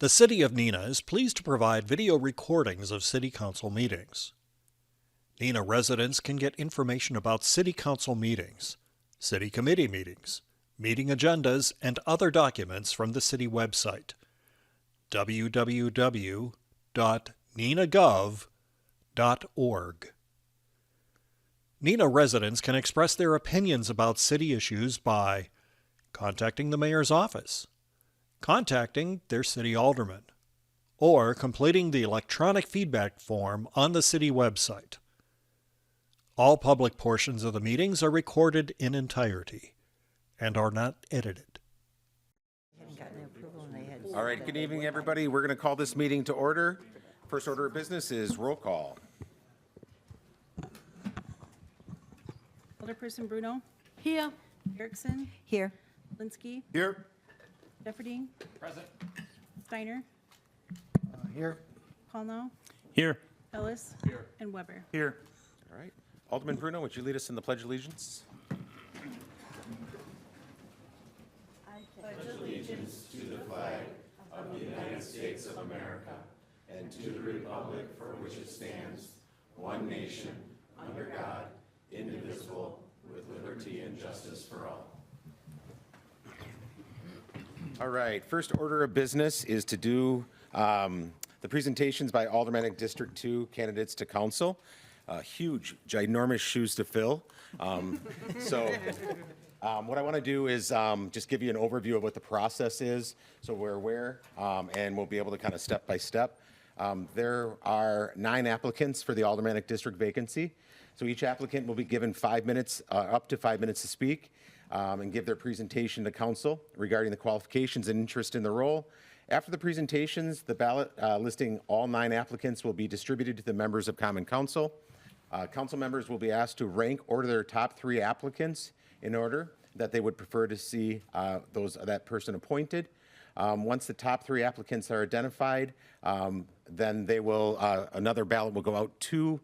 The City of Neenah is pleased to provide video recordings of City Council meetings. Neenah residents can get information about City Council meetings, City Committee meetings, meeting agendas, and other documents from the City website, www.neenahgov.org. Neenah residents can express their opinions about city issues by contacting the mayor's office, contacting their city alderman, or completing the electronic feedback form on the city website. All public portions of the meetings are recorded in entirety and are not edited. All right, good evening, everybody. We're going to call this meeting to order. First order of business is roll call. Alderperson Bruno? Here. Erickson? Here. Linsky? Here. Jefferding? Present. Steiner? Here. Paulnow? Here. Ellis? Here. And Weber? Here. All right. Alderman Bruno, would you lead us in the Pledge of Allegiance? All right, first order of business is to do the presentations by Aldermanic District 2 candidates to council. Huge, ginormous shoes to fill. What I want to do is just give you an overview of what the process is, so we're aware, and we'll be able to kind of step by step. There are 9 applicants for the Aldermanic District vacancy. So each applicant will be given 5 minutes, up to 5 minutes to speak, and give their presentation to council regarding the qualifications and interest in the role. After the presentations, the ballot listing all 9 applicants will be distributed to the members of Common Council. Council members will be asked to rank order their top 3 applicants in order that they would prefer to see that person appointed. Once the top 3 applicants are identified, then they will another ballot will go out to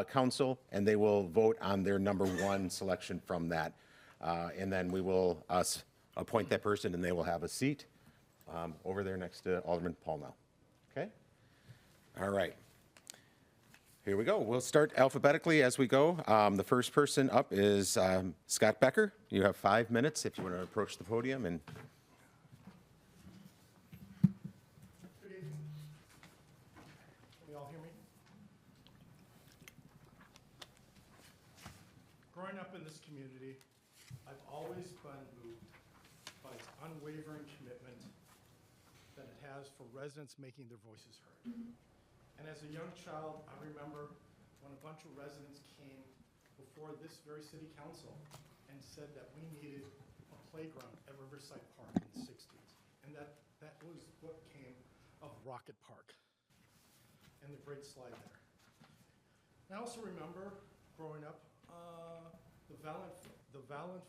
council, and they will vote on their number 1 selection from that. And then we will appoint that person, and they will have a seat over there next to Alderman Paulnow. Okay? All right. Here we go. We'll start alphabetically as we go. The first person up is Scott Becker. You have 5 minutes if you want to approach the podium. And good evening. Can you all hear me? Growing up in this community, I've always been moved by its unwavering commitment that it has for residents making their voices heard. And as a young child, I remember when a bunch of residents came before this very city council and said that we needed a playground at Riverside Park in the 60s. And that was what came of Rocket Park and the great slide there. And I also remember growing up, the valiant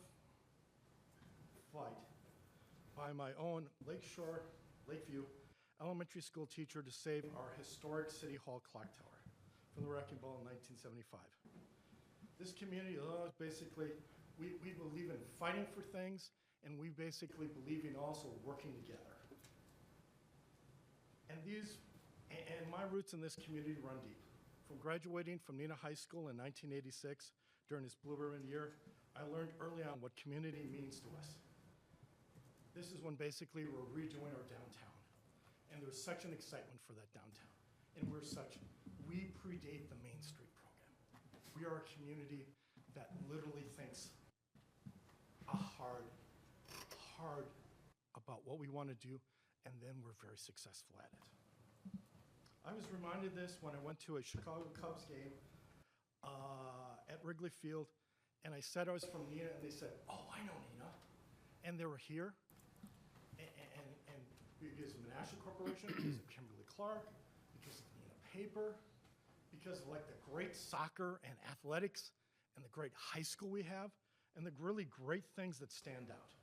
fight by my own Lakeview elementary school teacher to save our historic City Hall clock tower from the wrecking ball in 1975. This community basically, we believe in fighting for things, and we basically believe in also working together. And my roots in this community run deep. From graduating from Neenah High School in 1986 during this Blue Ribbon year, I learned early on what community means to us. This is when basically we're redoing our downtown. And there's such an excitement for that downtown. And we predate the Main Street program. We are a community that literally thinks hard about what we want to do, and then we're very successful at it. I was reminded this when I went to a Chicago Cubs game at Wrigley Field, and I said I was from Neenah, and they said, "Oh, I know Neenah." And they were here. Because of Menasha Corporation, because of Kimberly Clark, because of Neenah Paper, because of like the great soccer and athletics and the great high school we have, and the really great things that stand out.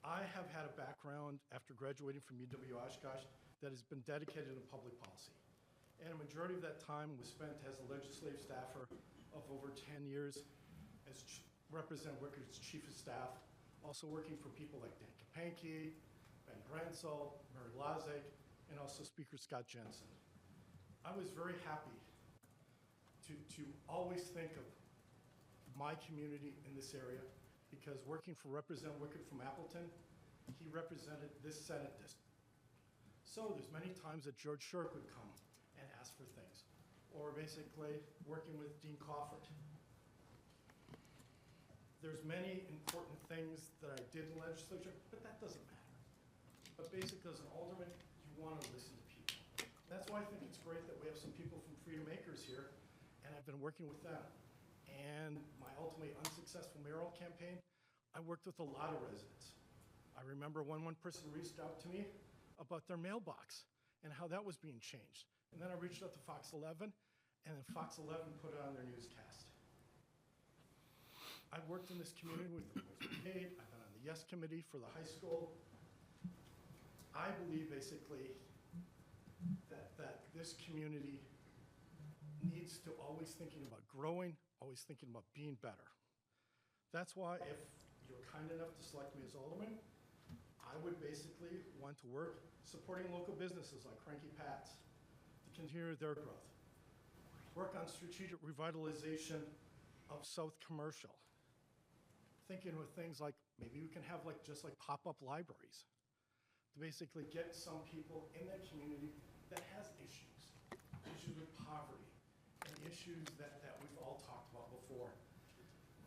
I have had a background after graduating from UW-Oshkosh that has been dedicated to public policy. And a majority of that time was spent as a legislative staffer of over 10 years as Representative Wickert's chief of staff, also working for people like Dan Kapanke, Ben Bransell, Mary Lazek, and also Speaker Scott Jensen. I was very happy to always think of my community in this area, because working for Representative Wickett from Appleton, he represented this Senate district. So there's many times that George Shirk would come and ask for things, or basically working with Dean Crawford. There's many important things that I did in legislature, but that doesn't matter. But basically, as an alderman, you want to listen to people. That's why I think it's great that we have some people from Freedom Acres here, and I've been working with them. And my ultimately unsuccessful mayoral campaign, I worked with a lot of residents. I remember when one person reached out to me about their mailbox and how that was being changed. And then I reached out to Fox 11, and then Fox 11 put it on their newscast. I've worked in this community with the Boys Brigade. I've been on the Yes Committee for the high school. I believe basically that this community needs to always thinking about growing, always thinking about being better. That's why if you're kind enough to select me as alderman, I would basically want to work supporting local businesses like Cranky Pat's to continue their growth. Work on strategic revitalization of South Commercial. Thinking with things like, maybe we can have just like pop-up libraries to basically get some people in that community that has issues with poverty, and issues that we've all talked about before,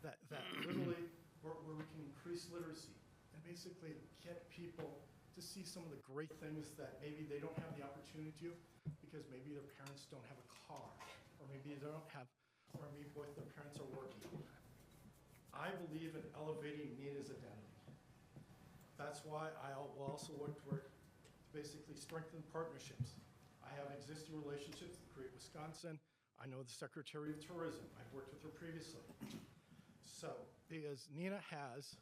that literally where we can increase literacy and basically get people to see some of the great things that maybe they don't have the opportunity to because maybe their parents don't have a car, or maybe they don't have, or maybe both their parents are working. I believe in elevating Neenah's identity. That's why I will also work to basically strengthen partnerships. I have existing relationships with Create Wisconsin. I know the Secretary of Tourism. I've worked with her previously. So, because Neenah has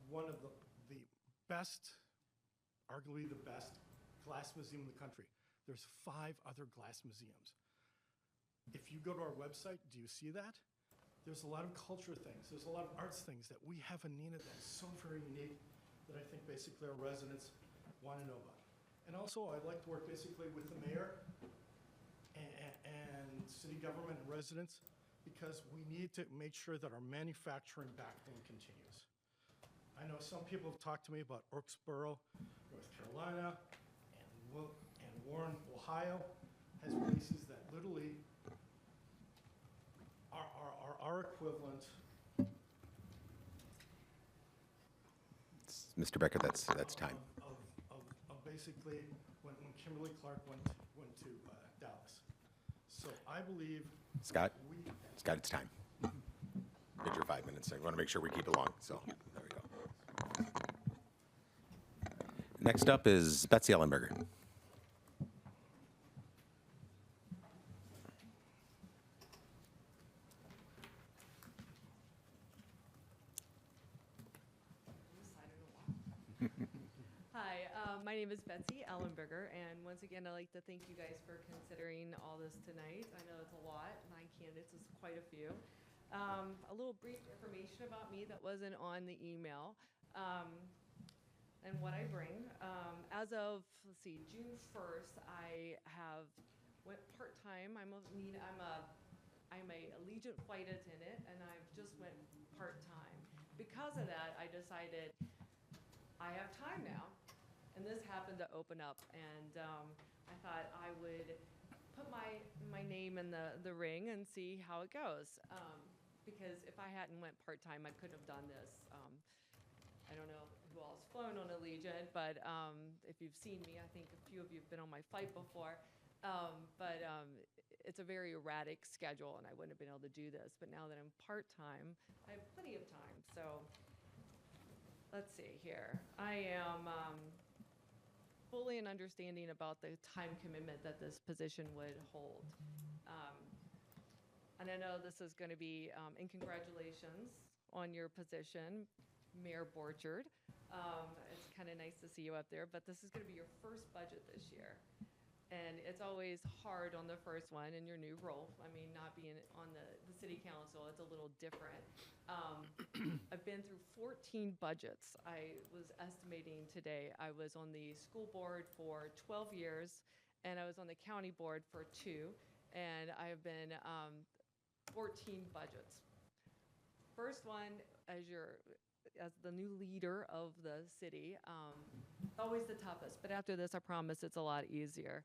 one of the best, arguably the best, glass museum in the country. There's 5 other glass museums. If you go to our website, do you see that? There's a lot of culture things. There's a lot of arts things that we have in Neenah that is so very unique that I think basically our residents want to know about. And also, I like to work basically with the mayor and city government and residents, because we need to make sure that our manufacturing backbone continues. I know some people have talked to me about Orksboro, North Carolina, and Warren, Ohio, has places that literally are our equivalent. Mr. Becker, that's time. Of basically when Kimberly Clark went to Dallas. So I believe Scott, it's time. Did your 5 minutes. I want to make sure we keep it long, so there we go. Next up is Betsy Ellenberger. Hi, my name is Betsy Ellenberger, and once again, I'd like to thank you guys for considering all this tonight. I know it's a lot. 9 candidates is quite a few. A little brief information about me that wasn't on the email, and what I bring. As of, let's see, June 1st, I have went part-time. I'm a Allegiant flight attendant, and I've just went part-time. Because of that, I decided I have time now, and this happened to open up, and I thought I would put my name in the ring and see how it goes. Because if I hadn't went part-time, I couldn't have done this. I don't know who all has flown on Allegiant, but if you've seen me, I think a few of you have been on my flight before. But it's a very erratic schedule, and I wouldn't have been able to do this. But now that I'm part-time, I have plenty of time. So let's see here. I am fully in understanding about the time commitment that this position would hold. And I know this is going to be, and congratulations on your position, Mayor Borchard. It's kind of nice to see you up there, but this is going to be your first budget this year. And it's always hard on the first one in your new role. I mean, not being on the city council, it's a little different. I've been through 14 budgets. I was estimating today, I was on the school board for 12 years, and I was on the county board for 2, and I've been 14 budgets. First one, as the new leader of the city, always the toughest. But after this, I promise it's a lot easier.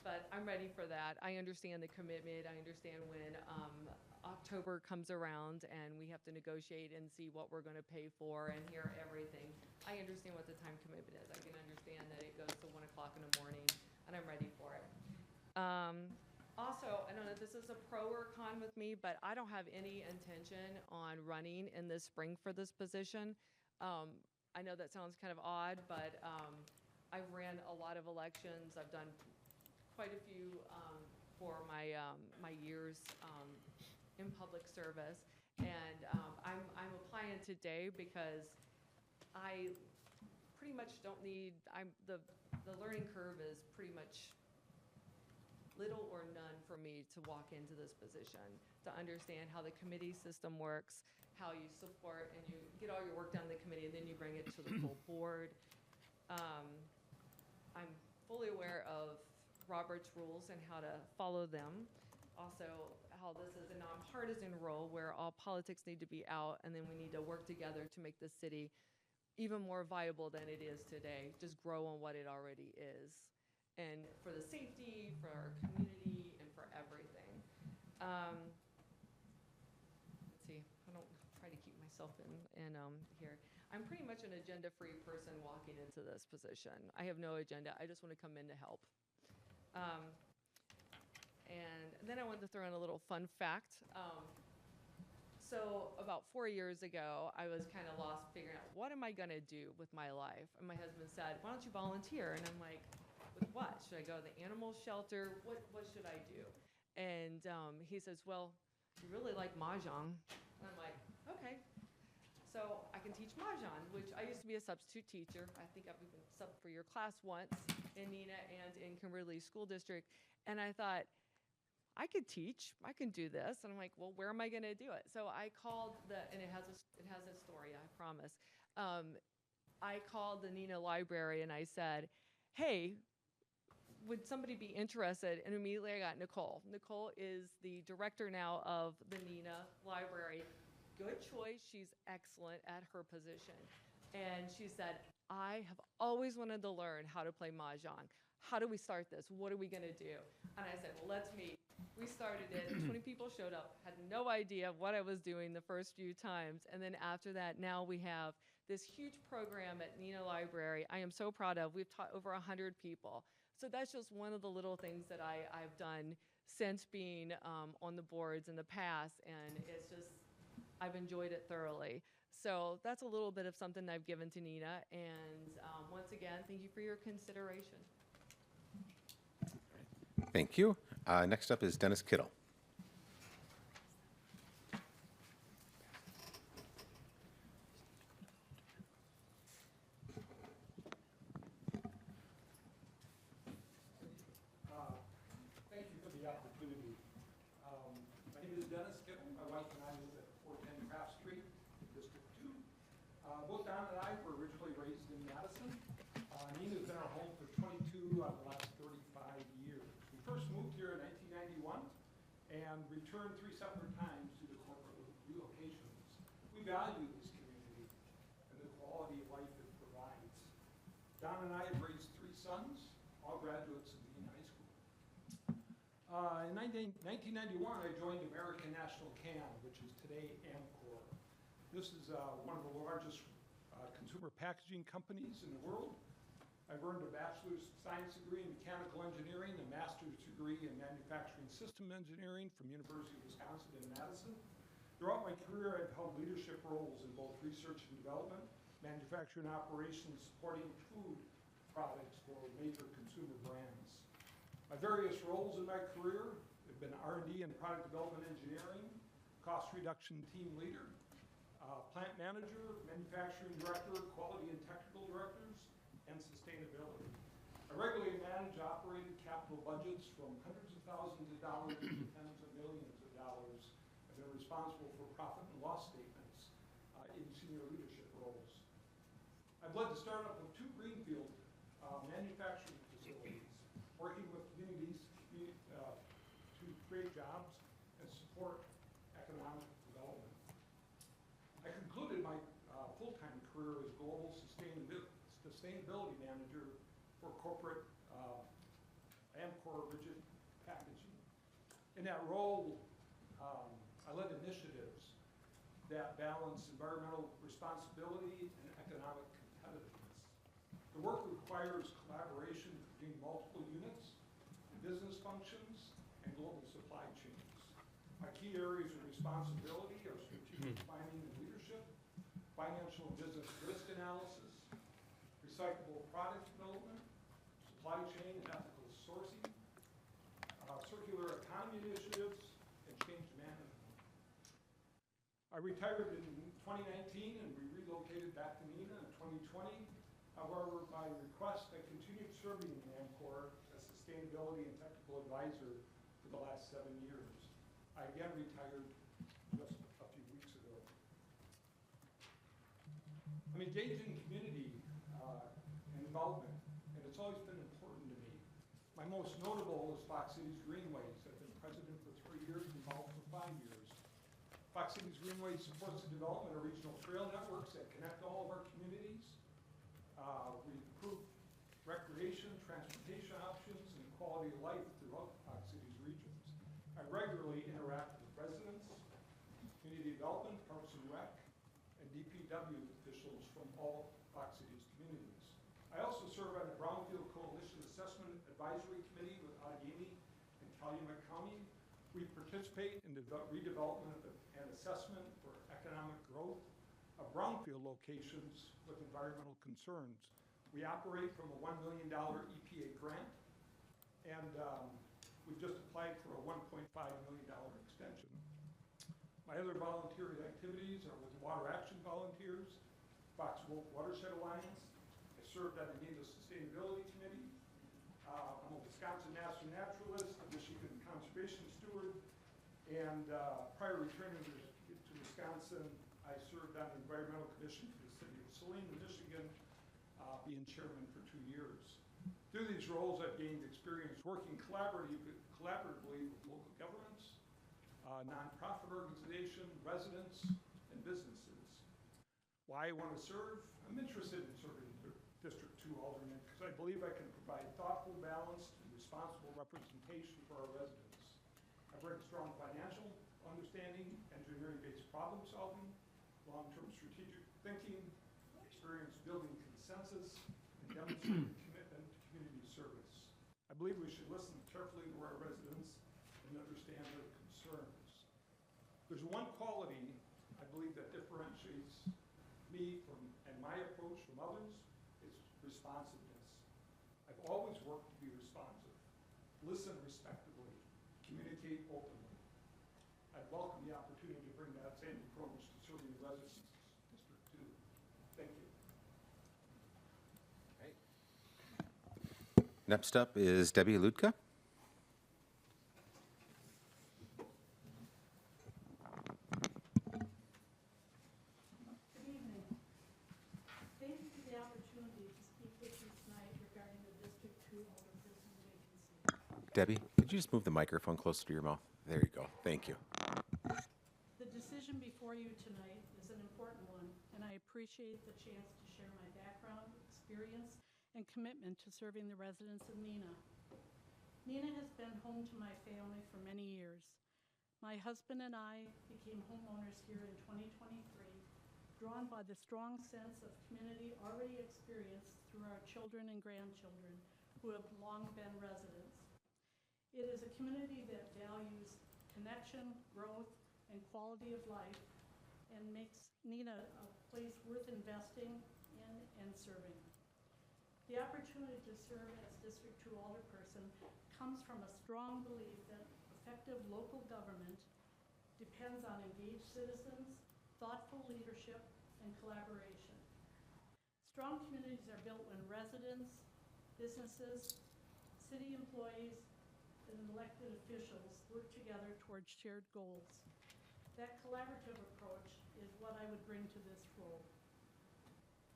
But I'm ready for that. I understand the commitment. I understand when October comes around and we have to negotiate and see what we're going to pay for and hear everything. I understand what the time commitment is. I can understand that it goes to 1 o'clock in the morning, and I'm ready for it. Also, I don't know if this is a pro or con with me, but I don't have any intention on running in this spring for this position. I know that sounds kind of odd, but I've ran a lot of elections. I've done quite a few for my years in public service, and I'm applying today because I pretty much don't need. The learning curve is pretty much little or none for me to walk into this position, to understand how the committee system works, how you support and you get all your work done in the committee, and then you bring it to the full board. I'm fully aware of Robert's rules and how to follow them. Also, how this is a nonpartisan role where all politics need to be out, and then we need to work together to make the city even more viable than it is today, just grow on what it already is. And for the safety, for our community, and for everything. Let's see, I don't try to keep myself in here. I'm pretty much an agenda-free person walking into this position. I have no agenda. I just want to come in to help. And then I wanted to throw in a little fun fact. So about 4 years ago, I was kind of lost figuring out, what am I going to do with my life? And my husband said, why don't you volunteer? And I'm like, with what? Should I go to the animal shelter? What should I do? And he says, well, you really like Mahjong. And I'm like, okay. So I can teach Mahjong, which I used to be a substitute teacher. I think I've even subbed for your class once in Neenah and in Kimberly School District. And I thought, I could teach. I can do this. And I'm like, well, where am I going to do it? So I called and it has a story, I promise. I called the Neenah Library and I said, hey, would somebody be interested? And immediately I got Nicole. Nicole is the director now of the Neenah Library. Good choice. She's excellent at her position. And she said, I have always wanted to learn how to play Mahjong. How do we start this? What are we going to do? And I said, well, let's meet. We started it. 20 people showed up, had no idea what I was doing the first few times. And then after that, now we have this huge program at Neenah Library I am so proud of. We've taught over 100 people. So that's just one of the little things that I've done since being on the boards in the past, and it's just, I've enjoyed it thoroughly. So that's a little bit of something I've given to Neenah, and once again, thank you for your consideration. Thank you. Next up is Dennis Kittle. Thank you for the opportunity. My name is Dennis Kittle. My wife and I live at 410 Craft Street, District 2. Both Don and I were originally raised in Madison. Neenah's been our home for 22 out of the last 35 years. We first moved here in 1991 and returned 3 separate times due to corporate relocations. We value this community and the quality of life it provides. Don and I have raised 3 sons, all graduates of Neenah High School. In 1991, I joined American National Can, which is today Amcor. This is one of the largest consumer packaging companies in the world. I've earned a bachelor's science degree in mechanical engineering, a master's degree in manufacturing system engineering from University of Wisconsin in Madison. Throughout my career, I've held leadership roles in both research and development, manufacturing operations, supporting food products for major consumer brands. My various roles in my career have been R&D and product development engineering, cost reduction team leader, plant manager, manufacturing director, quality and technical directors, and sustainability. I regularly manage operating capital budgets from hundreds of thousands of dollars to tens of millions of dollars. I've been responsible for profit and loss statements in senior leadership roles. I've led the startup of 2 greenfield manufacturing facilities, working with communities to create jobs and support economic development. I concluded my full-time career as global sustainability manager for corporate Amcor rigid packaging. In that role, I led initiatives that balance environmental responsibility and economic competitiveness. The work requires collaboration between multiple units, business functions, and global supply chains. My key areas of responsibility are strategic planning and leadership, financial and business risk analysis, recyclable product development, supply chain and ethical sourcing, circular economy initiatives, and change management. I retired in 2019 and we relocated back to Neenah in 2020. However, by request, I continued serving in Amcor as sustainability and technical advisor for the last 7 years. I again retired just a few weeks ago. I'm engaged in community and involvement, and it's always been important to me. My most notable is Fox Cities Greenways. I've been president for 3 years, involved for 5 years. Fox Cities Greenways supports the development of regional trail networks that connect all of our communities. We improve recreation, transportation options, and quality of life throughout Fox Cities regions. I regularly interact with residents, community development, Parks and Rec, and DPW officials from all Fox Cities communities. I also serve on the Brownfield Coalition Assessment Advisory Committee with Allegheny and Calumet County. We participate in the redevelopment and assessment for economic growth of brownfield locations with environmental concerns. We operate from a $1 million EPA grant, and we've just applied for a $1.5 million extension. My other volunteer activities are with Water Action Volunteers, Fox Wolf Watershed Alliance. I served on the Neenah Sustainability Committee. I'm a Wisconsin Master Naturalist, a Michigan Conservation Steward, and prior to returning to Wisconsin, I served on the Environmental Commission for the City of Saline, Michigan, being chairman for 2 years. Through these roles, I've gained experience working collaboratively with local governments, nonprofit organizations, residents, and businesses. Why I want to serve? I'm interested in serving District 2 Alderman because I believe I can provide thoughtful, balanced, and responsible representation for our residents. I bring strong financial understanding, engineering-based problem solving, long-term strategic thinking, experience building consensus, and demonstrated commitment to community service. I believe we should listen carefully to our residents and understand their concerns. There's one quality I believe that differentiates me and my approach from others is responsiveness. I've always worked to be responsive, listen respectfully, communicate openly. I'd welcome the opportunity to bring that same approach to serving the residents of District 2. Thank you. Next up is Debbie Ludka. Good evening. Thank you for the opportunity to speak with you tonight regarding the District 2 alderperson vacancy. Debbie, could you just move the microphone closer to your mouth? There you go. Thank you. The decision before you tonight is an important one, and I appreciate the chance to share my background, experience, and commitment to serving the residents of Neenah. Neenah has been home to my family for many years. My husband and I became homeowners here in 2023, drawn by the strong sense of community already experienced through our children and grandchildren who have long been residents. It is a community that values connection, growth, and quality of life, and makes Neenah a place worth investing in and serving. The opportunity to serve as District 2 alderperson comes from a strong belief that effective local government depends on engaged citizens, thoughtful leadership, and collaboration. Strong communities are built when residents, businesses, city employees, and elected officials work together towards shared goals. That collaborative approach is what I would bring to this role.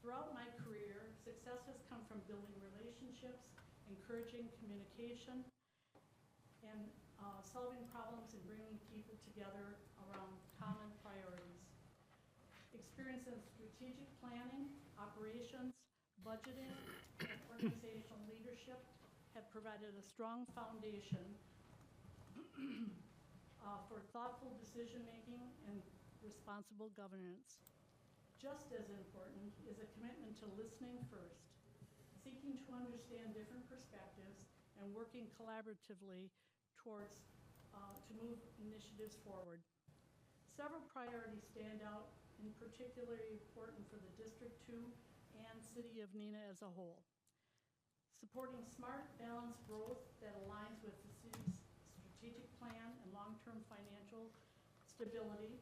Throughout my career, success has come from building relationships, encouraging communication, and solving problems and bringing people together around common priorities. Experience in strategic planning, operations, budgeting, and organizational leadership have provided a strong foundation for thoughtful decision-making and responsible governance. Just as important is a commitment to listening first, seeking to understand different perspectives, and working collaboratively towards to move initiatives forward. Several priorities stand out and particularly important for the District 2 and City of Neenah as a whole. Supporting smart, balanced growth that aligns with the city's strategic plan and long-term financial stability,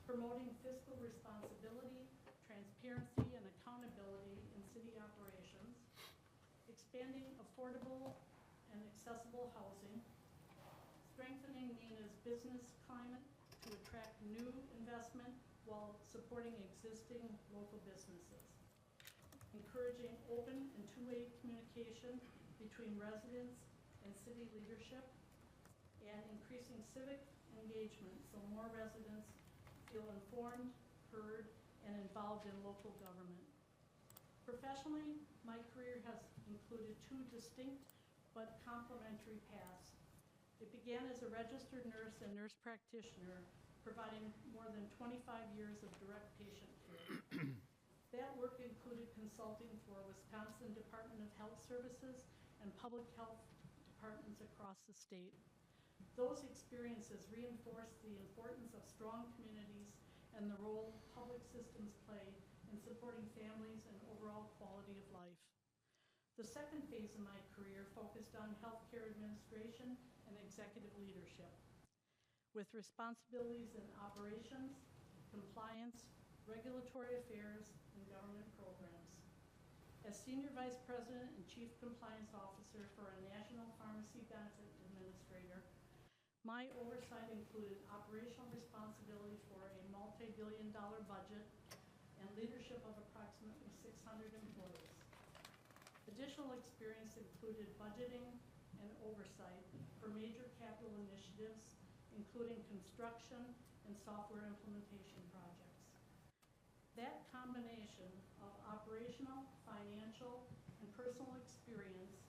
promoting fiscal responsibility, transparency, and accountability in city operations, expanding affordable and accessible housing, strengthening Neenah's business climate to attract new investment while supporting existing local businesses, encouraging open and two-way communication between residents and city leadership, and increasing civic engagement so more residents feel informed, heard, and involved in local government. Professionally, my career has included two distinct but complementary paths. It began as a registered nurse and nurse practitioner, providing more than 25 years of direct patient care. That work included consulting for Wisconsin Department of Health Services and public health departments across the state. Those experiences reinforced the importance of strong communities and the role public systems play in supporting families and overall quality of life. The second phase of my career focused on healthcare administration and executive leadership, with responsibilities in operations, compliance, regulatory affairs, and government programs. As Senior Vice President and Chief Compliance Officer for a National Pharmacy Benefit Administrator, my oversight included operational responsibility for a multi-billion-dollar budget and leadership of approximately 600 employees. Additional experience included budgeting and oversight for major capital initiatives, including construction and software implementation projects. That combination of operational, financial, and personal experience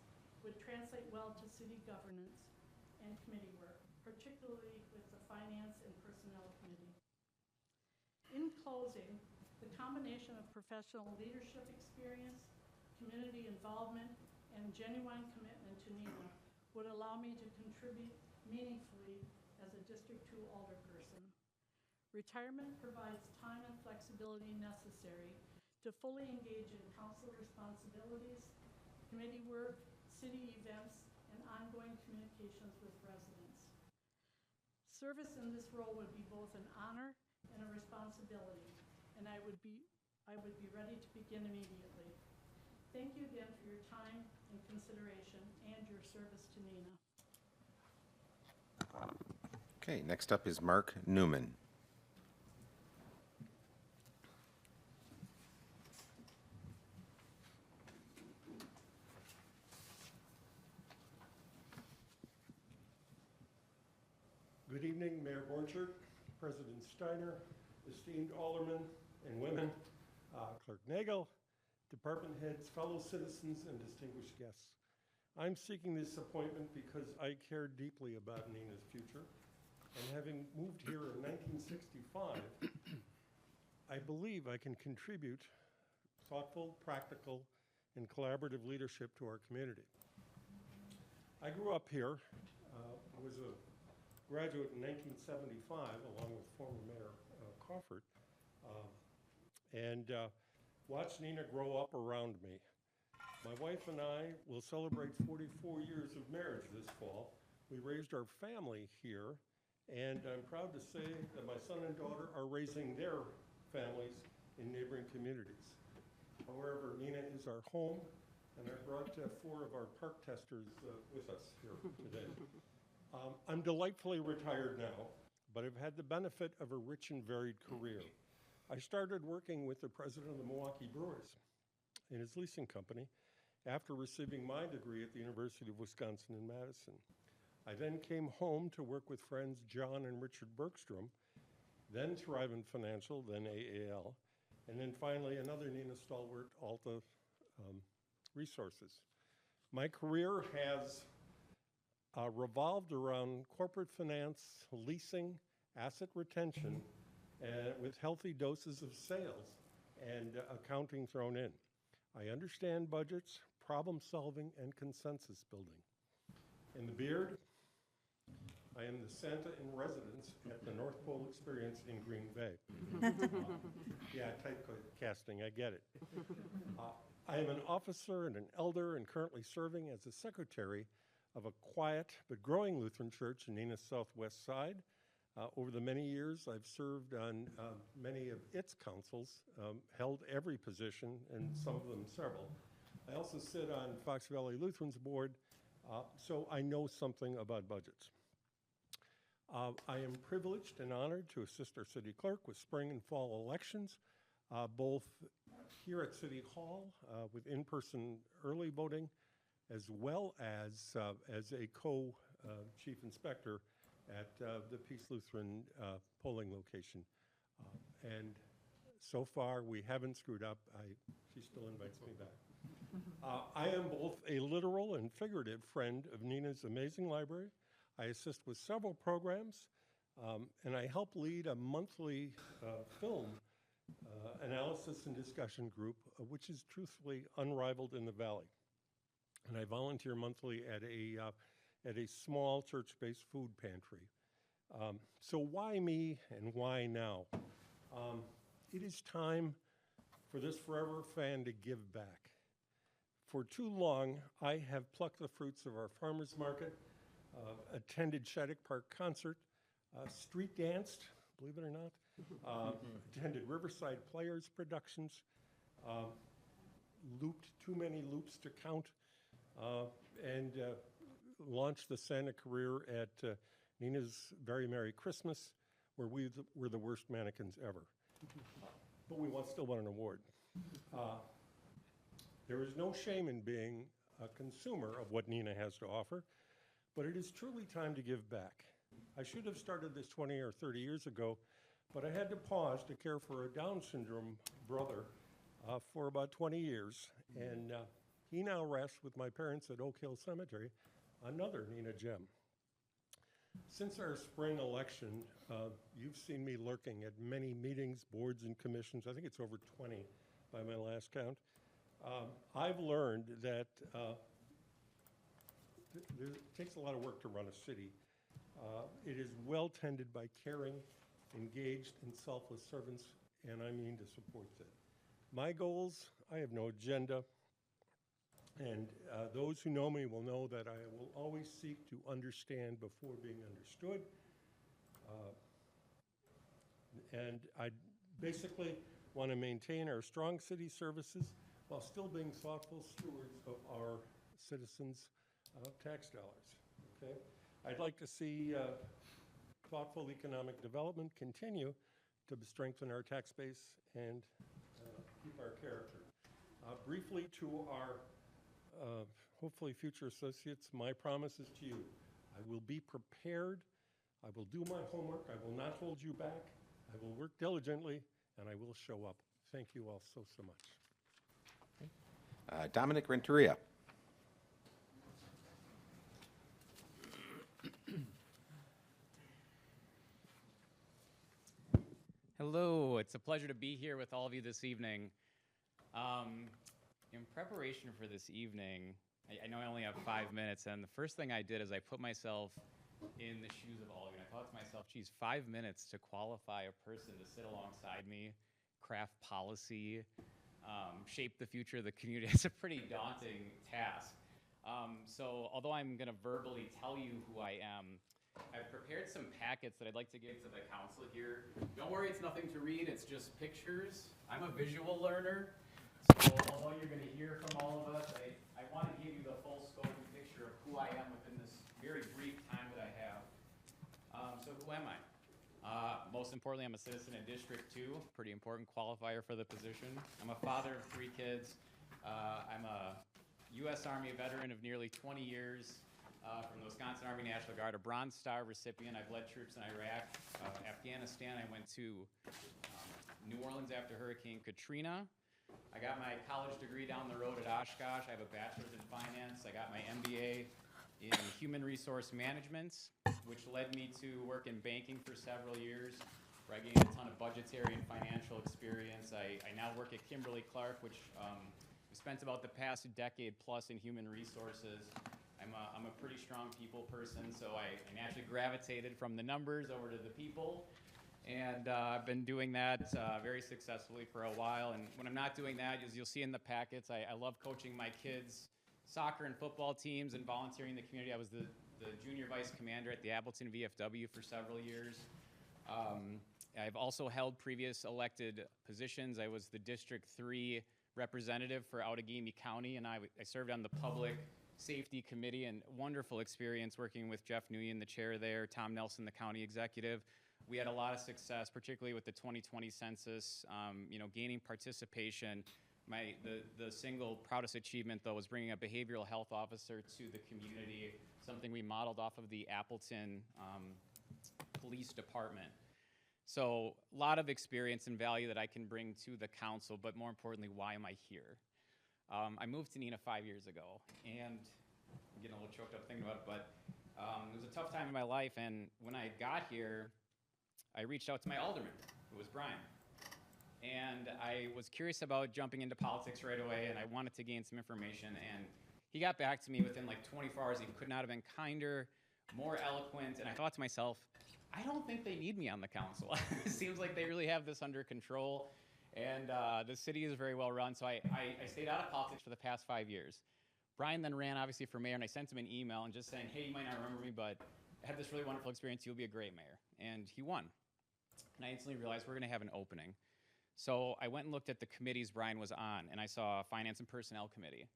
would translate well to city governance and committee work, particularly with the Finance and Personnel Committee. In closing, the combination of professional leadership experience, community involvement, and genuine commitment to Neenah would allow me to contribute meaningfully as a District 2 alderperson. Retirement provides time and flexibility necessary to fully engage in council responsibilities, committee work, city events, and ongoing communications with residents. Service in this role would be both an honor and a responsibility, and I would be ready to begin immediately. Thank you again for your time and consideration and your service to Neenah. Okay, next up is Mark Newman. Good evening, Mayor Borchert, President Steiner, esteemed aldermen and women, Clerk Nagel, department heads, fellow citizens, and distinguished guests. I'm seeking this appointment because I care deeply about Neenah's future, and having moved here in 1965, I believe I can contribute thoughtful, practical, and collaborative leadership to our community. I grew up here, was a graduate in 1975, along with former Mayor Crawford, and watched Neenah grow up around me. My wife and I will celebrate 44 years of marriage this fall. We raised our family here, and I'm proud to say that my son and daughter are raising their families in neighboring communities. However, Neenah is our home, and I brought 4 of our park testers with us here today. I'm delightfully retired now, but I've had the benefit of a rich and varied career. I started working with the president of the Milwaukee Brewers in his leasing company after receiving my degree at the University of Wisconsin in Madison. I then came home to work with friends John and Richard Bergstrom, then Thrivent Financial, then AAL, and then finally another Neenah stalwart, Alta Resources. My career has revolved around corporate finance, leasing, asset retention, with healthy doses of sales and accounting thrown in. I understand budgets, problem solving, and consensus building. In the beard, I am the Santa in residence at the North Pole Experience in Green Bay. Yeah, typecasting, I get it. I am an officer and an elder and currently serving as the secretary of a quiet but growing Lutheran church in Neenah's southwest side. Over the many years, I've served on many of its councils, held every position, and some of them several. I also sit on Fox Valley Lutheran's board, so I know something about budgets. I am privileged and honored to assist our city clerk with spring and fall elections, both here at City Hall with in-person early voting, as well as a co-chief inspector at the Peace Lutheran polling location. And so far, we haven't screwed up. She still invites me back. I am both a literal and figurative friend of Neenah's amazing library. I assist with several programs, and I help lead a monthly film analysis and discussion group, which is truthfully unrivaled in the Valley. And I volunteer monthly at a small church-based food pantry. So why me and why now? It is time for this forever fan to give back. For too long, I have plucked the fruits of our farmers market, attended Shattuck Park concert, street danced, believe it or not, attended Riverside Players productions, looped too many loops to count, and launched the Santa career at Neenah's Very Merry Christmas, where we were the worst mannequins ever. But we still won an award. There is no shame in being a consumer of what Neenah has to offer, but it is truly time to give back. I should have started this 20 or 30 years ago, but I had to pause to care for a Down syndrome brother for about 20 years, and he now rests with my parents at Oak Hill Cemetery, another Neenah gem. Since our spring election, you've seen me lurking at many meetings, boards, and commissions. I think it's over 20 by my last count. I've learned that it takes a lot of work to run a city. It is well tended by caring, engaged, and selfless servants, and I mean to support that. My goals, I have no agenda, and those who know me will know that I will always seek to understand before being understood. And I basically want to maintain our strong city services while still being thoughtful stewards of our citizens' tax dollars, okay? I'd like to see thoughtful economic development continue to strengthen our tax base and keep our character. Briefly to our hopefully future associates, my promise is to you. I will be prepared, I will do my homework, I will not hold you back, I will work diligently, and I will show up. Thank you all so much. Dominic Renteria. Hello, it's a pleasure to be here with all of you this evening. In preparation for this evening, I know I only have 5 minutes, and the first thing I did is I put myself in the shoes of all of you. And I thought to myself, geez, 5 minutes to qualify a person to sit alongside me, craft policy, shape the future of the community. It's a pretty daunting task. So although I'm going to verbally tell you who I am, I've prepared some packets that I'd like to give to the council here. Don't worry, it's nothing to read, it's just pictures. I'm a visual learner, so although you're going to hear from all of us, most importantly, I'm a citizen in District 2, pretty important qualifier for the position. I'm a father of 3 kids. I'm a U.S. Army veteran of nearly 20 years from the Wisconsin Army National Guard, a Bronze Star recipient. I've led troops in Iraq, Afghanistan. I went to New Orleans after Hurricane Katrina. I got my college degree down the road at Oshkosh. I have a bachelor's in finance. I got my MBA in human resource management, which led me to work in banking for several years, where I gained a ton of budgetary and financial experience. I now work at Kimberly-Clark, which we spent about the past decade plus in human resources. I'm a pretty strong people person, so I naturally gravitated from the numbers over to the people. And I've been doing that very successfully for a while. And when I'm not doing that, as you'll see in the packets, I love coaching my kids' soccer and football teams and volunteering in the community. I was the junior vice commander at the Appleton VFW for several years. I've also held previous elected positions. I was the District 3 representative for Outagamie County, and I served on the Public Safety Committee, and wonderful experience working with Jeff Nguyen, the chair there, Tom Nelson, the county executive. We had a lot of success, particularly with the 2020 census, gaining participation. The single proudest achievement, though, was bringing a behavioral health officer to the community, something we modeled off of the Appleton Police Department. So a lot of experience and value that I can bring to the council, but more importantly, why am I here? I moved to Neenah 5 years ago, and I'm getting a little choked up thinking about it, but it was a tough time in my life, and when I got here, I reached out to my alderman, who was Brian. And I was curious about jumping into politics right away, and I wanted to gain some information. And he got back to me within like 24 hours. He could not have been kinder, more eloquent. And I thought to myself, I don't think they need me on the council. It seems like they really have this under control. And the city is very well run. So I stayed out of politics for the past 5 years. Brian then ran, obviously, for mayor. And I sent him an email and just saying, hey, you might not remember me, but I had this really wonderful experience. You'll be a great mayor. And he won. And I instantly realized we're going to have an opening. So I went and looked at the committees Brian was on, and I saw Finance and Personnel Committee.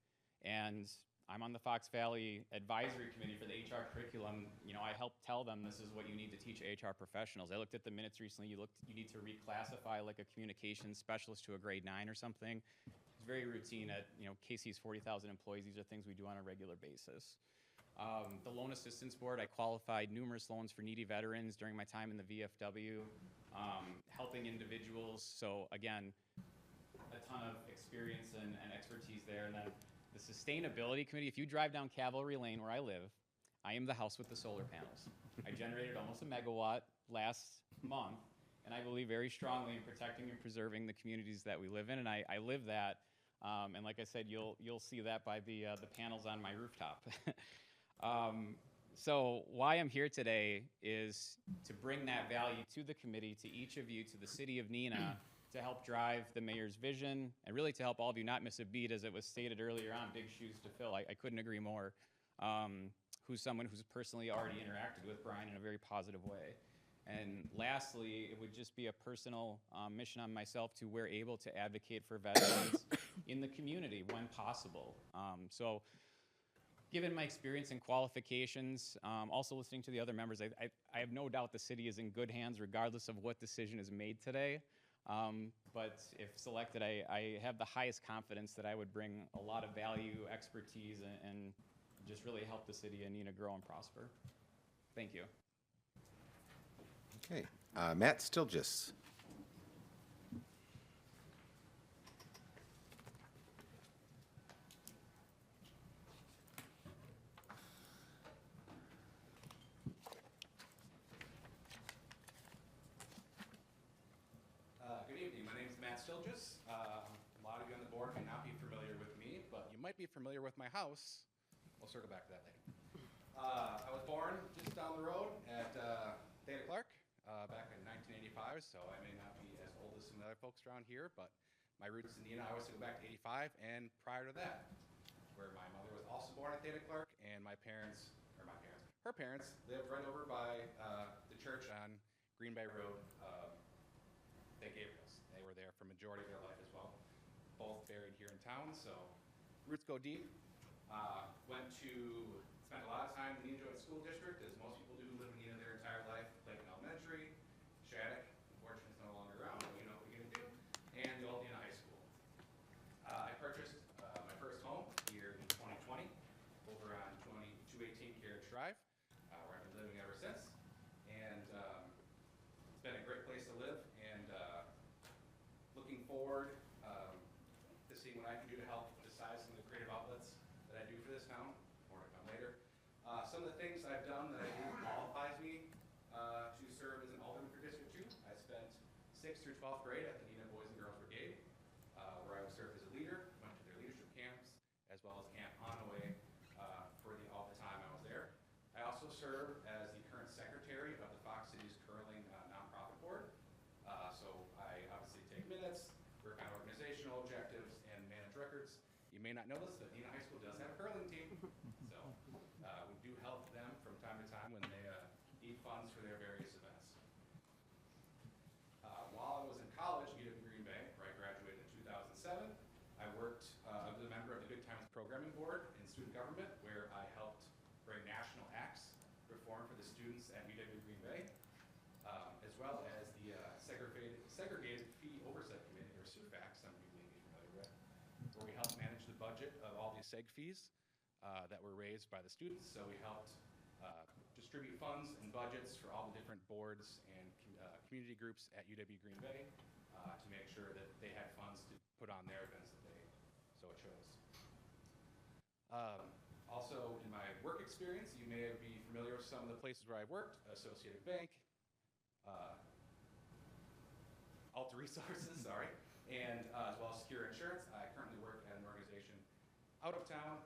And I'm on the Fox Valley Advisory Committee for the HR curriculum. I helped tell them this is what you need to teach HR professionals. I looked at the minutes recently. You need to reclassify like a communications specialist to a grade 9 or something. It's very routine at KC's 40,000 employees. These are things we do on a regular basis. The Loan Assistance Board, I qualified numerous loans for needy veterans during my time in the VFW, helping individuals. So again, a ton of experience and expertise there. And then the Sustainability Committee, if you drive down Cavalry Lane where I live, I am the house with the solar panels. I generated almost a megawatt last month, and I believe very strongly in protecting and preserving the communities that we live in, and I live that. And like I said, you'll see that by the panels on my rooftop. So why I'm here today is to bring that value to the committee, to each of you, to the city of Neenah, to help drive the mayor's vision, and really to help all of you not miss a beat, as it was stated earlier on, big shoes to fill. I couldn't agree more. Who's someone who's personally already interacted with Brian in a very positive way. And lastly, it would just be a personal mission on myself to, where able, to advocate for veterans in the community when possible. So given my experience and qualifications, also listening to the other members, I have no doubt the city is in good hands regardless of what decision is made today. But if selected, I have the highest confidence that I would bring a lot of value, expertise, and just really help the city of Neenah grow and prosper. Thank you. Okay, Matt Stilgis. Good evening. My name is Matt Stilgis. A lot of you on the board may not be familiar with me, but you might be familiar with my house. We'll circle back to that later. I was born just down the road at Theta Clark back in 1985, so I may not be as old as some other folks around here, but my roots in Neenah, I always go back to 85 and prior to that, where my mother was also born at Theta Clark, and her parents lived right over by the church on Green Bay Road, St. Gabriel's. They were there for a majority of their life as well. Both buried here in town, so roots go deep. Spent a lot of time in the Neenah Joint School District, as most people do who live in Neenah their entire life. Clayton Elementary, Shattuck, since. And it's been a great place to live, and looking forward to seeing what I can do to help decide some of the creative outlets that I do for this town. More to come later. Some of the things I've done that I think qualifies me to serve as an alderman for District 2. I spent 6th through 12th grade at the Neenah Boys and Girls Brigade, where I served as a leader, went to their leadership camps, as well as Camp Onaway all the time I was there. I also serve as the current secretary of the Fox Cities Curling Nonprofit Board. So I obviously take minutes, work on organizational objectives, and manage records. You may not know this, but Neenah High School does have a curling team. So we do help them from time to time when they need funds for their various events. While I was in college, UW Green Bay, where I graduated in 2007, I worked as a member of the Good Times Programming Board in student government, where I helped bring national acts perform for the students at UW Green Bay, as well as the Segregated Fee Oversight Committee, or SUFAC, some of you may be familiar with, where we helped manage the budget of all these seg fees that were raised by the students. So we helped distribute funds and budgets for all the different boards and community groups at UW Green Bay to make sure that they had funds to put on their events that they so chose. Also, in my work experience, you may be familiar with some of the places where I worked: Associated Bank, Alta Resources, sorry, and as well as Secure Insurance. I currently work at an organization out of town,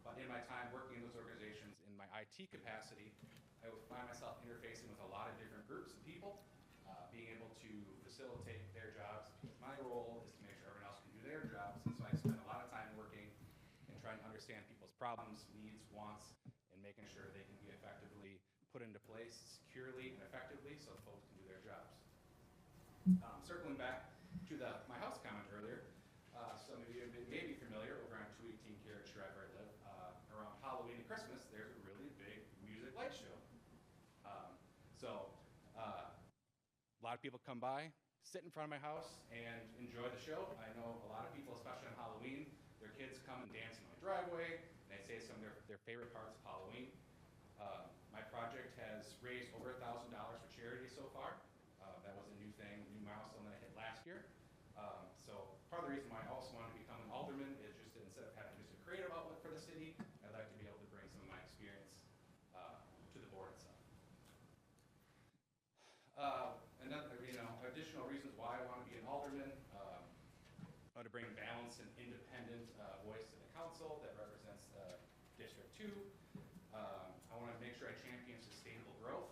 but in my time working in those organizations in my IT capacity, I would find myself interfacing with a lot of different groups of people, being able to facilitate their jobs, because my role is to make sure everyone else can do their jobs. And so I spend a lot of time working and trying to understand people's problems, needs, wants, and making sure they can be effectively put into place securely and effectively so folks can do their jobs. Circling back to my house comment earlier, some of you may be familiar over on 218 Carriage Drive where I live. Around Halloween and Christmas, there's a really big music light show. A lot of people come by, sit in front of my house, and enjoy the show. I know a lot of people, especially on Halloween, their kids come and dance in my driveway, and they say some of their favorite parts of Halloween. My project has raised over $1,000 for charity so far. That was a new milestone that I hit last year. So part of the reason why I also wanted to become an alderman is just that instead of having just a creative outlet for the city, I'd like to be able to bring some of my experience to the board itself. Additional reasons why I want to be an alderman: I want to bring balance and independent voice to the council that represents District 2. I want to make sure I champion sustainable growth,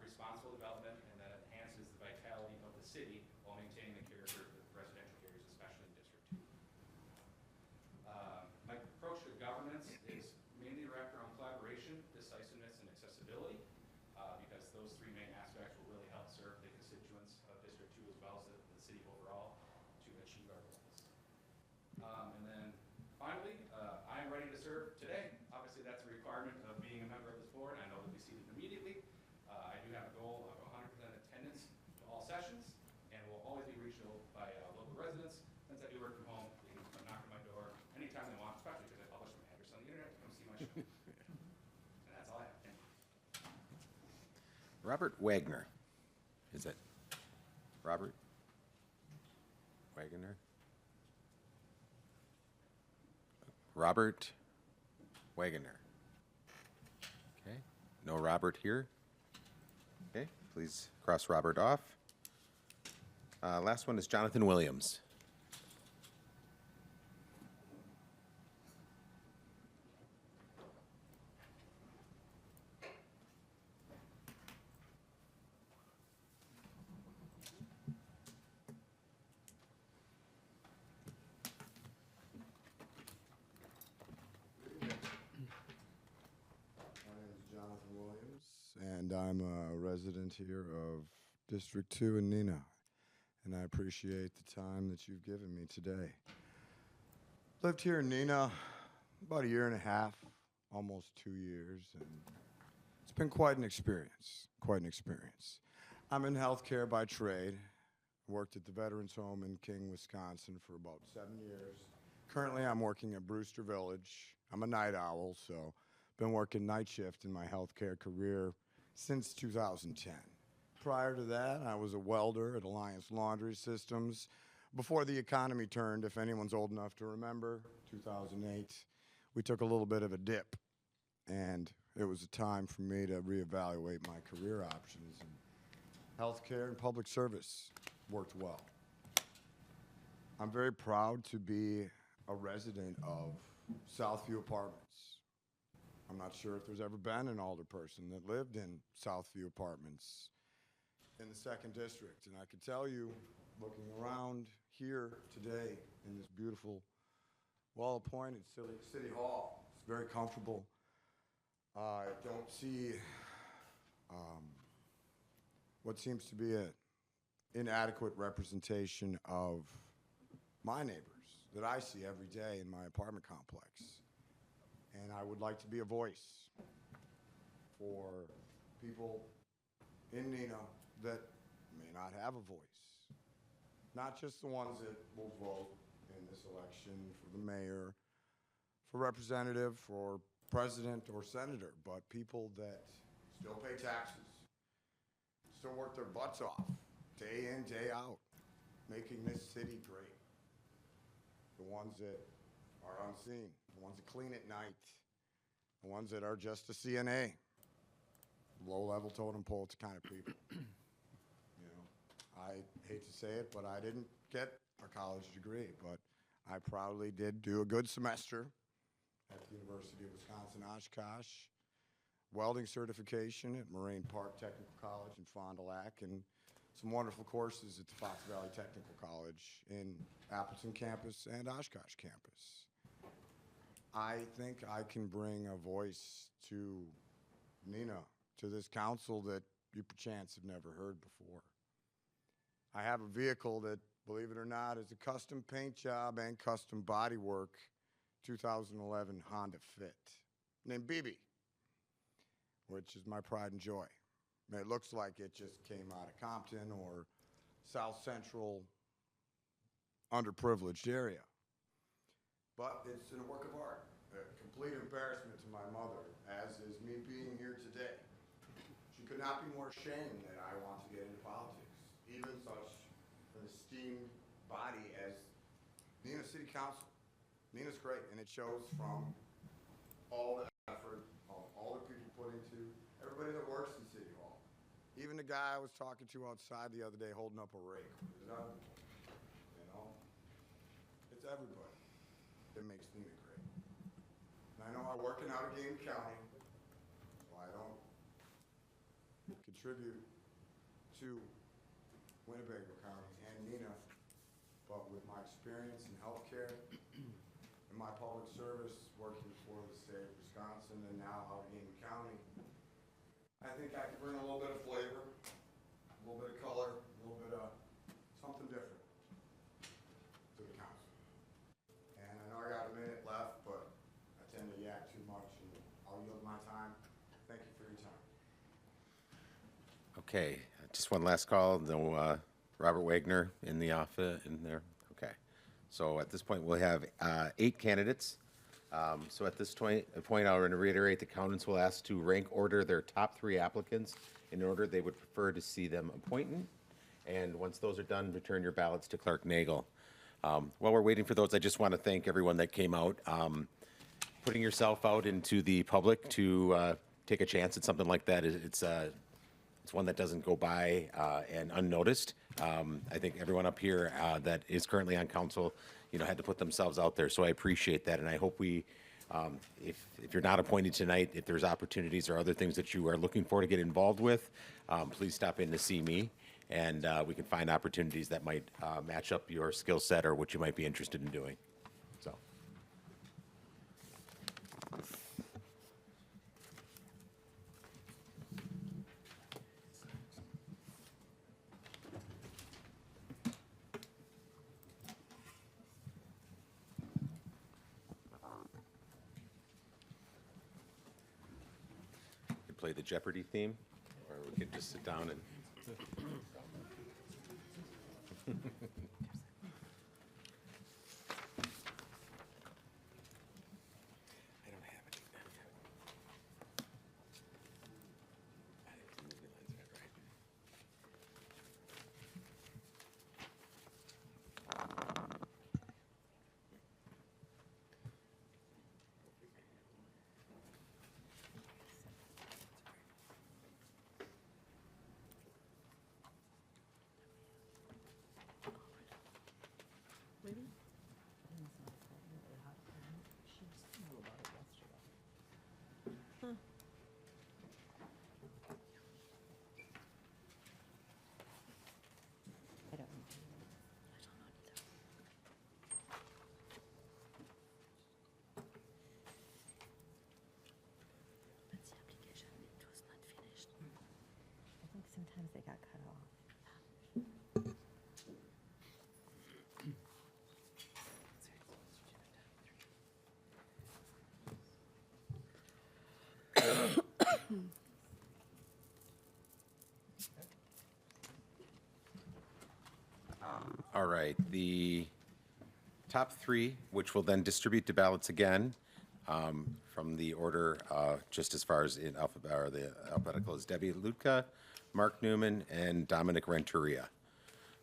responsible development, and that enhances the vitality of the city while maintaining the character of the residential areas, especially in District 2. My approach to governance is mainly wrapped around collaboration, decisiveness, and accessibility, because those three main aspects will really help serve the constituents of District 2 as well as the city overall to achieve our goals. And then finally, I am ready to serve today. Obviously, that's a requirement of being a member of this board. I know they'll be seated immediately. I do have a goal of 100% attendance to all sessions, and will always be reachable by local residents. Since I do work from home, they can come knock on my door anytime they want, especially because I publish my address on the internet to come see my show. And that's all I have. Thank you. Robert Wagner. Is it Robert Wagner? Robert Wagner. Okay. No Robert here. Okay. Please cross Robert off. Last one is Jonathan Williams. And I'm a resident here of District 2 in Neenah, and I appreciate the time that you've given me today. Lived here in Neenah about a year and a half, almost 2 years, and it's been quite an experience, I'm in healthcare by trade. Worked at the Veterans Home in King, Wisconsin for about 7 years. Currently, I'm working at Brewster Village. I'm a night owl, so been working night shift in my healthcare career since 2010. Prior to that, I was a welder at Alliance Laundry Systems. Before the economy turned, if anyone's old enough to remember, 2008, we took a little bit of a dip, and it was a time for me to reevaluate my career options. And healthcare and public service worked well. I'm very proud to be a resident of Southview Apartments. I'm not sure if there's ever been an alder person that lived in Southview Apartments in the 2nd District. And I can tell you, looking around here today in this beautiful, well-appointed City Hall, it's very comfortable. I don't see what seems to be an inadequate representation of my neighbors that I see every day in my apartment complex. And I would like to be a voice for people in Neenah that may not have a voice. Not just the ones that will vote in this election for the mayor, for representative, for president or senator, but people that still pay taxes, still work their butts off, day in, day out, making this city great. The ones that are unseen, the ones that clean at night, the ones that are just a CNA, low-level totem pole kind of people. You know, I hate to say it, but I didn't get a college degree, but I proudly did do a good semester at the University of Wisconsin-Oshkosh, welding certification at Moraine Park Technical College in Fond du Lac, and some wonderful courses at the Fox Valley Technical College in Appleton campus and Oshkosh campus. I think I can bring a voice to Neenah, to this council that you perchance have never heard before. I have a vehicle that, believe it or not, is a custom paint job and custom body work 2011 Honda Fit named BB, which is my pride and joy. I mean, it looks like it just came out of Compton or South Central underprivileged area. But it's a work of art, a complete embarrassment to my mother, as is me being here today. She could not be more ashamed that I want to get into politics, even such an esteemed body as Neenah City Council. Neenah's great, and it shows from all the effort, all the people put into, everybody that works in City Hall. Even the guy I was talking to outside the other day holding up a rake. You know? It's everybody that makes Neenah great. And I know I'm working out of Game County, so I don't contribute to Winnebago County and Neenah, but with my experience in healthcare and my public service working for the state of Wisconsin and now out of Game County, I think I can bring a little bit of flavor, a little bit of color, a little bit of something different to the council. And I know I got a minute left, but I tend to yak too much, and I'll yield my time. Thank you for your time. Okay, just one last call. No Robert Wagner in the office in there. Okay, so at this point we'll have 8 candidates. So at this point, I'll reiterate the accountants will ask to rank order their top 3 applicants in order they would prefer to see them appointed. And once those are done, return your ballots to Clerk Nagel. While we're waiting for those, I just want to thank everyone that came out. Putting yourself out into the public to take a chance at something like that, it's one that doesn't go by and unnoticed. I think everyone up here that is currently on council, had to put themselves out there. So I appreciate that, and I hope we, if you're not appointed tonight, if there's opportunities or other things that you are looking for to get involved with, please stop in to see me, and we can find opportunities that might match up your skill set or what you might be interested in doing. So. Play the Jeopardy theme, or we could just sit down and. I don't have it. All right, the top three, which will then distribute the ballots again from the order, just as far as in the alphabetical, is Debbie Lutka, Mark Newman, and Dominic Renteria.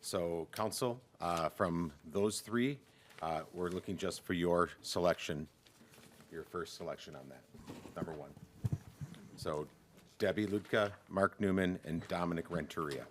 So, council, from those three, we're looking just for your selection, your first selection on that, number one. So, Debbie Lutka, Mark Newman, and Dominic Renteria.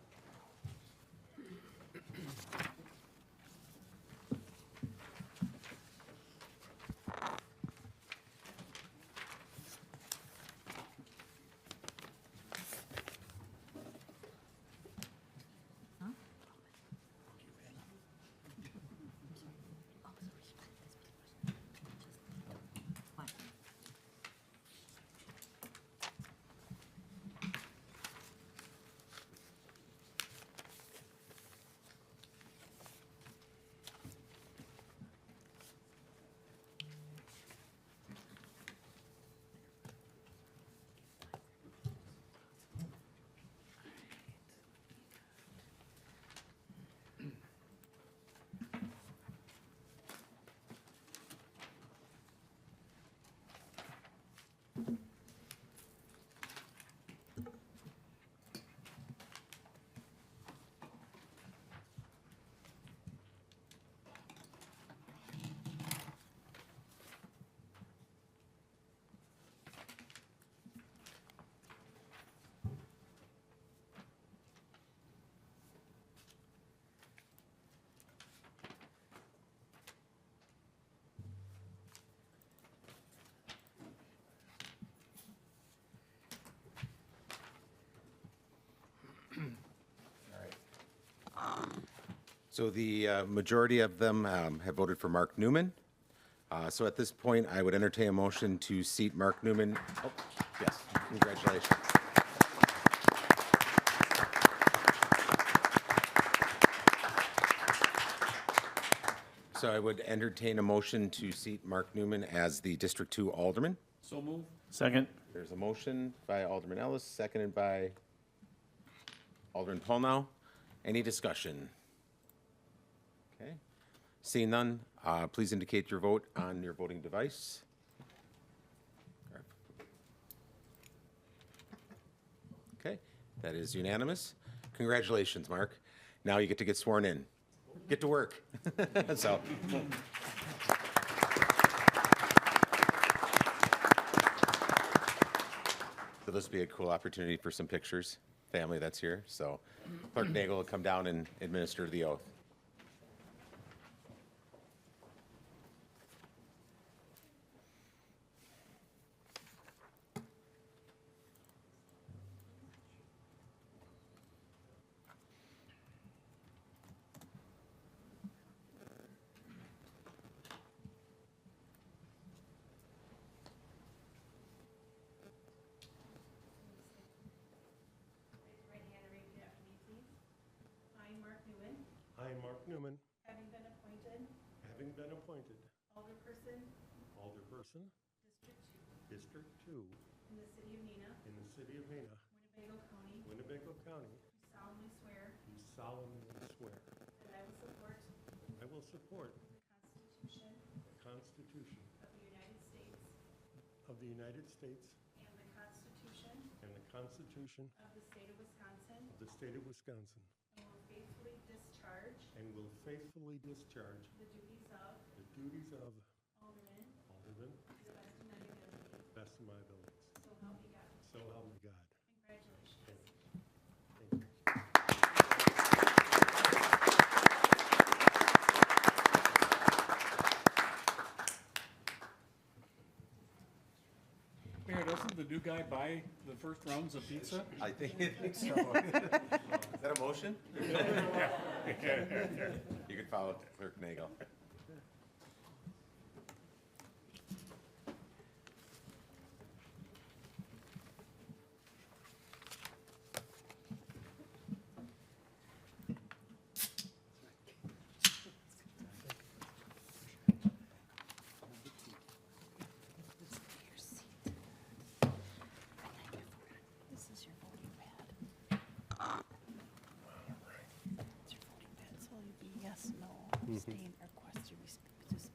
So the majority of them have voted for Mark Newman. So at this point, I would entertain a motion to seat Mark Newman. Oh, yes, congratulations. So I would entertain a motion to seat Mark Newman as the District 2 Alderman. So move. Second. There's a motion by Alderman Ellis, seconded by Alderman Paulnow. Any discussion? Okay. Seeing none, please indicate your vote on your voting device. Okay, that is unanimous. Congratulations, Mark. Now you get to get sworn in. Get to work. So. So this will be a cool opportunity for some pictures, family that's here. So Clerk Nagel will come down and administer the oath. Right hand and repeat after me, please. I, Mark Newman, I, Mark Newman, having been appointed alderperson, District 2, in the city of Neenah, in the city of Neenah, Winnebago County, Winnebago County, do solemnly swear do solemnly swear that I will support I will support the Constitution the Constitution of the United States of the United States and the Constitution and the Constitution of the state of Wisconsin, of the state of Wisconsin, and will faithfully discharge the duties of Alderman Alderman to the best of my ability. to the best of my ability. So help me God. So help me God. Congratulations. Thank you. Mayor, doesn't the new guy buy the first rounds of pizza? I think so. Is that a motion? You could follow Clerk Nagel. abstain or request to speak.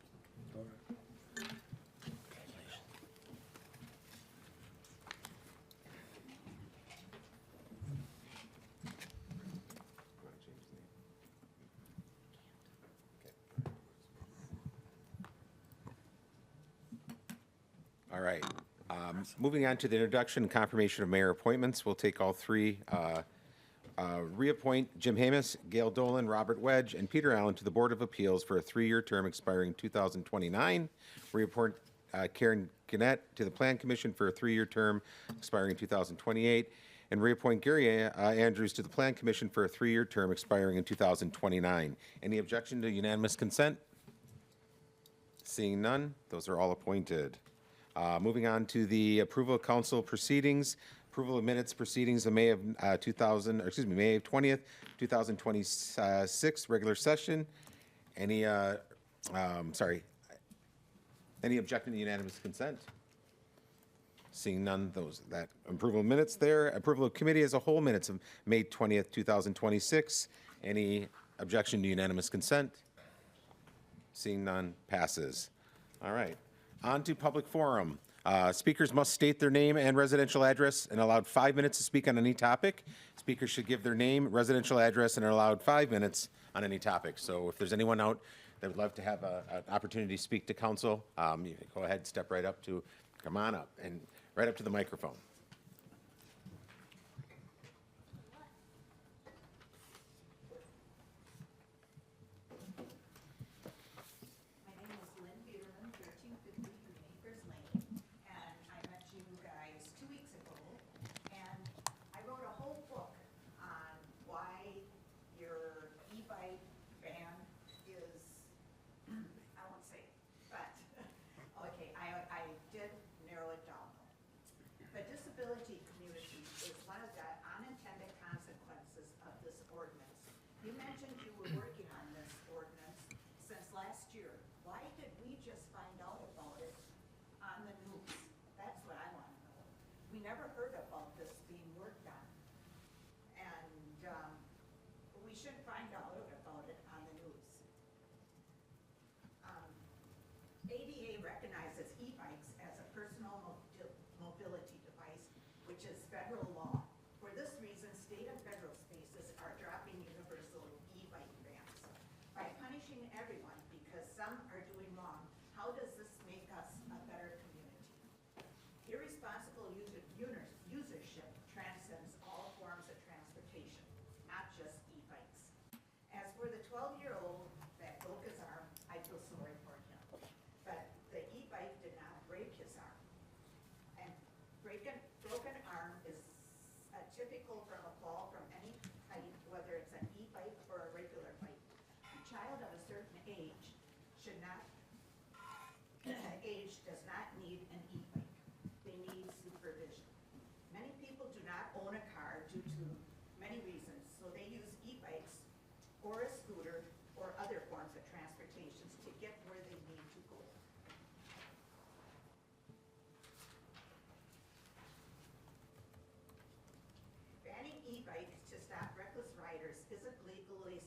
All right. Moving on to the introduction and confirmation of mayor appointments, we'll take all three. Reappoint Jim Hamus, Gail Dolan, Robert Wedge, and Peter Allen to the Board of Appeals for a 3-year term expiring 2029. Reappoint Karen Gannett to the Plan Commission for a 3-year term expiring 2028. And reappoint Gary Andrews to the Plan Commission for a 3-year term expiring in 2029. Any objection to unanimous consent? Seeing none, those are all appointed. Moving on to the approval of council proceedings, approval of minutes proceedings of May 20th, 2026, regular session. Any objection to unanimous consent? Seeing none, that approval of minutes there. Approval of committee as a whole minutes of May 20th, 2026. Any objection to unanimous consent? Seeing none, passes. All right. On to public forum. Speakers must state their name and residential address and allowed 5 minutes to speak on any topic. Speakers should give their name, residential address, and are allowed 5 minutes on any topic. So if there's anyone out that would love to have an opportunity to speak to council, you can go ahead, step right up to, come on up, and right up to the microphone. My name is Lynn Peterman, 1350 Green Acres Lane, and I met you guys 2 weeks ago, and I wrote a whole book on why your e-bike ban is, I won't say, but, okay, I did narrow it down. The disability community is one of the unintended consequences of this ordinance. You mentioned you were working on this ordinance since last year. Why did we just find out about it on the news? That's what I want to know. We never heard about this being worked on. And we should find out about it on the news. ADA recognizes e-bikes as a personal mobility device, which is federal law. For this reason, state and federal spaces are dropping universal e-bike bans. By punishing everyone because some are doing wrong, how does this make us a better community? Irresponsible usership transcends all forms of transportation, not just e-bikes. As for the 12-year-old that broke his arm, I feel sorry for him. But the e-bike did not break his arm. And broken arm is typical from a fall from any height, whether it's an e-bike or a regular bike. A child of a certain age should not, does not need an e-bike. They need supervision. Many people do not own a car due to many reasons, so they use e-bikes or a scooter or other forms of transportation to get where they need to go. Banning e-bikes to stop reckless riders isn't legally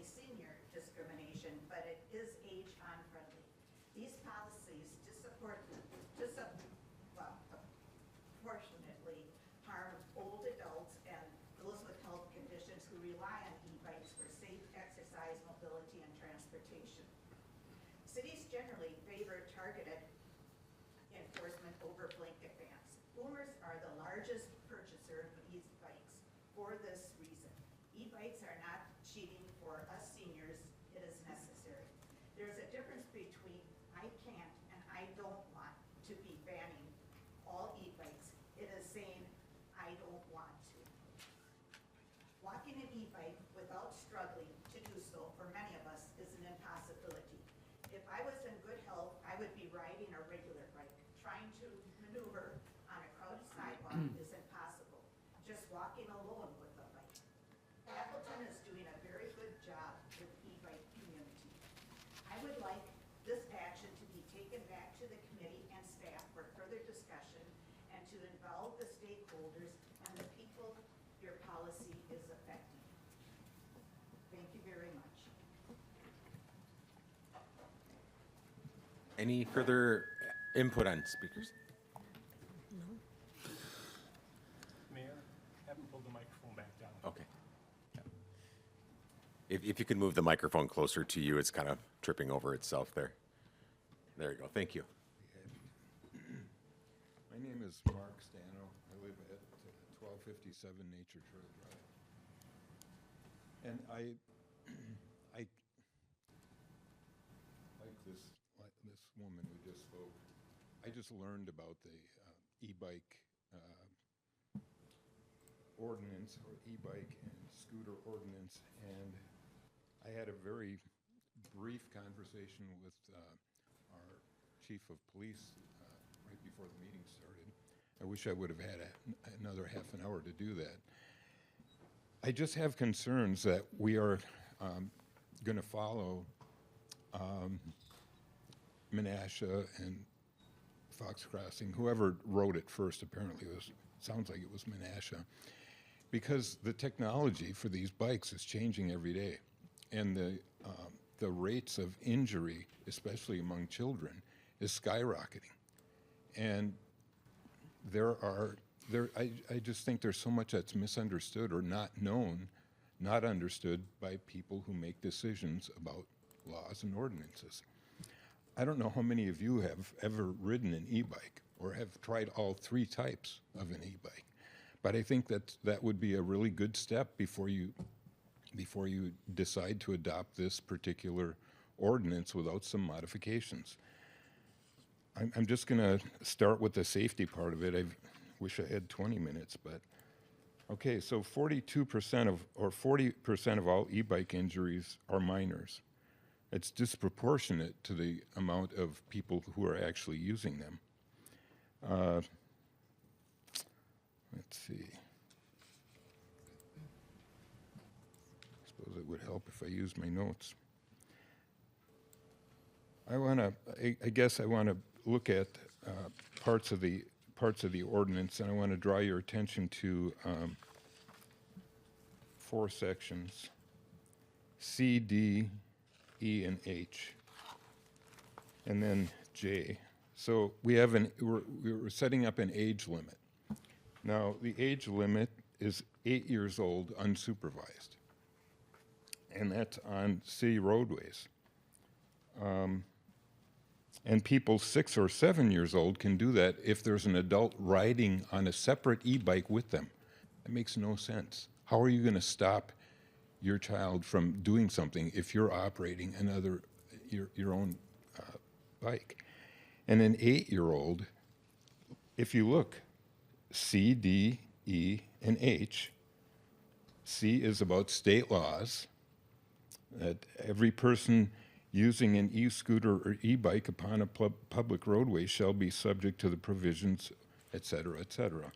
senior discrimination, but it is age unfriendly. These policies disproportionately harm old adults and those with health conditions who rely on e-bikes for safe exercise, mobility, and transportation. Cities generally favor targeted enforcement over blanket bans. Boomers are the largest purchaser of these bikes for this reason. E-bikes are not cheating for us seniors, it is necessary. There's a difference between I can't and I don't want to be banning all e-bikes. It is saying I don't want to. Walking an e-bike without struggling to do so for many of us is an impossibility. If I was in good health, I would be riding a regular bike. Trying to maneuver on a crowded sidewalk is impossible. Just walking alone with a bike. Appleton is doing a very good job with e-bike community. I would like this action to be taken back to the committee and staff for further discussion and to involve the stakeholders and the people your policy is affecting. Thank you very much. Any further input on speakers? Mayor, have him pull the microphone back down. Okay. If you could move the microphone closer to you, it's kind of tripping over itself there. There you go. Thank you. My name is Mark Stano. I live at 1257 Nature Trail Drive. And I like this woman who just spoke. I just learned about the e-bike ordinance, or e-bike and scooter ordinance, and I had a very brief conversation with our chief of police right before the meeting started. I wish I would have had another half an hour to do that. I just have concerns that we are going to follow Menasha and Fox Crossing, whoever wrote it first. Apparently sounds like it was Menasha, because the technology for these bikes is changing every day, and the rates of injury, especially among children, is skyrocketing. And I just think there's so much that's misunderstood or not known, not understood by people who make decisions about laws and ordinances. I don't know how many of you have ever ridden an e-bike or have tried all three types of an e-bike, but I think that would be a really good step before you decide to adopt this particular ordinance without some modifications. I'm just going to start with the safety part of it. I wish I had 20 minutes, but okay, so 40% of all e-bike injuries are minors. It's disproportionate to the amount of people who are actually using them. Let's see. I suppose it would help if I used my notes. I guess I want to look at parts of the ordinance, and I want to draw your attention to 4 sections: C, D, E, and H, and then J. So we're setting up an age limit. Now, the age limit is 8 years old unsupervised, and that's on city roadways. And people 6 or 7 years old can do that if there's an adult riding on a separate e-bike with them. That makes no sense. How are you going to stop your child from doing something if you're operating your own bike? And an 8-year-old, if you look, C, D, E, and H. C is about state laws, that every person using an e-scooter or e-bike upon a public roadway shall be subject to the provisions, et cetera, et cetera.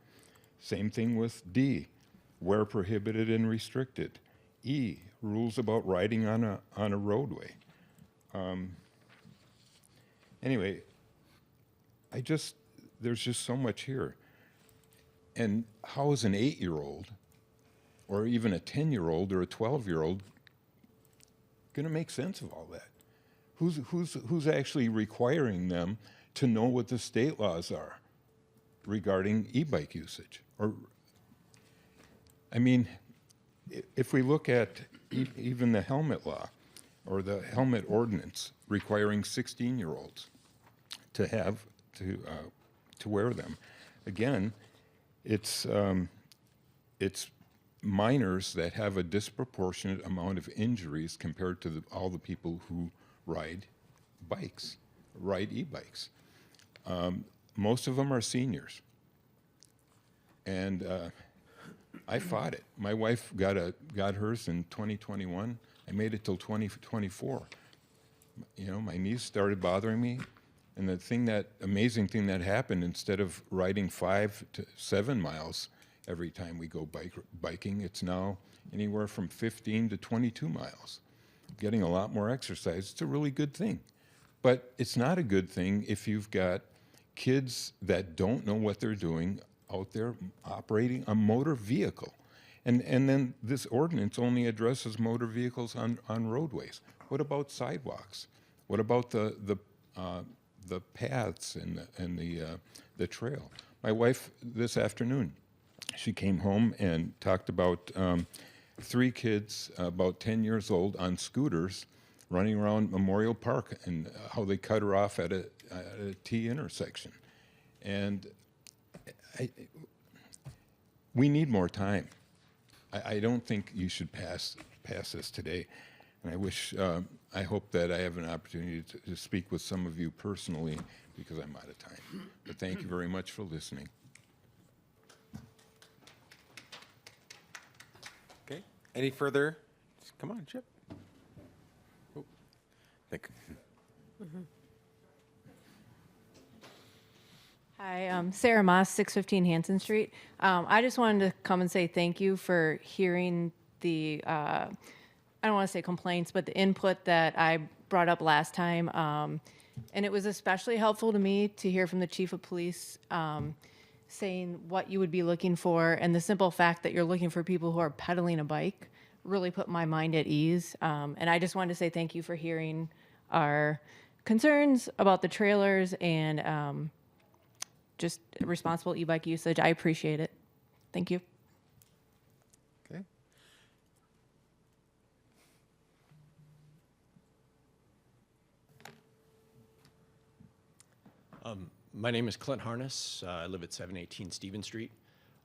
Same thing with D, where prohibited and restricted. E, rules about riding on a roadway. Anyway, there's just so much here. And how is an 8-year-old or even a 10-year-old or a 12-year-old going to make sense of all that? Who's actually requiring them to know what the state laws are regarding e-bike usage? Or, I mean, if we look at even the helmet law or the helmet ordinance requiring 16-year-olds to wear them, again, it's minors that have a disproportionate amount of injuries compared to all the people who ride e-bikes. Most of them are seniors. And I fought it. My wife got hers in 2021. I made it till 2024. You know, my knees started bothering me. And the amazing thing that happened, instead of riding 5 to 7 miles every time we go biking, it's now anywhere from 15 to 22 miles. Getting a lot more exercise. It's a really good thing. But it's not a good thing if you've got kids that don't know what they're doing out there operating a motor vehicle. And then this ordinance only addresses motor vehicles on roadways. What about sidewalks? What about the the paths and the trail. My wife this afternoon, she came home and talked about 3 kids about 10 years old on scooters running around Memorial Park and how they cut her off at a T intersection. And we need more time. I don't think you should pass this today. And I hope that I have an opportunity to speak with some of you personally because I'm out of time. But thank you very much for listening. Okay. Any further? Come on, Chip. Oh, think. Hi, Sarah Moss, 615 Hanson Street. I just wanted to come and say thank you for hearing the, I don't want to say complaints, but the input that I brought up last time. And it was especially helpful to me to hear from the chief of police saying what you would be looking for. And the simple fact that you're looking for people who are pedaling a bike really put my mind at ease. And I just wanted to say thank you for hearing our concerns about the trailers and just responsible e-bike usage. I appreciate it. Thank you. Okay. My name is Clint Harness. I live at 718 Stevens Street.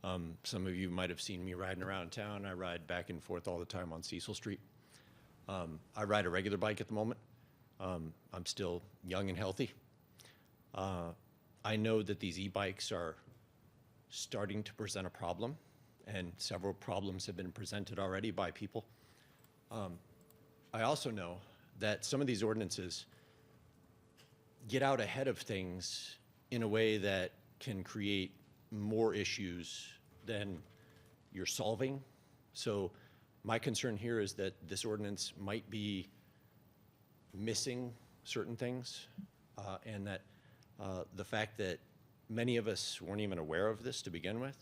Some of you might have seen me riding around town. I ride back and forth all the time on Cecil Street. I ride a regular bike at the moment. I'm still young and healthy. I know that these e-bikes are starting to present a problem, and several problems have been presented already by people. I also know that some of these ordinances get out ahead of things in a way that can create more issues than you're solving. So my concern here is that this ordinance might be missing certain things, and that the fact that many of us weren't even aware of this to begin with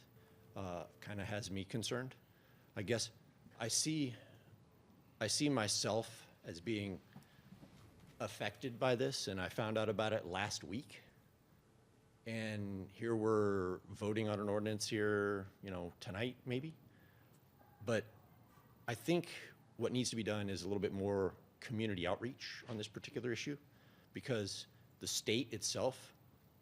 kind of has me concerned. I guess I see myself as being affected by this, and I found out about it last week. And here we're voting on an ordinance here, tonight maybe. But I think what needs to be done is a little bit more community outreach on this particular issue, because the state itself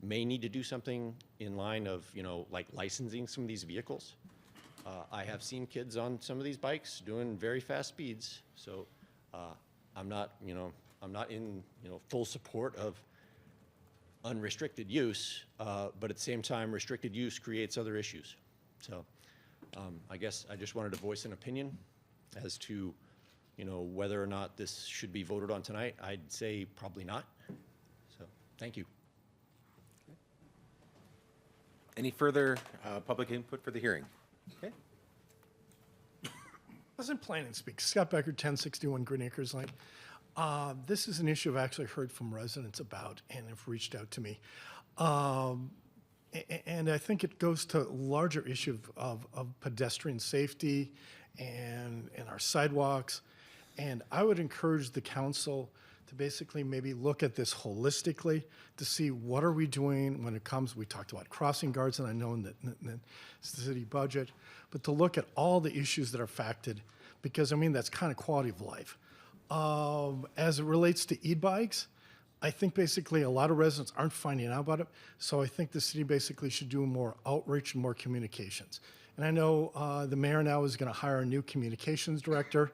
may need to do something in line of, like licensing some of these vehicles. I have seen kids on some of these bikes doing very fast speeds, so I'm not in, full support of unrestricted use, but at the same time, restricted use creates other issues. So I guess I just wanted to voice an opinion as to, whether or not this should be voted on tonight. I'd say probably not. So thank you. Any further public input for the hearing? Okay. Wasn't planning to speak. Scott Becker, 1061 Green Acres Lane. This is an issue I've actually heard from residents about and have reached out to me. And I think it goes to a larger issue of pedestrian safety and our sidewalks. And I would encourage the council to basically maybe look at this holistically to see what are we doing when it comes, we talked about crossing guards, and I know in the city budget, but to look at all the issues that are affected, because that's kind of quality of life. As it relates to e-bikes, I think basically a lot of residents aren't finding out about it, so I think the city basically should do more outreach and more communications. And I know the mayor now is going to hire a new communications director,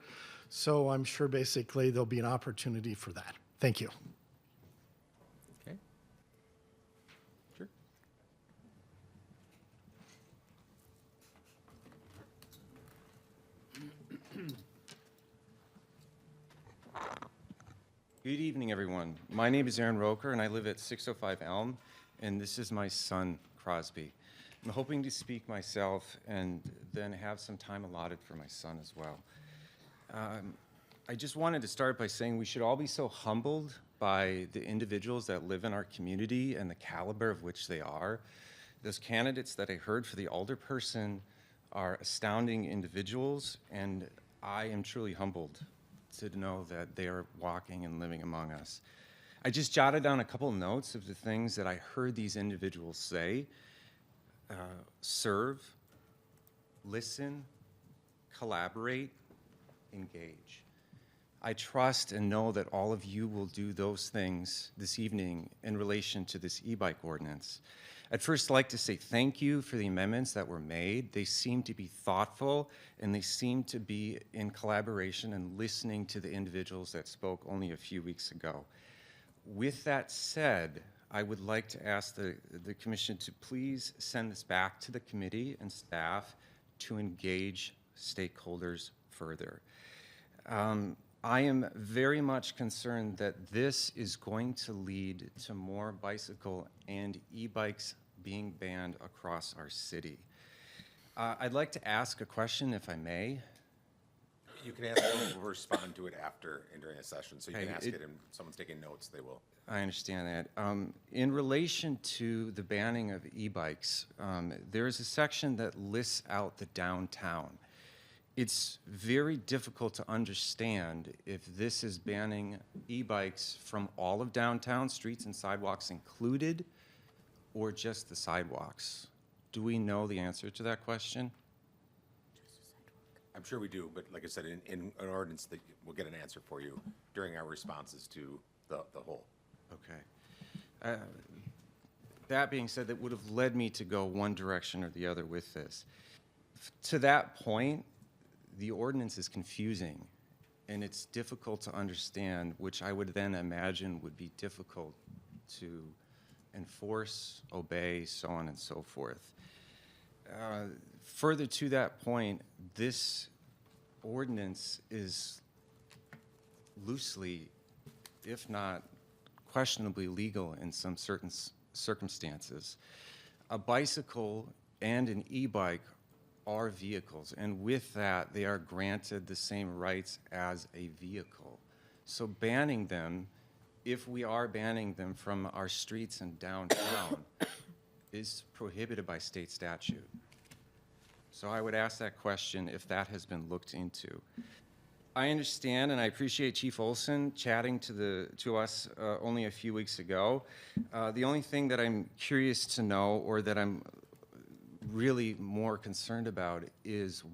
so I'm sure basically there'll be an opportunity for that. Thank you. Okay. Sure. Good evening, everyone. My name is Aaron Roker, and I live at 605 Elm, and this is my son, Crosby. I'm hoping to speak myself and then have some time allotted for my son as well. I just wanted to start by saying we should all be so humbled by the individuals that live in our community and the caliber of which they are. Those candidates that I heard for the alderperson are astounding individuals, and I am truly humbled to know that they are walking and living among us. I just jotted down a couple notes of the things that I heard these individuals say. Serve, listen, collaborate, engage. I trust and know that all of you will do those things this evening in relation to this e-bike ordinance. I'd first like to say thank you for the amendments that were made. They seem to be thoughtful, and they seem to be in collaboration and listening to the individuals that spoke only a few weeks ago. With that said, I would like to ask the commission to please send this back to the committee and staff to engage stakeholders further. I am very much concerned that this is going to lead to more bicycle and e-bikes being banned across our city. I'd like to ask a question, if I may. You can ask it, we'll respond to it after and during a session, so you can Okay, ask it, and if someone's taking notes, they will. I understand that. In relation to the banning of e-bikes, there is a section that lists out the downtown. It's very difficult to understand if this is banning e-bikes from all of downtown, streets and sidewalks included, or just the sidewalks. Do we know the answer to that question? I'm sure we do, but like I said, in an ordinance, that we'll get an answer for you during our responses to the whole. Okay. That being said, that would have led me to go one direction or the other with this. To that point, the ordinance is confusing, and it's difficult to understand, which I would then imagine would be difficult to enforce, obey, so on and so forth. Further to that point, this ordinance is loosely, if not questionably legal in some certain circumstances. A bicycle and an e-bike are vehicles, and with that, they are granted the same rights as a vehicle. So banning them, if we are banning them from our streets and downtown, is prohibited by state statute. So I would ask that question if that has been looked into. I understand, and I appreciate Chief Olson chatting to us only a few weeks ago. The only thing that I'm curious to know, or that I'm really more concerned about, is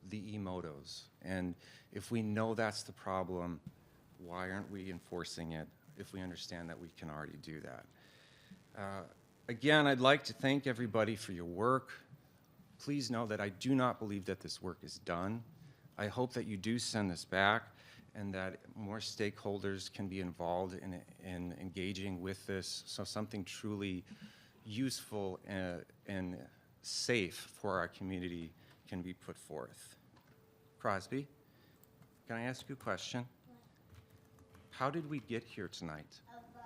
the e-motos. And if we know that's the problem, why aren't we enforcing it if we understand that we can already do that? Again, I'd like to thank everybody for your work. Please know that I do not believe that this work is done. I hope that you do send this back and that more stakeholders can be involved in engaging with this, so something truly useful and safe for our community can be put forth. Crosby, can I ask you a question? How did we get here tonight? A bike.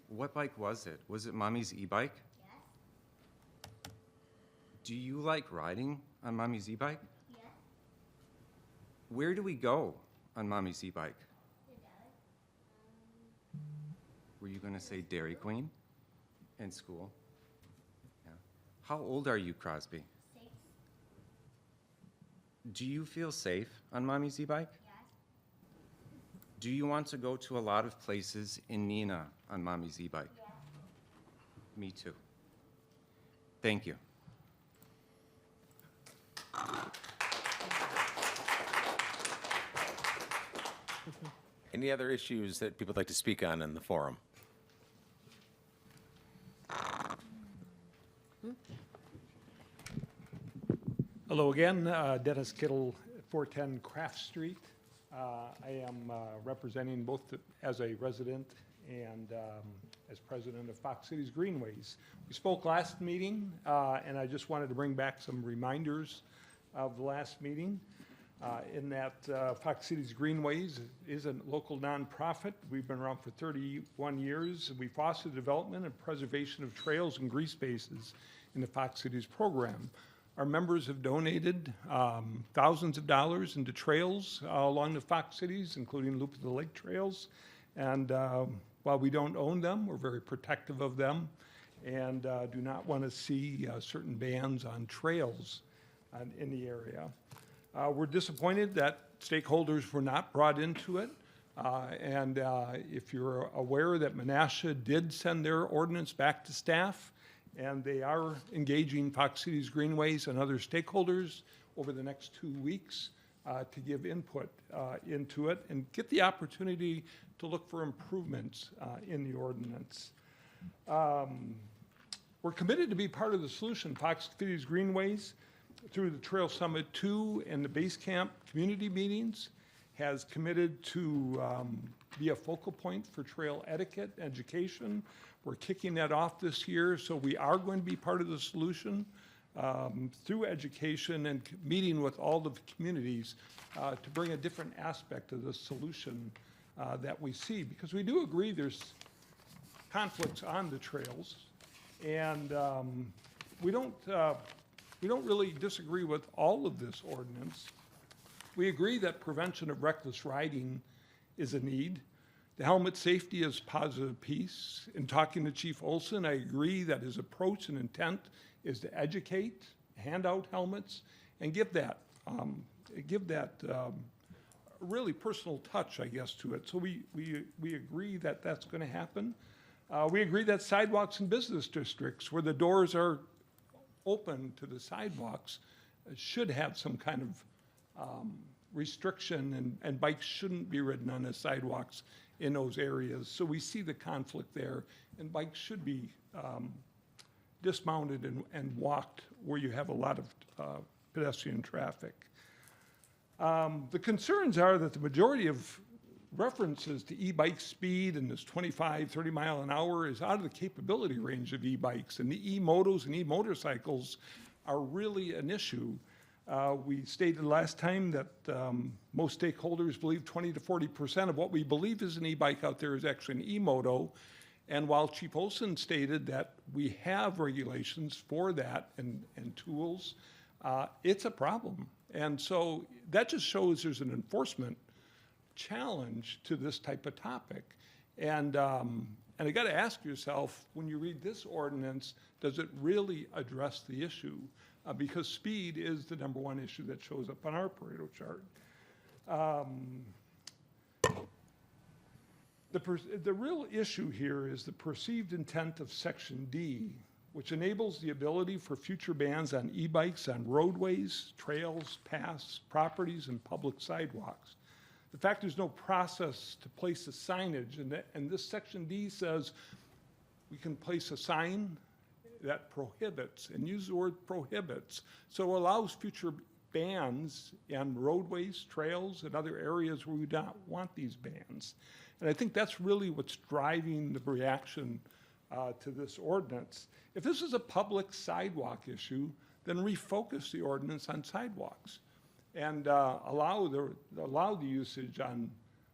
What bike was it? Was it Mommy's e-bike? Yes. Do you like riding on Mommy's e-bike? Yes. Where do we go on Mommy's e-bike? The deli. Were you going to say Dairy Queen? In school? Yeah. How old are you, Crosby? 6. Do you feel safe on Mommy's e-bike? Yes. Do you want to go to a lot of places in Neenah on Mommy's e-bike? Yes. Me too. Thank you. Any other issues that people would like to speak on in the forum? Hello again, Dennis Kittle, 410 Craft Street. I am representing both as a resident and as president of Fox Cities Greenways. We spoke last meeting, and I just wanted to bring back some reminders of the last meeting. In that Fox Cities Greenways is a local nonprofit. We've been around for 31 years. We foster the development and preservation of trails and green spaces in the Fox Cities program. Our members have donated thousands of dollars into trails along the Fox Cities, including Loop of the Lake trails. And while we don't own them, we're very protective of them and do not want to see certain bans on trails in the area. We're disappointed that stakeholders were not brought into it. And if you're aware that Menasha did send their ordinance back to staff, and they are engaging Fox Cities Greenways and other stakeholders over the next 2 weeks to give input into it and get the opportunity to look for improvements in the ordinance. We're committed to be part of the solution. Fox Cities Greenways, through the Trail Summit 2 and the Base Camp community meetings, has committed to be a focal point for trail etiquette education. We're kicking that off this year, so we are going to be part of the solution through education and meeting with all of the communities to bring a different aspect of the solution that we see, because we do agree there's conflicts on the trails, and we don't really disagree with all of this ordinance. We agree that prevention of reckless riding is a need. The helmet safety is a positive piece. In talking to Chief Olson, I agree that his approach and intent is to educate, hand out helmets, and give that really personal touch, I guess, to it. So we agree that that's going to happen. We agree that sidewalks in business districts where the doors are open to the sidewalks should have some kind of restriction, and bikes shouldn't be ridden on the sidewalks in those areas. So we see the conflict there, and bikes should be dismounted and walked where you have a lot of pedestrian traffic. The concerns are that the majority of references to e-bike speed and this 25, 30 mile an hour is out of the capability range of e-bikes, and the e-motos and e-motorcycles are really an issue. We stated last time that most stakeholders believe 20 to 40% of what we believe is an e-bike out there is actually an e-moto. And while Chief Olson stated that we have regulations for that and tools, it's a problem. And so that just shows there's an enforcement challenge to this type of topic. And I got to ask yourself, when you read this ordinance, does it really address the issue? Because speed is the #1 issue that shows up on our Pareto chart. The real issue here is the perceived intent of Section D, which enables the ability for future bans on e-bikes on roadways, trails, paths, properties, and public sidewalks. The fact there's no process to place the signage, and this Section D says we can place a sign that prohibits, and use the word prohibits, so it allows future bans on roadways, trails, and other areas where we don't want these bans. And I think that's really what's driving the reaction to this ordinance. If this is a public sidewalk issue, then refocus the ordinance on sidewalks and allow the usage on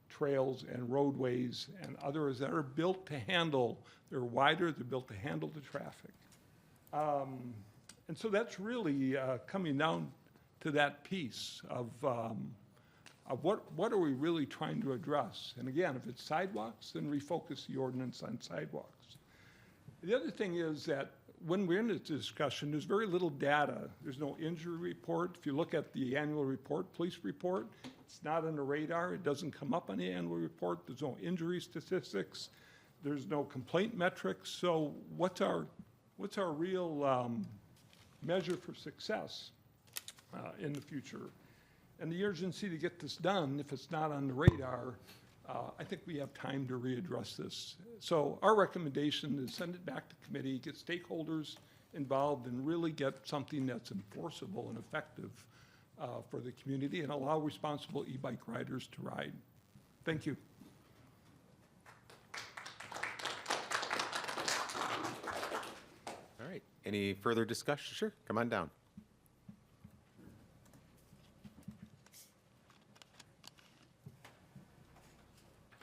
trails and roadways and others that are built to handle, they're wider, they're built to handle the traffic. And so that's really coming down to that piece of what are we really trying to address. And again, if it's sidewalks, then refocus the ordinance on sidewalks. The other thing is that when we're in this discussion, there's very little data. There's no injury report. If you look at the annual report, police report, it's not on the radar. It doesn't come up on the annual report. There's no injury statistics. There's no complaint metrics. So what's our real measure for success in the future? And the urgency to get this done, if it's not on the radar, I think we have time to readdress this. So our recommendation is send it back to committee, get stakeholders involved, and really get something that's enforceable and effective for the community, and allow responsible e-bike riders to ride. Thank you. All right, any further discussion? Sure, come on down.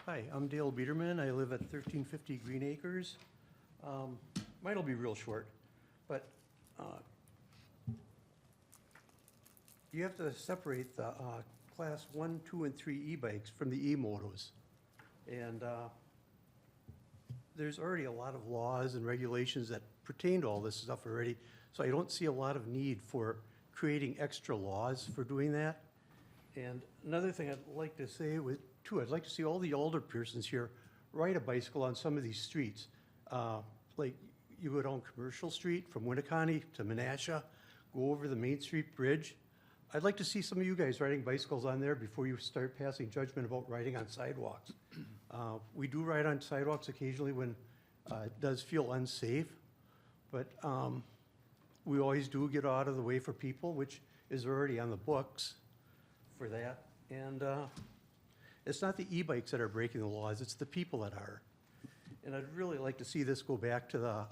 Hi, I'm Dale Biederman. I live at 1350 Green Acres. Mine will be real short, but you have to separate the class 1, 2, and 3 e-bikes from the e-motos. And there's already a lot of laws and regulations that pertain to all this stuff already, so I don't see a lot of need for creating extra laws for doing that. And another thing I'd like to say, with too, I'd like to see all the older persons here ride a bicycle on some of these streets. Like you go down Commercial Street from Winneconne to Menasha, go over the Main Street Bridge. I'd like to see some of you guys riding bicycles on there before you start passing judgment about riding on sidewalks. We do ride on sidewalks occasionally when it does feel unsafe, but we always do get out of the way for people, which is already on the books for that. And it's not the e-bikes that are breaking the laws, it's the people that are. And I'd really like to see this go back to the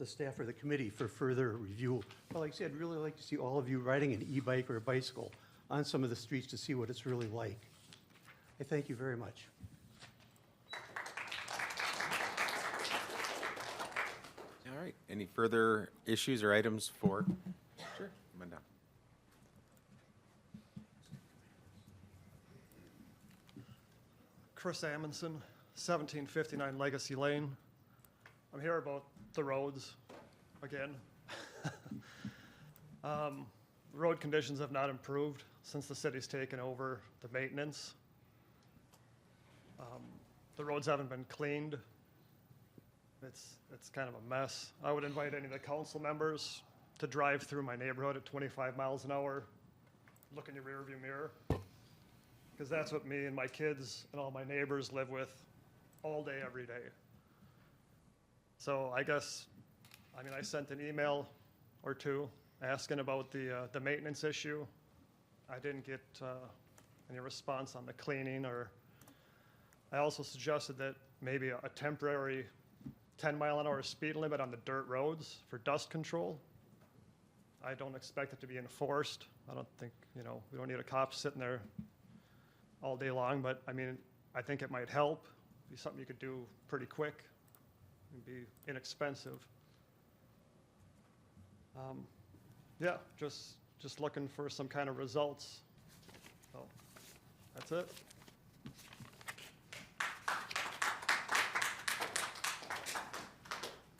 staff or the committee for further review. But like I said, I'd really like to see all of you riding an e-bike or a bicycle on some of the streets to see what it's really like. I thank you very much. All right, any further issues or items for? Sure, come on down. Chris Amundson, 1759 Legacy Lane. I'm here about the roads again. Road conditions have not improved since the city's taken over the maintenance. The roads haven't been cleaned. It's kind of a mess. I would invite any of the council members to drive through my neighborhood at 25 miles an hour, look in your rearview mirror, because that's what me and my kids and all my neighbors live with all day, every day. So I guess, I sent an email or two asking about the maintenance issue. I didn't get any response on the cleaning, or I also suggested that maybe a temporary 10-mile-an-hour speed limit on the dirt roads for dust control. I don't expect it to be enforced. I don't think, we don't need a cop sitting there all day long, but I think it might help. Be something you could do pretty quick and be inexpensive. Yeah, just looking for some kind of results. So that's it.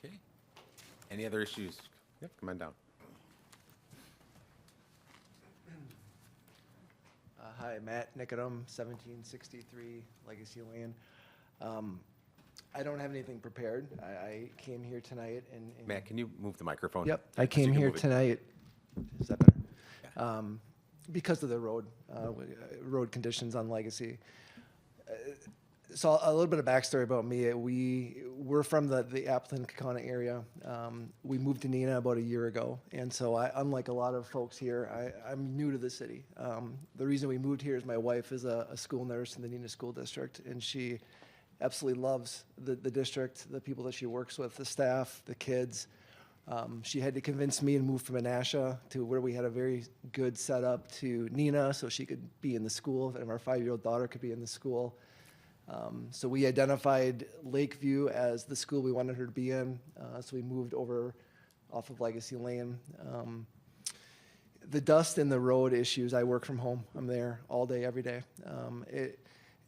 Okay. Any other issues? Yep, come on down. Hi, Matt Nicodem, 1763 Legacy Lane. I don't have anything prepared. I came here tonight and Matt, can you move the microphone? Yep, I So you came can here move it. tonight. Is that better? Because of the road conditions on Legacy. So a little bit of backstory about me. We're from the Appleton-Kaukauna area. We moved to Neenah about a year ago, and so unlike a lot of folks here, I'm new to the city. The reason we moved here is my wife is a school nurse in the Neenah School District, and she absolutely loves the district, the people that she works with, the staff, the kids. She had to convince me to move from Menasha to where we had a very good setup to Neenah, so she could be in the school, and our 5-year-old daughter could be in the school. So we identified Lakeview as the school we wanted her to be in, so we moved over off of Legacy Lane. The dust in the road issues, I work from home. I'm there all day, every day.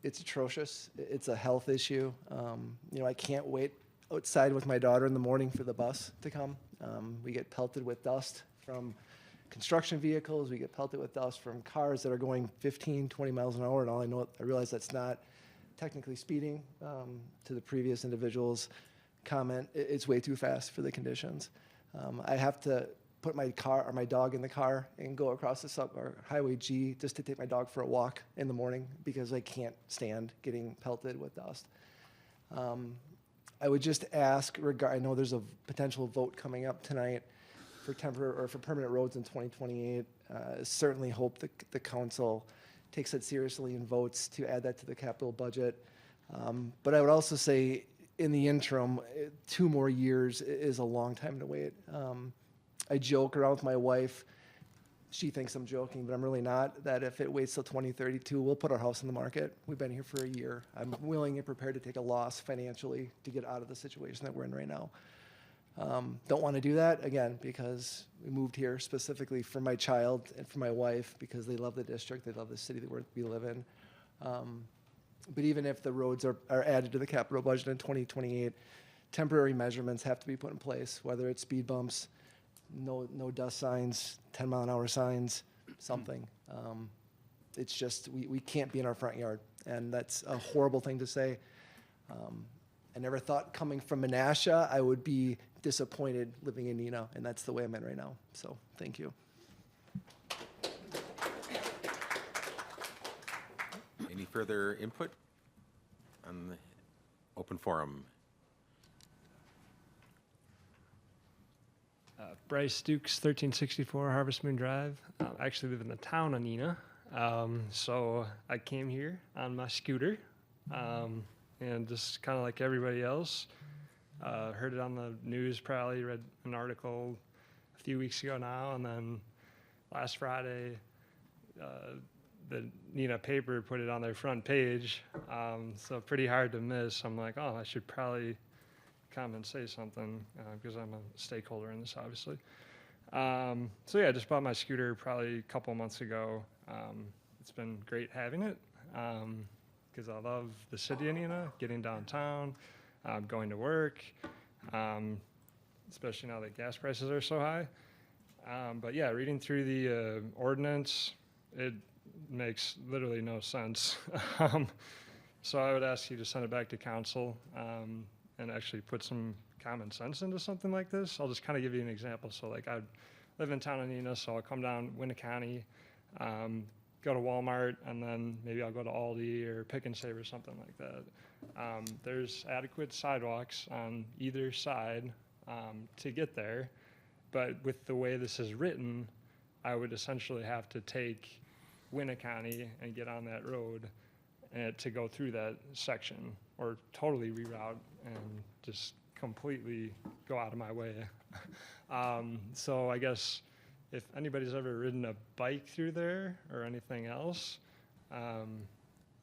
It's atrocious. It's a health issue. I can't wait outside with my daughter in the morning for the bus to come. We get pelted with dust from construction vehicles. We get pelted with dust from cars that are going 15, 20 miles an hour, and I realize that's not technically speeding. To the previous individual's comment, it's way too fast for the conditions. I have to put my dog in the car and go across the Highway G just to take my dog for a walk in the morning because I can't stand getting pelted with dust. I would just ask, I know there's a potential vote coming up tonight for permanent roads in 2028. Certainly hope the council takes it seriously and votes to add that to the capital budget. But I would also say in the interim, 2 more years is a long time to wait. I joke around with my wife. She thinks I'm joking, but I'm really not, that if it waits till 2032, we'll put our house on the market. We've been here for a year. I'm willing and prepared to take a loss financially to get out of the situation that we're in right now. Don't want to do that, again, because we moved here specifically for my child and for my wife because they love the district, they love the city that we live in. But even if the roads are added to the capital budget in 2028, temporary measurements have to be put in place, whether it's speed bumps, no dust signs, 10-mile-an-hour signs, something. it's just, we can't be in our front yard. And that's a horrible thing to say. I never thought coming from Menasha, I would be disappointed living in Neenah, and that's the way I'm in right now. So thank you. Any further input on the open forum? Bryce Dukes, 1364 Harvest Moon Drive. I actually live in the town of Neenah. So I came here on my scooter, and just kind of like everybody else, heard it on the news, probably read an article a few weeks ago now, and then last Friday, the Neenah paper put it on their front page, so pretty hard to miss. I'm like, oh, I should probably come and say something, because I'm a stakeholder in this, obviously. So yeah, I just bought my scooter probably a couple months ago. It's been great having it, because I love the city of Neenah, getting downtown, going to work, especially now that gas prices are so high. But yeah, reading through the ordinance, it makes literally no sense. So I would ask you to send it back to council, and actually put some common sense into something like this. I'll just kind of give you an example. So like I live in town of Neenah, so I'll come down Winneconne, go to Walmart, and then maybe I'll go to Aldi or Pick and Save or something like that. There's adequate sidewalks on either side to get there, but with the way this is written, I would essentially have to take Winneconne and get on that road to go through that section, or totally reroute and just completely go out of my way. So I guess if anybody's ever ridden a bike through there or anything else,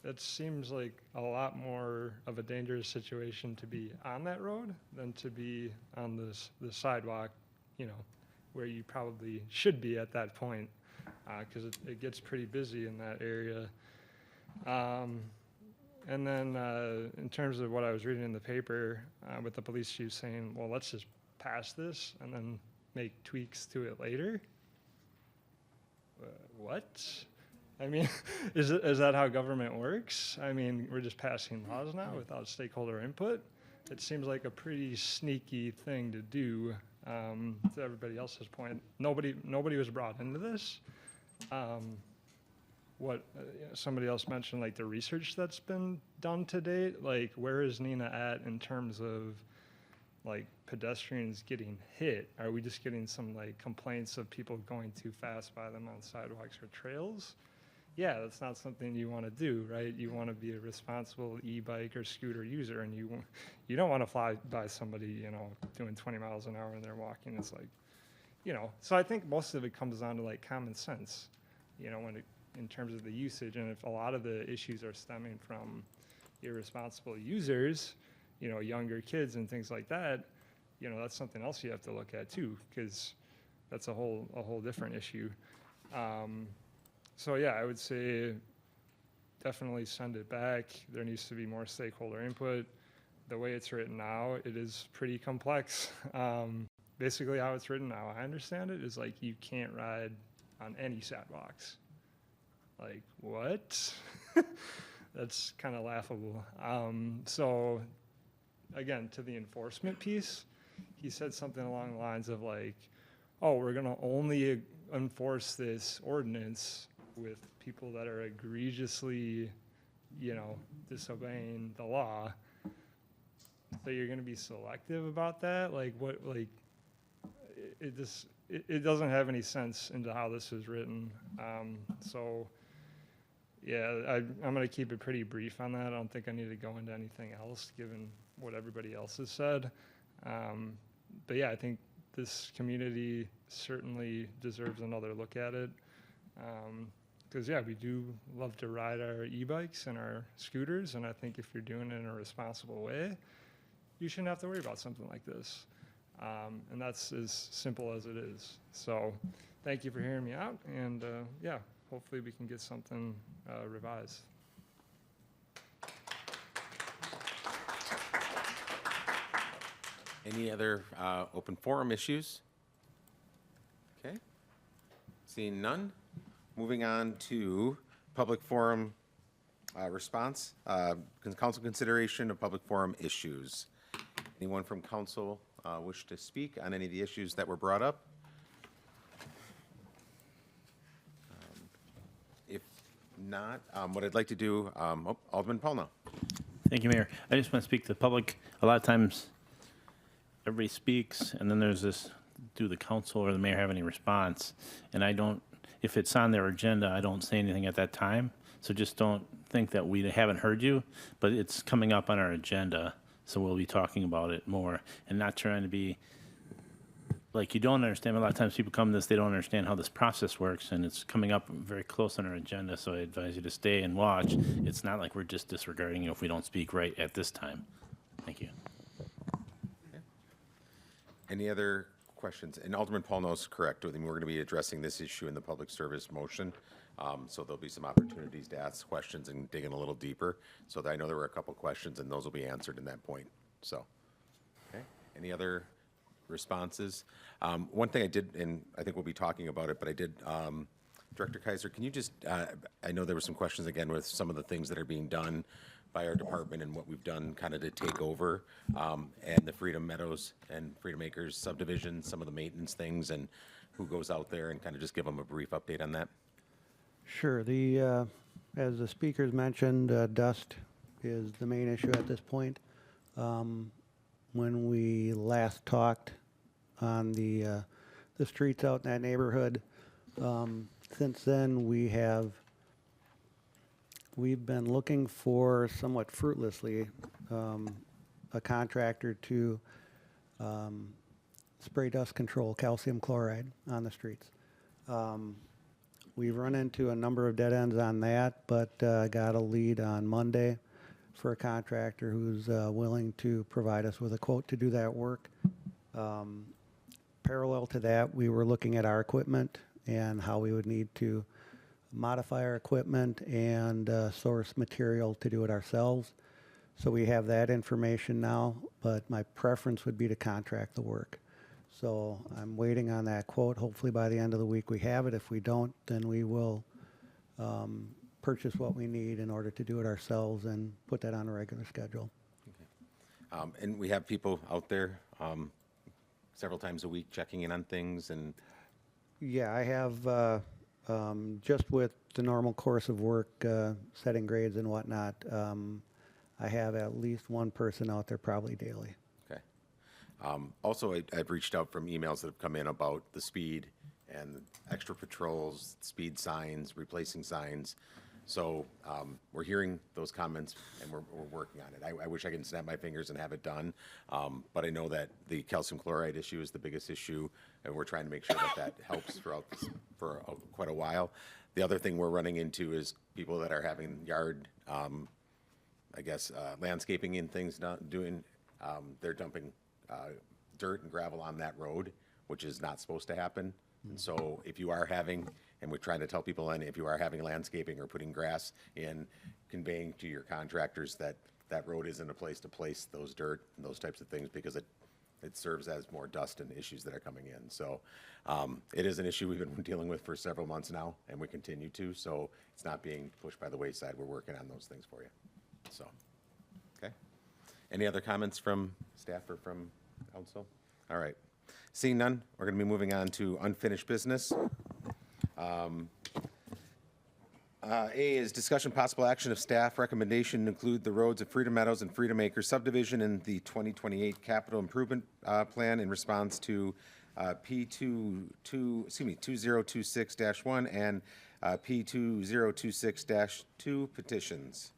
it seems like a lot more of a dangerous situation to be on that road than to be on the sidewalk, you know, where you probably should be at that point, because it gets pretty busy in that area. And then in terms of what I was reading in the paper with the police chief saying, well, let's just pass this and then make tweaks to it later. What? I mean, is that how government works? I mean, we're just passing laws now without stakeholder input. It seems like a pretty sneaky thing to do. To everybody else's point, nobody was brought into this. Somebody else mentioned, like, the research that's been done to date. Like, where is Neenah at in terms of, like, pedestrians getting hit? Are we just getting some, like, complaints of people going too fast by them on sidewalks or trails? Yeah, that's not something you want to do, right? You want to be a responsible e-bike or scooter user, and you don't want to fly by somebody, you know, doing 20 miles an hour and they're walking. It's like, you know. So I think most of it comes down to, like, common sense, you know, in terms of the usage. And if a lot of the issues are stemming from irresponsible users, you know, younger kids and things like that, you know, that's something else you have to look at too, because that's a whole different issue. So yeah, I would say definitely send it back. There needs to be more stakeholder input. The way it's written now, it is pretty complex. Basically how it's written now, I understand it, is like you can't ride on any sidewalks. Like, what? That's kind of laughable. So again, to the enforcement piece, he said something along the lines of like, oh, we're gonna only enforce this ordinance with people that are egregiously, you know, disobeying the law. So you're gonna be selective about that? Like, what, like, it doesn't have any sense into how this is written. So yeah, I'm going to keep it pretty brief on that. I don't think I need to go into anything else given what everybody else has said. But yeah, I think this community certainly deserves another look at it. Because yeah, we do love to ride our e-bikes and our scooters, and I think if you're doing it in a responsible way, you shouldn't have to worry about something like this. And that's as simple as it is. So thank you for hearing me out, and yeah, hopefully we can get something revised. Any other open forum issues? Okay. Seeing none, moving on to public forum response. Council consideration of public forum issues. Anyone from council wish to speak on any of the issues that were brought up? If not, what I'd like to do, Alderman Paul now. Thank you, Mayor. I just want to speak to the public. A lot of times, everybody speaks, and then there's this, do the council or the mayor have any response? And I don't, if it's on their agenda, I don't say anything at that time. So just don't think that we haven't heard you, but it's coming up on our agenda, so we'll be talking about it more and not trying to be like you don't understand. A lot of times people come to this, they don't understand how this process works, and it's coming up very close on our agenda, so I advise you to stay and watch. It's not like we're just disregarding you if we don't speak right at this time. Thank you. Any other questions? And Alderman Paul knows correct. I mean, we're going to be addressing this issue in the public service motion. So there'll be some opportunities to ask questions and dig in a little deeper. So I know there were a couple questions, and those will be answered in that point. So, okay. Any other responses? One thing I did, and I think we'll be talking about it, but I did, Director Kaiser, can you just, I know there were some questions again with some of the things that are being done by our department and what we've done kind of to take over, and the Freedom Meadows and Freedom Acres subdivision, some of the maintenance things, and who goes out there, and kind of just give them a brief update on that. Sure. As the speakers mentioned, dust is the main issue at this point. When we last talked on the streets out in that neighborhood, since then we've been looking for, somewhat fruitlessly, a contractor to spray dust control calcium chloride on the streets. We've run into a number of dead ends on that, but got a lead on Monday for a contractor who's willing to provide us with a quote to do that work. Parallel to that, we were looking at our equipment and how we would need to modify our equipment and source material to do it ourselves. So we have that information now, but my preference would be to contract the work. So I'm waiting on that quote. Hopefully by the end of the week we have it. If we don't, then we will purchase what we need in order to do it ourselves and put that on a regular schedule. Okay. And we have people out there several times a week checking in on things and. Yeah, I have just with the normal course of work, setting grades and whatnot, I have at least one person out there probably daily. Okay. Also, I've reached out from emails that have come in about the speed and extra patrols, speed signs, replacing signs. So we're hearing those comments and we're working on it. I wish I could snap my fingers and have it done, but I know that the calcium chloride issue is the biggest issue, and we're trying to make sure that helps for quite a while. The other thing we're running into is people that are having yard, landscaping and things doing. They're dumping dirt and gravel on that road, which is not supposed to happen. And so if you are having, and we're trying to tell people, and if you are having landscaping or putting grass in, conveying to your contractors that that road isn't a place to place those dirt and those types of things, because it serves as more dust and issues that are coming in. So it is an issue we've been dealing with for several months now, and we continue to. So it's not being pushed by the wayside. We're working on those things for you. So, okay. Any other comments from staff or from council? All right. Seeing none, we're going to be moving on to unfinished business. A is discussion possible action of staff recommendation to include the roads of Freedom Meadows and Freedom Acres subdivision in the 2028 capital improvement plan in response to P2026-1 and P2026-2 petitions.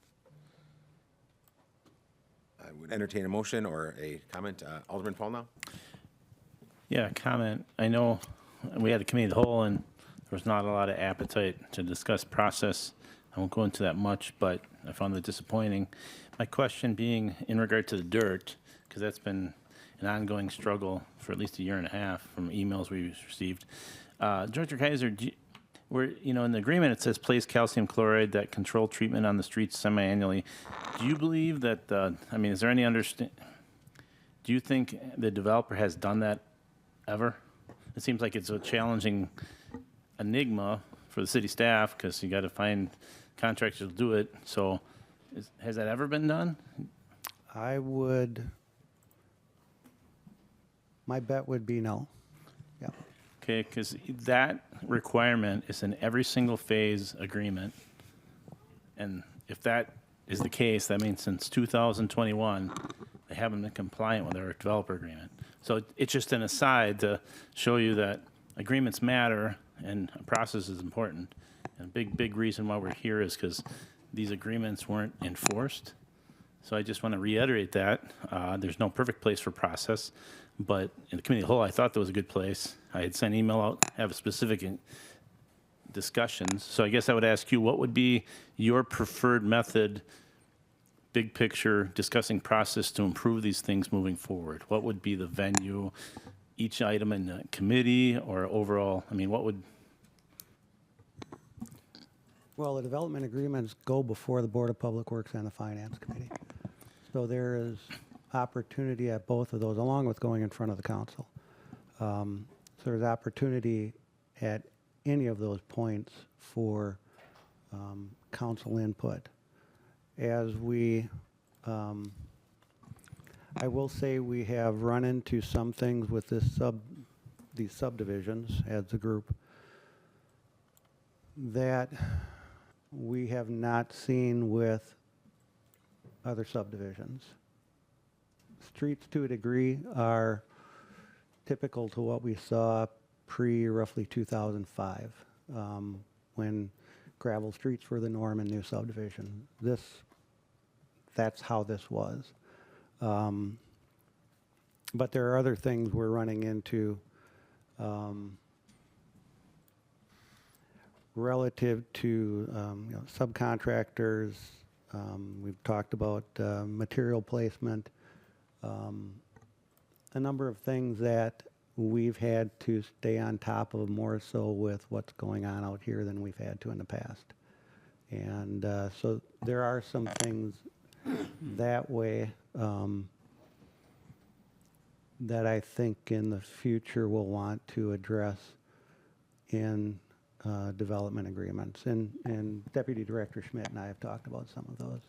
I would entertain a motion or a comment. Alderman Paul now. Yeah, comment. I know we had a committee of the whole, and there was not a lot of appetite to discuss process. I won't go into that much, but I found it disappointing. My question being in regard to the dirt, because that's been an ongoing struggle for at least a year and a half from emails we've received. Director Kaiser, we're, in the agreement it says place calcium chloride that control treatment on the streets semi-annually. Do you believe that, is there any do you think the developer has done that ever? It seems like it's a challenging enigma for the city staff, because you got to find contractors will do it. So has that ever been done? My bet would be no. Yeah. Okay, because that requirement is in every single phase agreement. And if that is the case, that means since 2021, they haven't been compliant with their developer agreement. So it's just an aside to show you that agreements matter and a process is important. And a big reason why we're here is because these agreements weren't enforced. So I just want to reiterate that. There's no perfect place for process, but in the committee of the whole, I thought there was a good place. I had sent an email out, have specific discussions. So I guess I would ask you, what would be your preferred method, big picture, discussing process to improve these things moving forward? What would be the venue, each item in the committee or overall? I mean, what would? Well, the development agreements go before the Board of Public Works and the Finance Committee. So there is opportunity at both of those, along with going in front of the council. So there's opportunity at any of those points for council input. As we, I will say we have run into some things with these subdivisions as a group that we have not seen with other subdivisions. Streets, to a degree, are typical to what we saw pre-roughly 2005, when gravel streets were the norm in new subdivision. That's how this was. But there are other things we're running into relative to subcontractors. We've talked about material placement, a number of things that we've had to stay on top of more so with what's going on out here than we've had to in the past. And so there are some things that way that I think in the future we'll want to address in development agreements. And Deputy Director Schmidt and I have talked about some of those.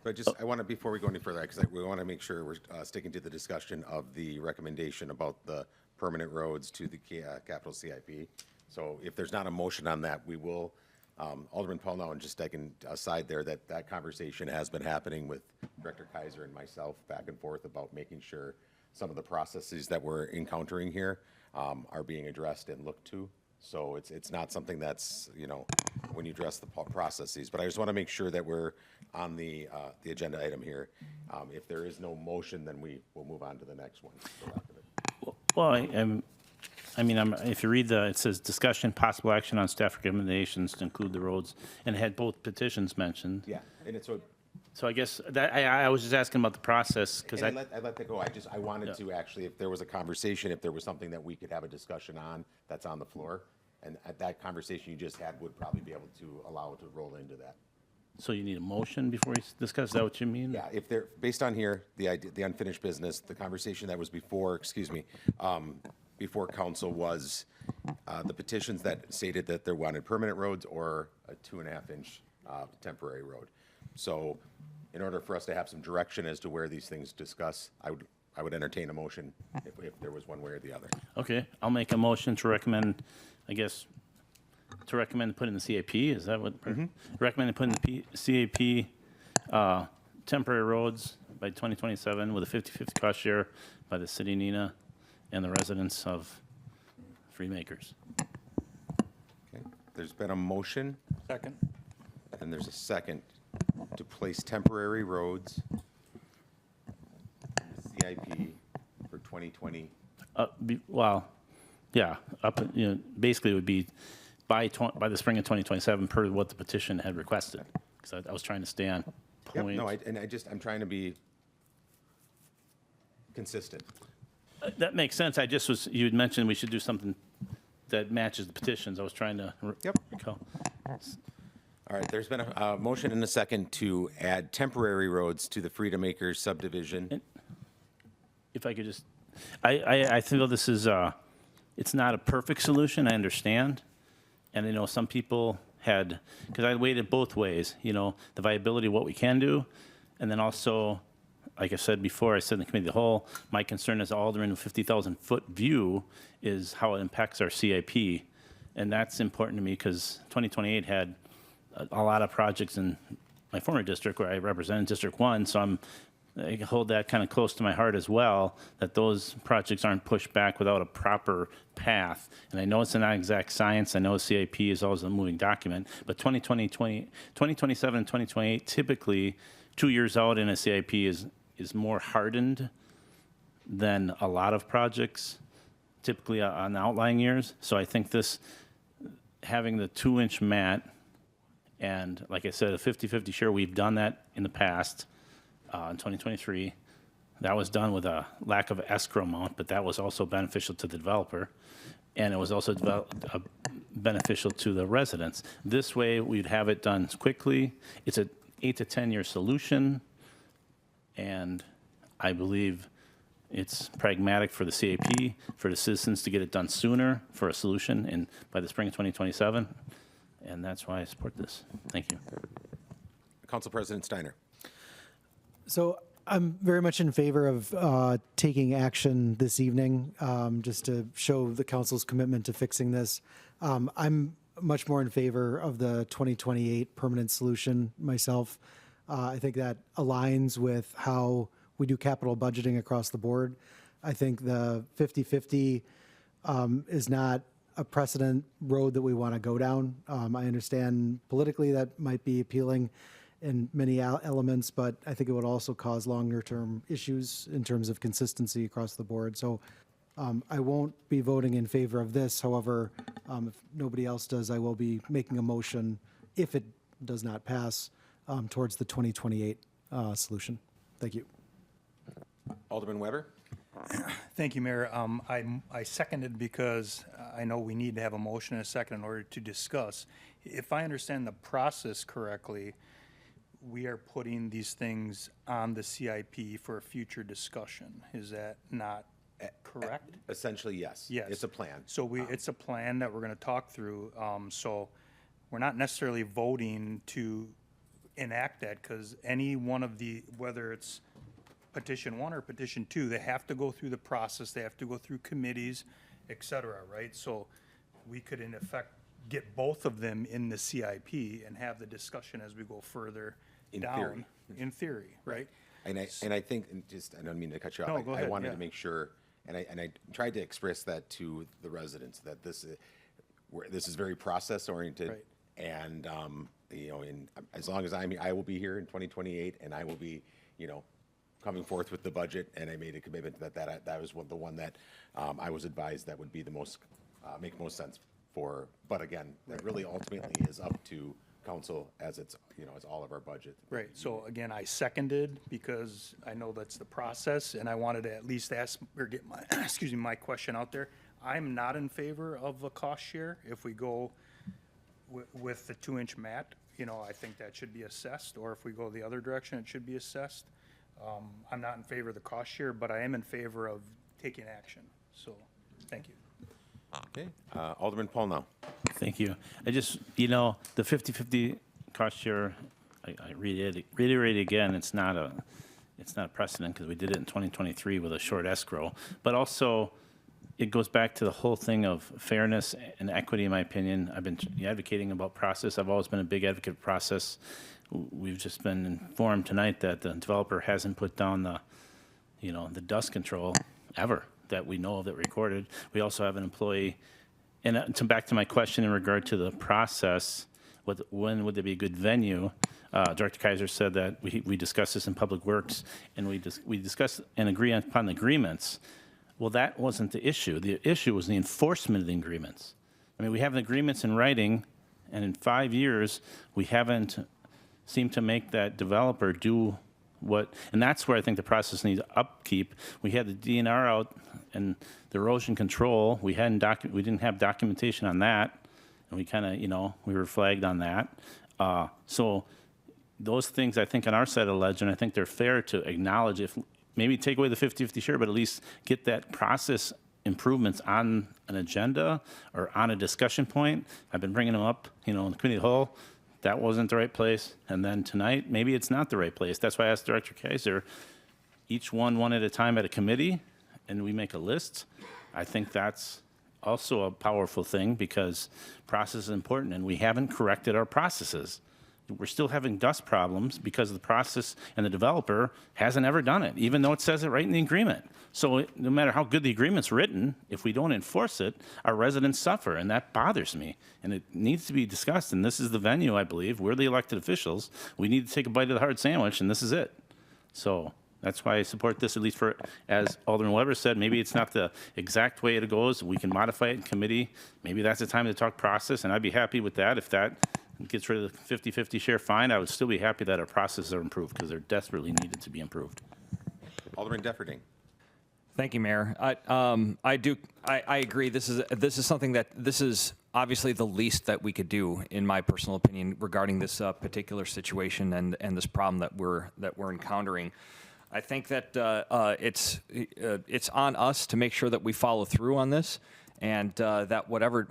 But I want to, before we go any further, because we want to make sure we're sticking to the discussion of the recommendation about the permanent roads to the capital CIP. So if there's not a motion on that, we will, Alderman Paul, and just I can aside there that conversation has been happening with Director Kaiser and myself back and forth about making sure some of the processes that we're encountering here are being addressed and looked to. So it's not something that's, when you address the processes, but I just want to make sure that we're on the agenda item here. If there is no motion, then we will move on to the next one. Well, if you read it says discussion, possible action on staff recommendations to include the roads, and it had both petitions mentioned. Yeah, and it's so I guess that I was just asking about the process because I let that go. I wanted to actually, if there was a conversation, if there was something that we could have a discussion on that's on the floor, and at that conversation you just had would probably be able to allow it to roll into that. So you need a motion before you discuss. Is that what you mean? Yeah, if they're based on here, the unfinished business, the conversation that was before, before council was the petitions that stated that they wanted permanent roads or a 2.5-inch temporary road. So in order for us to have some direction as to where these things discuss, I would entertain a motion if there was one way or the other. Okay, I'll make a motion to recommend, to recommend putting the CAP. Is that what? Recommend putting the CAP temporary roads by 2027 with a 50-50 cost share by the city of Neenah and the residents of Freemakers. Okay, there's been a motion. Second. And there's a second to place temporary roads in the CIP for 2020. Basically it would be by the spring of 2027 per what the petition had requested. Because I was trying to stay on point. Yep, I'm trying to be consistent. That makes sense. You had mentioned we should do something that matches the petitions. I was trying to recall. All right, there's been a motion and a second to add temporary roads to the Freedom Acres subdivision. If I could just, I feel this is, it's not a perfect solution, I understand. And I know some people had, because I weighed it both ways, you know, the viability of what we can do, and then also, like I said before, I said in the committee of the whole, my concern as alderman with 50,000-foot view is how it impacts our CIP. And that's important to me because 2028 had a lot of projects in my former district where I represented District 1, so I hold that kind of close to my heart as well, that those projects aren't pushed back without a proper path. And I know it's not exact science. I know CIP is always a moving document, but 2027 and 2028, typically 2 years out in a CIP is more hardened than a lot of projects, typically on outlying years. So I think this, having the 2-inch mat, and like I said, a 50-50 share, we've done that in the past. In 2023, that was done with a lack of escrow amount, but that was also beneficial to the developer, and it was also beneficial to the residents. This way, we'd have it done quickly. It's an 8 to 10 year solution, and I believe it's pragmatic for the CAP, for the citizens to get it done sooner, for a solution by the spring of 2027, and that's why I support this. Thank you. Council President Steiner. So I'm very much in favor of taking action this evening, just to show the council's commitment to fixing this. I'm much more in favor of the 2028 permanent solution myself. I think that aligns with how we do capital budgeting across the board. I think the 50-50 is not a precedent road that we want to go down. I understand politically that might be appealing in many elements, but I think it would also cause longer-term issues in terms of consistency across the board. So I won't be voting in favor of this. However, if nobody else does, I will be making a motion, if it does not pass, towards the 2028 solution. Thank you. Alderman Weber. Thank you, Mayor. I seconded because I know we need to have a motion and a second in order to discuss. If I understand the process correctly, we are putting these things on the CIP for a future discussion. Is that not correct? Essentially, yes. Yes. It's a plan. So it's a plan that we're going to talk through. So we're not necessarily voting to enact that, because any one of whether it's petition 1 or petition 2, they have to go through the process. They have to go through committees, et cetera, right? So we could, in effect, get both of them in the CIP and have the discussion as we go further down. In theory, right? And I think, and just, I don't mean to cut you off. No, go ahead, I wanted yeah. to make sure, and I tried to express that to the residents, that this is very process oriented. Right. And, you know, as long as I will be here in 2028, and I will be, you know, coming forth with the budget, and I made a commitment that that was the one that I was advised that would be the most, make most sense for. But again, that really ultimately is up to council, as it's, you know, as all of our budget. Right. So again, I seconded because I know that's the process, and I wanted to at least ask or get my excuse me, my question out there. I'm not in favor of a cost share. If we go with the 2-inch mat, you know, I think that should be assessed. Or if we go the other direction, it should be assessed. I'm not in favor of the cost share, but I am in favor of taking action. So, thank you. Okay. Alderman Paul now. Thank you. I just, you know, the 50-50 cost share, I reiterate again, it's not a precedent because we did it in 2023 with a short escrow, but also it goes back to the whole thing of fairness and equity, in my opinion. I've been advocating about process. I've always been a big advocate of process. We've just been informed tonight that the developer hasn't put down the, you know, the dust control ever that we know of that recorded. We also have an employee, and back to my question in regard to the process, when would there be a good venue? Director Kaiser said that we discussed this in Public Works, and we discussed and agree upon the agreements. Well, that wasn't the issue. The issue was the enforcement of the agreements. I mean, we have the agreements in writing, and in 5 years, we haven't seemed to make that developer do what, and that's where I think the process needs upkeep. We had the DNR out and the erosion control. We didn't have documentation on that, and we kind of, you know, we were flagged on that. So those things, I think, on our side of the ledger, I think they're fair to acknowledge. If maybe take away the 50-50 share, but at least get that process improvements on an agenda or on a discussion point, I've been bringing them up, in the committee of the whole. That wasn't the right place. And then tonight, maybe it's not the right place. That's why I asked Director Kaiser, each one at a time at a committee, and we make a list. I think that's also a powerful thing because process is important, and we haven't corrected our processes. We're still having dust problems because the process and the developer hasn't ever done it, even though it says it right in the agreement. So no matter how good the agreement's written, if we don't enforce it, our residents suffer, and that bothers me. And it needs to be discussed, and this is the venue, I believe. We're the elected officials. We need to take a bite of the hard sandwich, and this is it. So that's why I support this, at least for, as Alderman Weber said, maybe it's not the exact way it goes. We can modify it in committee. Maybe that's the time to talk process, and I'd be happy with that. If that gets rid of the 50-50 share fine, I would still be happy that our processes are improved because they're desperately needed to be improved. Alderman Defferding. Thank you, Mayor. I agree. This is something that this is obviously the least that we could do, in my personal opinion, regarding this particular situation and this problem that we're encountering. I think that it's on us to make sure that we follow through on this, and that whatever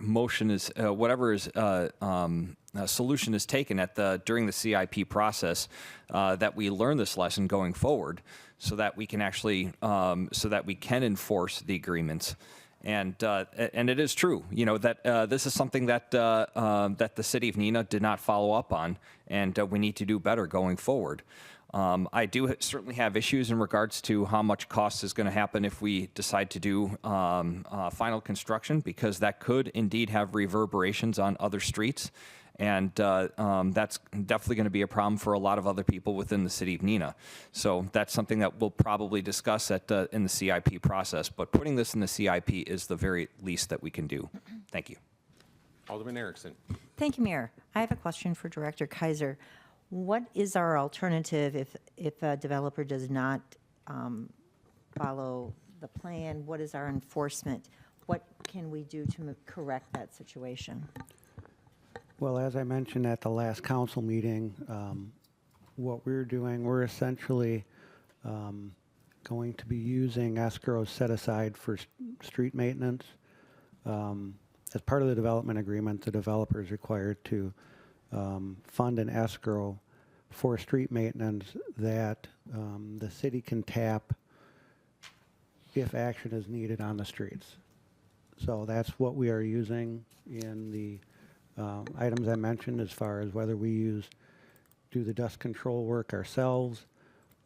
solution is taken during the CIP process, that we learn this lesson going forward, so that we can actually enforce the agreements. And it is true, that this is something that that the city of Neenah did not follow up on, and we need to do better going forward. I do certainly have issues in regards to how much cost is going to happen if we decide to do final construction, because that could indeed have reverberations on other streets. And that's definitely going to be a problem for a lot of other people within the city of Neenah. So that's something that we'll probably discuss in the CIP process. But putting this in the CIP is the very least that we can do. Thank you. Alderman Erickson. Thank you, Mayor. I have a question for Director Kaiser. What is our alternative if a developer does not follow the plan? What is our enforcement? What can we do to correct that situation? Well, as I mentioned at the last council meeting, what we're doing, we're essentially going to be using escrow set aside for street maintenance. As part of the development agreement, the developer is required to fund an escrow for street maintenance that the city can tap if action is needed on the streets. So that's what we are using in the items I mentioned, as far as whether we do the dust control work ourselves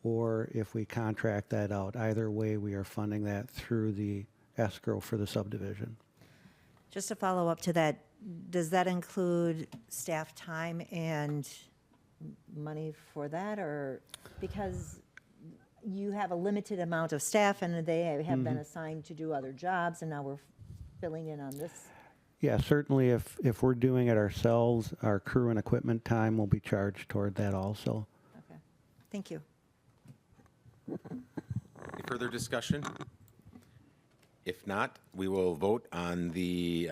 or if we contract that out. Either way, we are funding that through the escrow for the subdivision. Just to follow up to that, does that include staff time and money for that? Or because you have a limited amount of staff and they have been assigned to do other jobs, and now we're filling in on this? Yeah, certainly if we're doing it ourselves, our crew and equipment time will be charged toward that also. Okay, thank you. Any further discussion? If not, we will vote on the,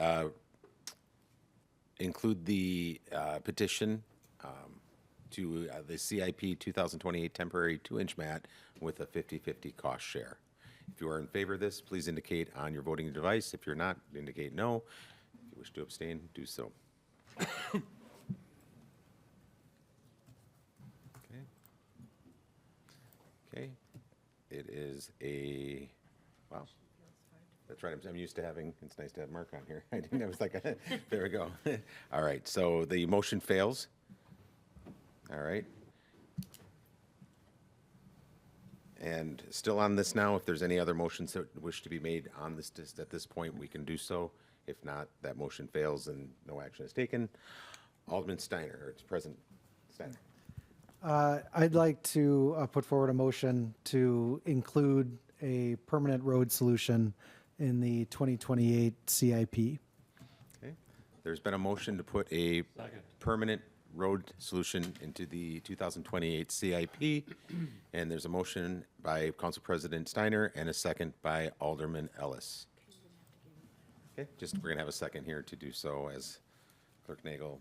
include the petition to the CIP 2028 temporary 2-inch mat with a 50-50 cost share. If you are in favor of this, please indicate on your voting device. If you're not, indicate no. If you wish to abstain, do so. Okay. It is a, wow. That's right. I'm used to having, it's nice to have Mark on here. I didn't, I was like, there we go. All right. So the motion fails. All right. And still on this now, if there's any other motions that wish to be made on this at this point, we can do so. If not, that motion fails and no action is taken. Alderman Steiner, or President Steiner. I'd like to put forward a motion to include a permanent road solution in the 2028 CIP. Okay. There's been a motion to put a permanent road solution into the 2028 CIP, and there's a motion by Council President Steiner and a second by Alderman Ellis. Okay, we're gonna have a second here to do so as Clerk Nagel.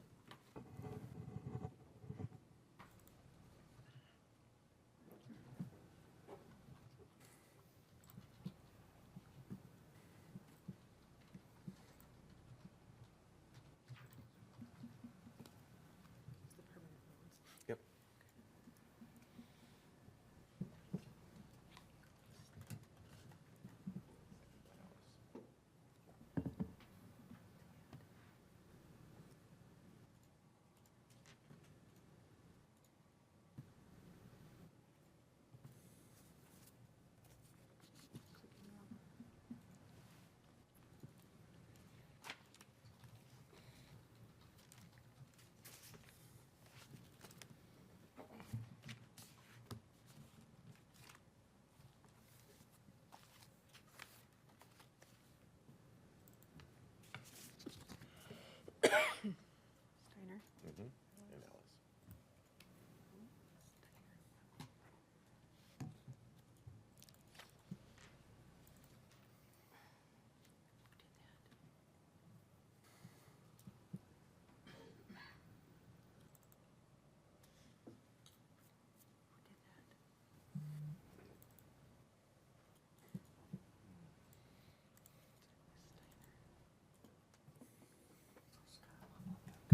And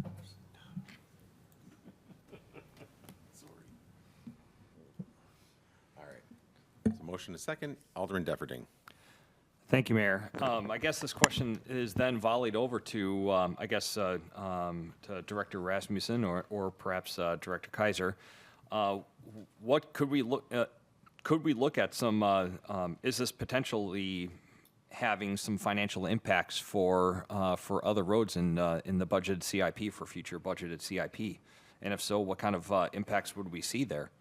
Alice. All right. So motion is second. Alderman Deverding. Thank you, Mayor. I guess this question is then volleyed over to, to Director Rasmussen or perhaps Director Kaiser. What could we look? Could we look at some? Is this potentially having some financial impacts for other roads in the budgeted CIP for future budgeted CIP? And if so, what kind of impacts would we see there?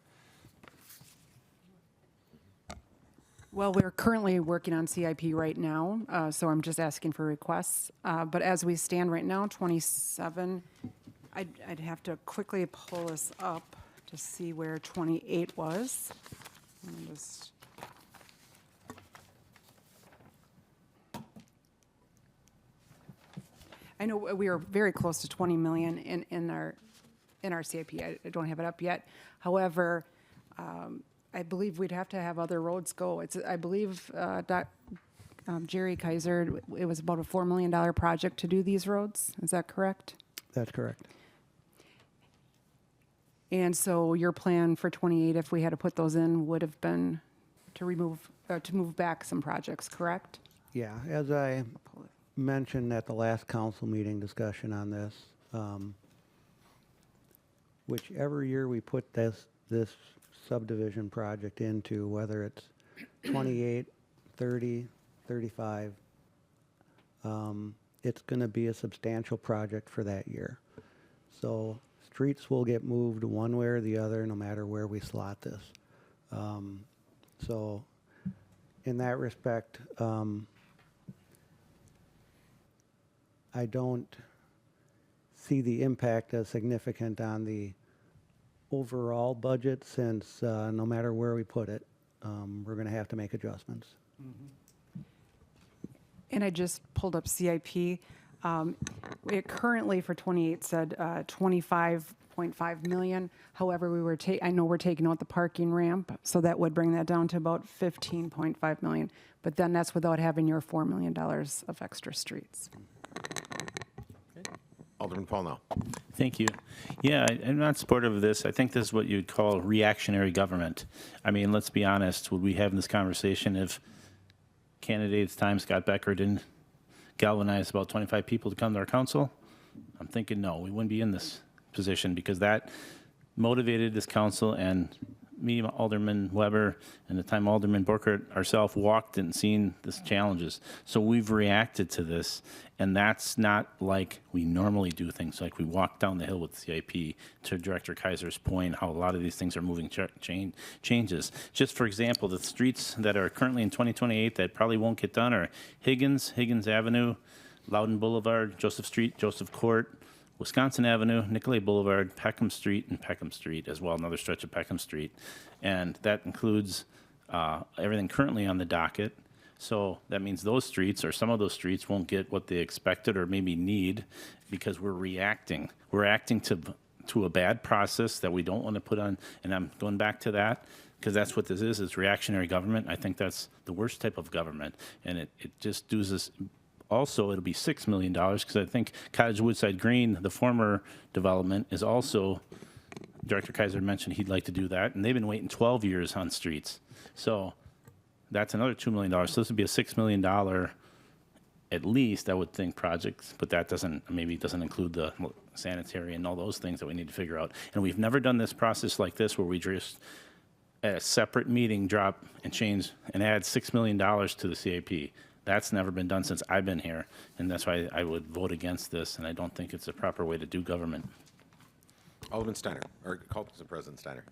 Well, we're currently working on CIP right now, so I'm just asking for requests. But as we stand right now, 27, I'd have to quickly pull this up to see where 28 was. I know we are very close to 20 million in our CIP. I don't have it up yet. However, I believe we'd have to have other roads go. I believe Jerry Kaiser, it was about a $4 million project to do these roads. Is that correct? That's correct. And so your plan for 28, if we had to put those in, would have been to move back some projects, correct? Yeah, as I mentioned at the last council meeting discussion on this, whichever year we put this subdivision project into, whether it's 28, 30, 35, it's going to be a substantial project for that year. So streets will get moved one way or the other no matter where we slot this. So in that respect, I don't see the impact as significant on the overall budget, since no matter where we put it, we're going to have to make adjustments. And I just pulled up CIP. It currently for 28 said 25.5 million. However, I know we're taking out the parking ramp, so that would bring that down to about 15.5 million. But then that's without having your $4 million of extra streets. Alderman Paul now. Thank you. Yeah, I'm not supportive of this. I think this is what you'd call reactionary government. I mean, let's be honest. Would we have this conversation if candidates time Scott Becker didn't galvanize about 25 people to come to our council? I'm thinking no, we wouldn't be in this position, because that motivated this council, and me, Alderman Weber, and the time Alderman Borkert ourselves walked and seen these challenges. So we've reacted to this, and that's not like we normally do things, like we walk down the hill with CIP, to Director Kaiser's point, how a lot of these things are moving changes. Just for example, the streets that are currently in 2028 that probably won't get done are Higgins Avenue, Loudon Boulevard, Joseph Street, Joseph Court, Wisconsin Avenue, Nicolay Boulevard, Peckham Street, and Peckham Street as well, another stretch of Peckham Street. And that includes everything currently on the docket. So that means those streets, or some of those streets, won't get what they expected or maybe need, because we're reacting. We're acting to a bad process that we don't want to put on, and I'm going back to that, because that's what this is. It's reactionary government. I think that's the worst type of government, and it just does this. Also, it'll be $6 million, because I think Cottage Woodside Green, the former development, is also, Director Kaiser mentioned he'd like to do that, and they've been waiting 12 years on streets. So that's another $2 million. So this would be a $6 million at least, I would think, projects, but that doesn't include the sanitary and all those things that we need to figure out. And we've never done this process like this, where we just at a separate meeting drop and change and add $6 million to the CIP. That's never been done since I've been here, and that's why I would vote against this, and I don't think it's a proper way to do government. Alderman Steiner, or call to President Steiner.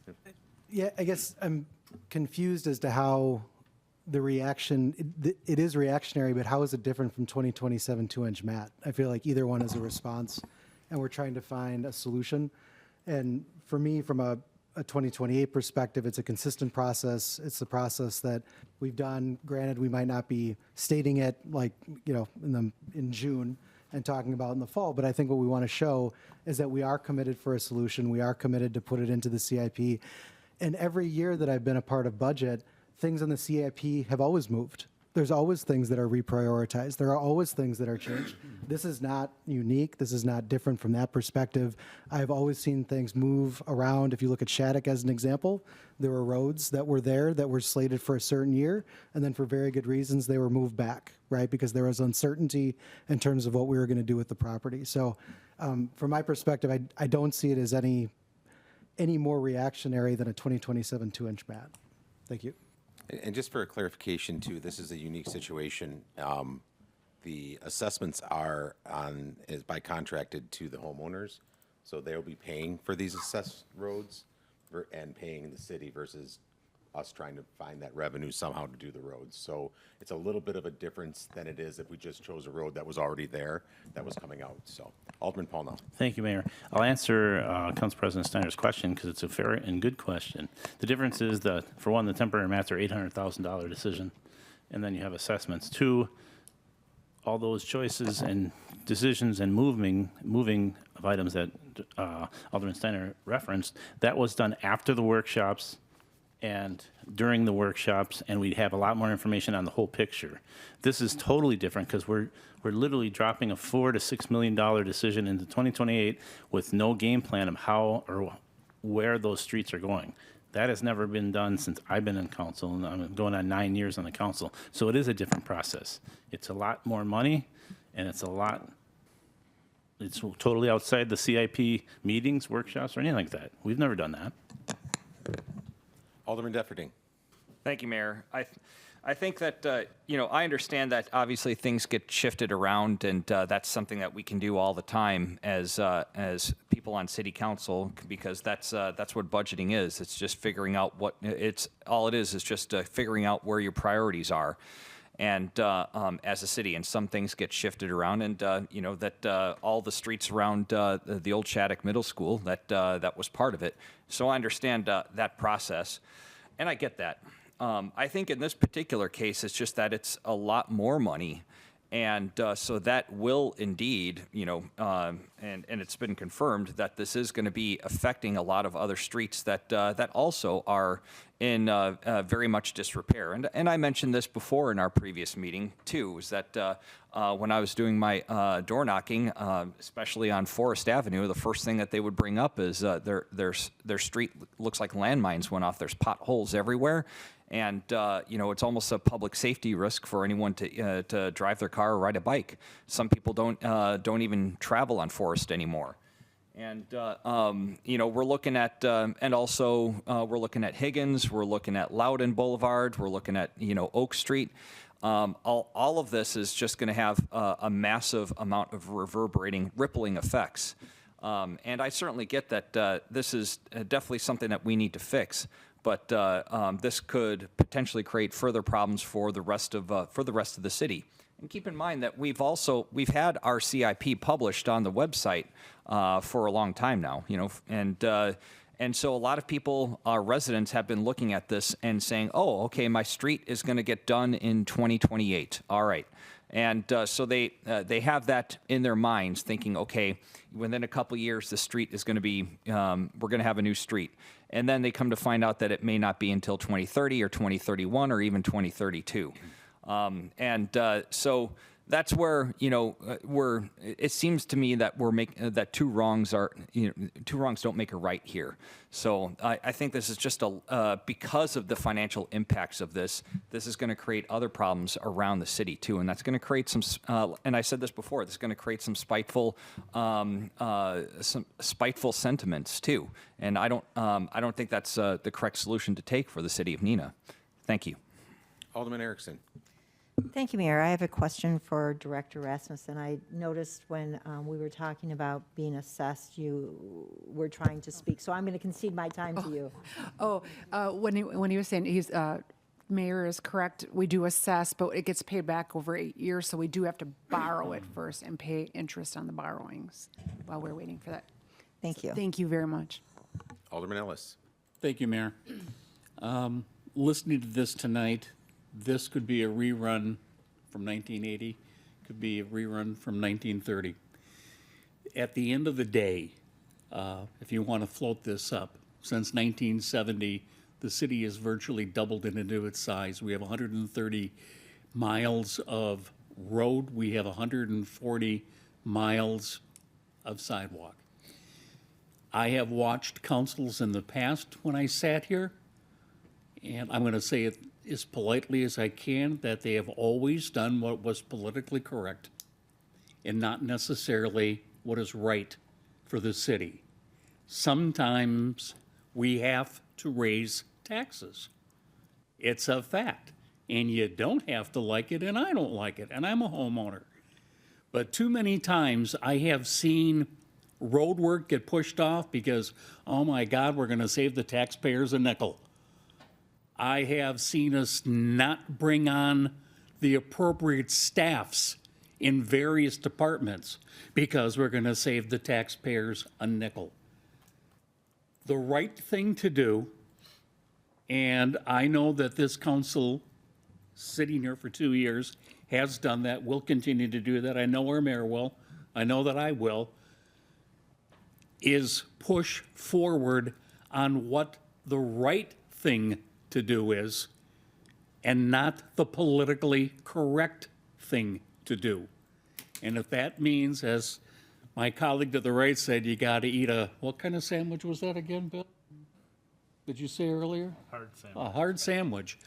Yeah, I guess I'm confused as to how the reaction, it is reactionary, but how is it different from 2027 2-inch mat? I feel like either one is a response, and we're trying to find a solution. And for me, from a 2028 perspective, it's a consistent process. It's the process that we've done. Granted, we might not be stating it like, in June and talking about in the fall, but I think what we want to show is that we are committed for a solution. We are committed to put it into the CIP. And every year that I've been a part of budget, things on the CIP have always moved. There's always things that are reprioritized. There are always things that are changed. This is not unique. This is not different from that perspective. I've always seen things move around. If you look at Shattuck as an example, there were roads that were there that were slated for a certain year, and then for very good reasons, they were moved back, right? Because there was uncertainty in terms of what we were going to do with the property. So from my perspective, I don't see it as any more reactionary than a 2027 2-inch mat. Thank you. And just for a clarification too, this is a unique situation. The assessments are by contracted to the homeowners, so they'll be paying for these assessed roads and paying the city versus us trying to find that revenue somehow to do the roads. So it's a little bit of a difference than it is if we just chose a road that was already there that was coming out. So Alderman Paul now. Thank you, Mayor. I'll answer Council President Steiner's question because it's a fair and good question. The difference is that, for one, the temporary mats are $800,000 decision, and then you have assessments. Two, all those choices and decisions and moving of items that Alderman Steiner referenced, that was done after the workshops and during the workshops, and we'd have a lot more information on the whole picture. This is totally different because we're literally dropping a $4 to $6 million decision into 2028 with no game plan of how or where those streets are going. That has never been done since I've been in council, and I'm going on 9 years on the council. So it is a different process. It's a lot more money, and it's totally outside the CIP meetings, workshops, or anything like that. We've never done that. Alderman Defferding. Thank you, Mayor. I think that, I understand that obviously things get shifted around, and that's something that we can do all the time as people on city council, because that's what budgeting is. It's just figuring out all it is just figuring out where your priorities are. And as a city, and some things get shifted around, and all the streets around the old Shattuck Middle School, that was part of it. So I understand that process, and I get that. I think in this particular case, it's just that it's a lot more money, and so that will indeed, and it's been confirmed that this is going to be affecting a lot of other streets that also are in very much disrepair. And I mentioned this before in our previous meeting too, is that when I was doing my door knocking, especially on Forest Avenue, the first thing that they would bring up is their street looks like landmines went off. There's potholes everywhere. And, it's almost a public safety risk for anyone to drive their car or ride a bike. Some people don't even travel on Forest anymore. And, we're looking at, we're looking at Higgins, we're looking at Loudon Boulevard, we're looking at, Oak Street. All of this is just going to have a massive amount of rippling effects. And I certainly get that this is definitely something that we need to fix. But this could potentially create further problems for the rest of the city. And keep in mind that we've had our CIP published on the website for a long time now, and so a lot of people, our residents, have been looking at this and saying, "Oh, okay, my street is going to get done in 2028. All right." And so they have that in their minds, thinking, okay, within a couple years, the street is going to be, we're going to have a new street. And then they come to find out that it may not be until 2030 or 2031 or even 2032. So that's where, it seems to me that that two wrongs don't make a right here. So I think this is just because of the financial impacts of this is going to create other problems around the city too. And that's going to create some, and I said this before, this is going to create some spiteful sentiments too. And I don't think that's the correct solution to take for the city of Neenah. Thank you. Alderman Erickson. Thank you, Mayor. I have a question for Director Rasmussen. I noticed when we were talking about being assessed, you were trying to speak, so I'm going to concede my time to you. When he was saying he's Mayor is correct. We do assess, but it gets paid back over 8 years, so we do have to borrow it first and pay interest on the borrowings while we're waiting for that. Thank you. Thank you very much. Alderman Ellis. Thank you, Mayor. Listening to this tonight, this could be a rerun from 1980, could be a rerun from 1930. At the end of the day, if you want to float this up, since 1970, the city has virtually doubled it into its size. We have 130 miles of road. We have 140 miles of sidewalk. I have watched councils in the past when I sat here, and I'm going to say it as politely as I can, that they have always done what was politically correct and not necessarily what is right for the city. Sometimes we have to raise taxes. It's a fact. And you don't have to like it, and I don't like it, and I'm a homeowner. But too many times I have seen road work get pushed off because, oh my God, we're going to save the taxpayers a nickel. I have seen us not bring on the appropriate staffs in various departments because we're going to save the taxpayers a nickel. The right thing to do, and I know that this council, sitting here for 2 years, has done that, will continue to do that. I know our mayor will. I know that I will, is push forward on what the right thing to do is and not the politically correct thing to do. And if that means, as my colleague to the right said, you got to eat what kind of sandwich was that again, Bill? Did you say earlier? Hard sandwich. A hard sandwich.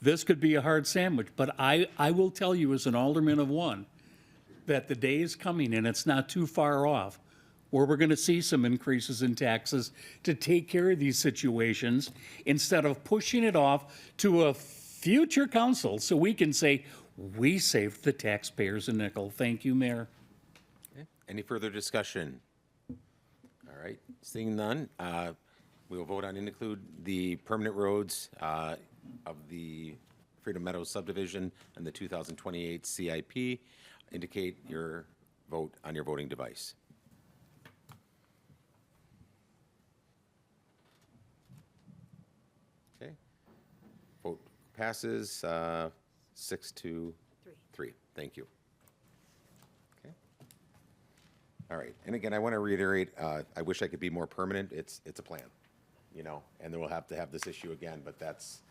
This could be a hard sandwich, but I will tell you as an alderman of one that the day is coming, and it's not too far off, where we're going to see some increases in taxes to take care of these situations instead of pushing it off to a future council so we can say, we saved the taxpayers a nickel. Thank you, Mayor. Okay. Any further discussion? All right, seeing none, we will vote on and include the permanent roads of the Freedom Meadows subdivision and the 2028 CIP. Indicate your vote on your voting device. Okay. Vote passes 6-3. Thank you. Okay. All right. And again, I want to reiterate, I wish I could be more permanent. It's a plan, you know, and then we'll have to have this issue again, but that's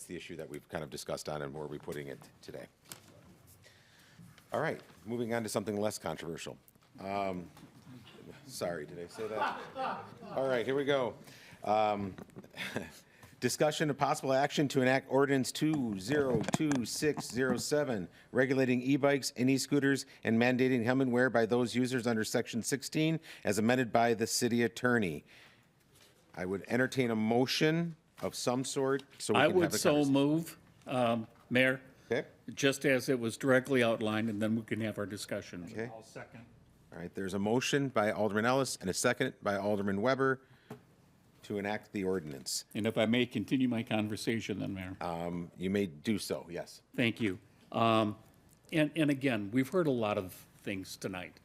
the issue that we've kind of discussed on and where we're putting it today. All right, moving on to something less controversial. Sorry, did I say that? All right, here we go. Discussion of possible action to enact ordinance 202607, regulating e-bikes and e-scooters and mandating helmet wear by those users under section 16 as amended by the city attorney. I would entertain a motion of some sort so we I can have would the so conversation. move, Mayor, Okay, just as it was directly outlined, and then we can have our discussion. okay. I'll second. All right, there's a motion by Alderman Ellis and a second by Alderman Weber to enact the ordinance. And if I may continue my conversation then, Mayor. You may do so, yes. Thank you. And again, we've heard a lot of things tonight.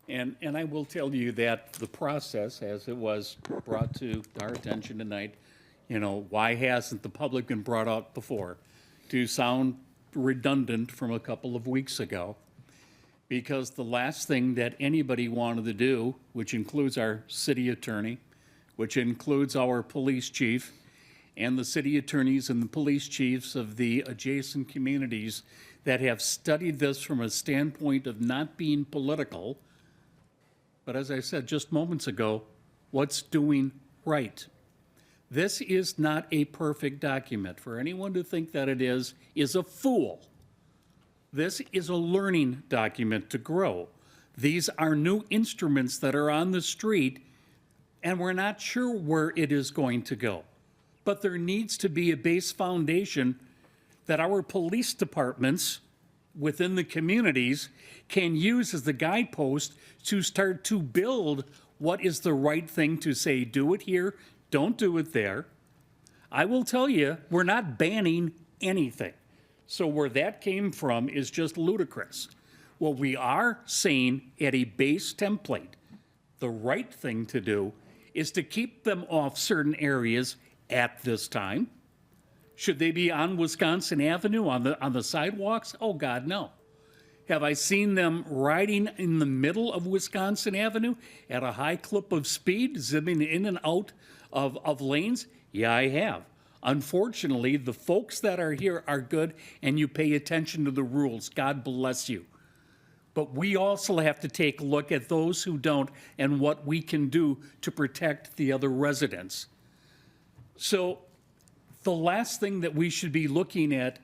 And I will tell you that the process, as it was brought to our attention tonight, you know, why hasn't the public been brought out before? To sound redundant from a couple of weeks ago, because the last thing that anybody wanted to do, which includes our city attorney, which includes our police chief, and the city attorneys and the police chiefs of the adjacent communities that have studied this from a standpoint of not being political, but as I said just moments ago, what's doing right. This is not a perfect document. For anyone to think that it is a fool. This is a learning document to grow. These are new instruments that are on the street, and we're not sure where it is going to go. But there needs to be a base foundation that our police departments within the communities can use as the guidepost to start to build what is the right thing to say. Do it here, don't do it there. I will tell you, we're not banning anything. So where that came from is just ludicrous. What we are saying at a base template, the right thing to do is to keep them off certain areas at this time. Should they be on Wisconsin Avenue on the sidewalks? Oh God, no. Have I seen them riding in the middle of Wisconsin Avenue at a high clip of speed, zipping in and out of lanes? Yeah, I have. Unfortunately, the folks that are here are good and you pay attention to the rules. God bless you. But we also have to take a look at those who don't and what we can do to protect the other residents. So the last thing that we should be looking at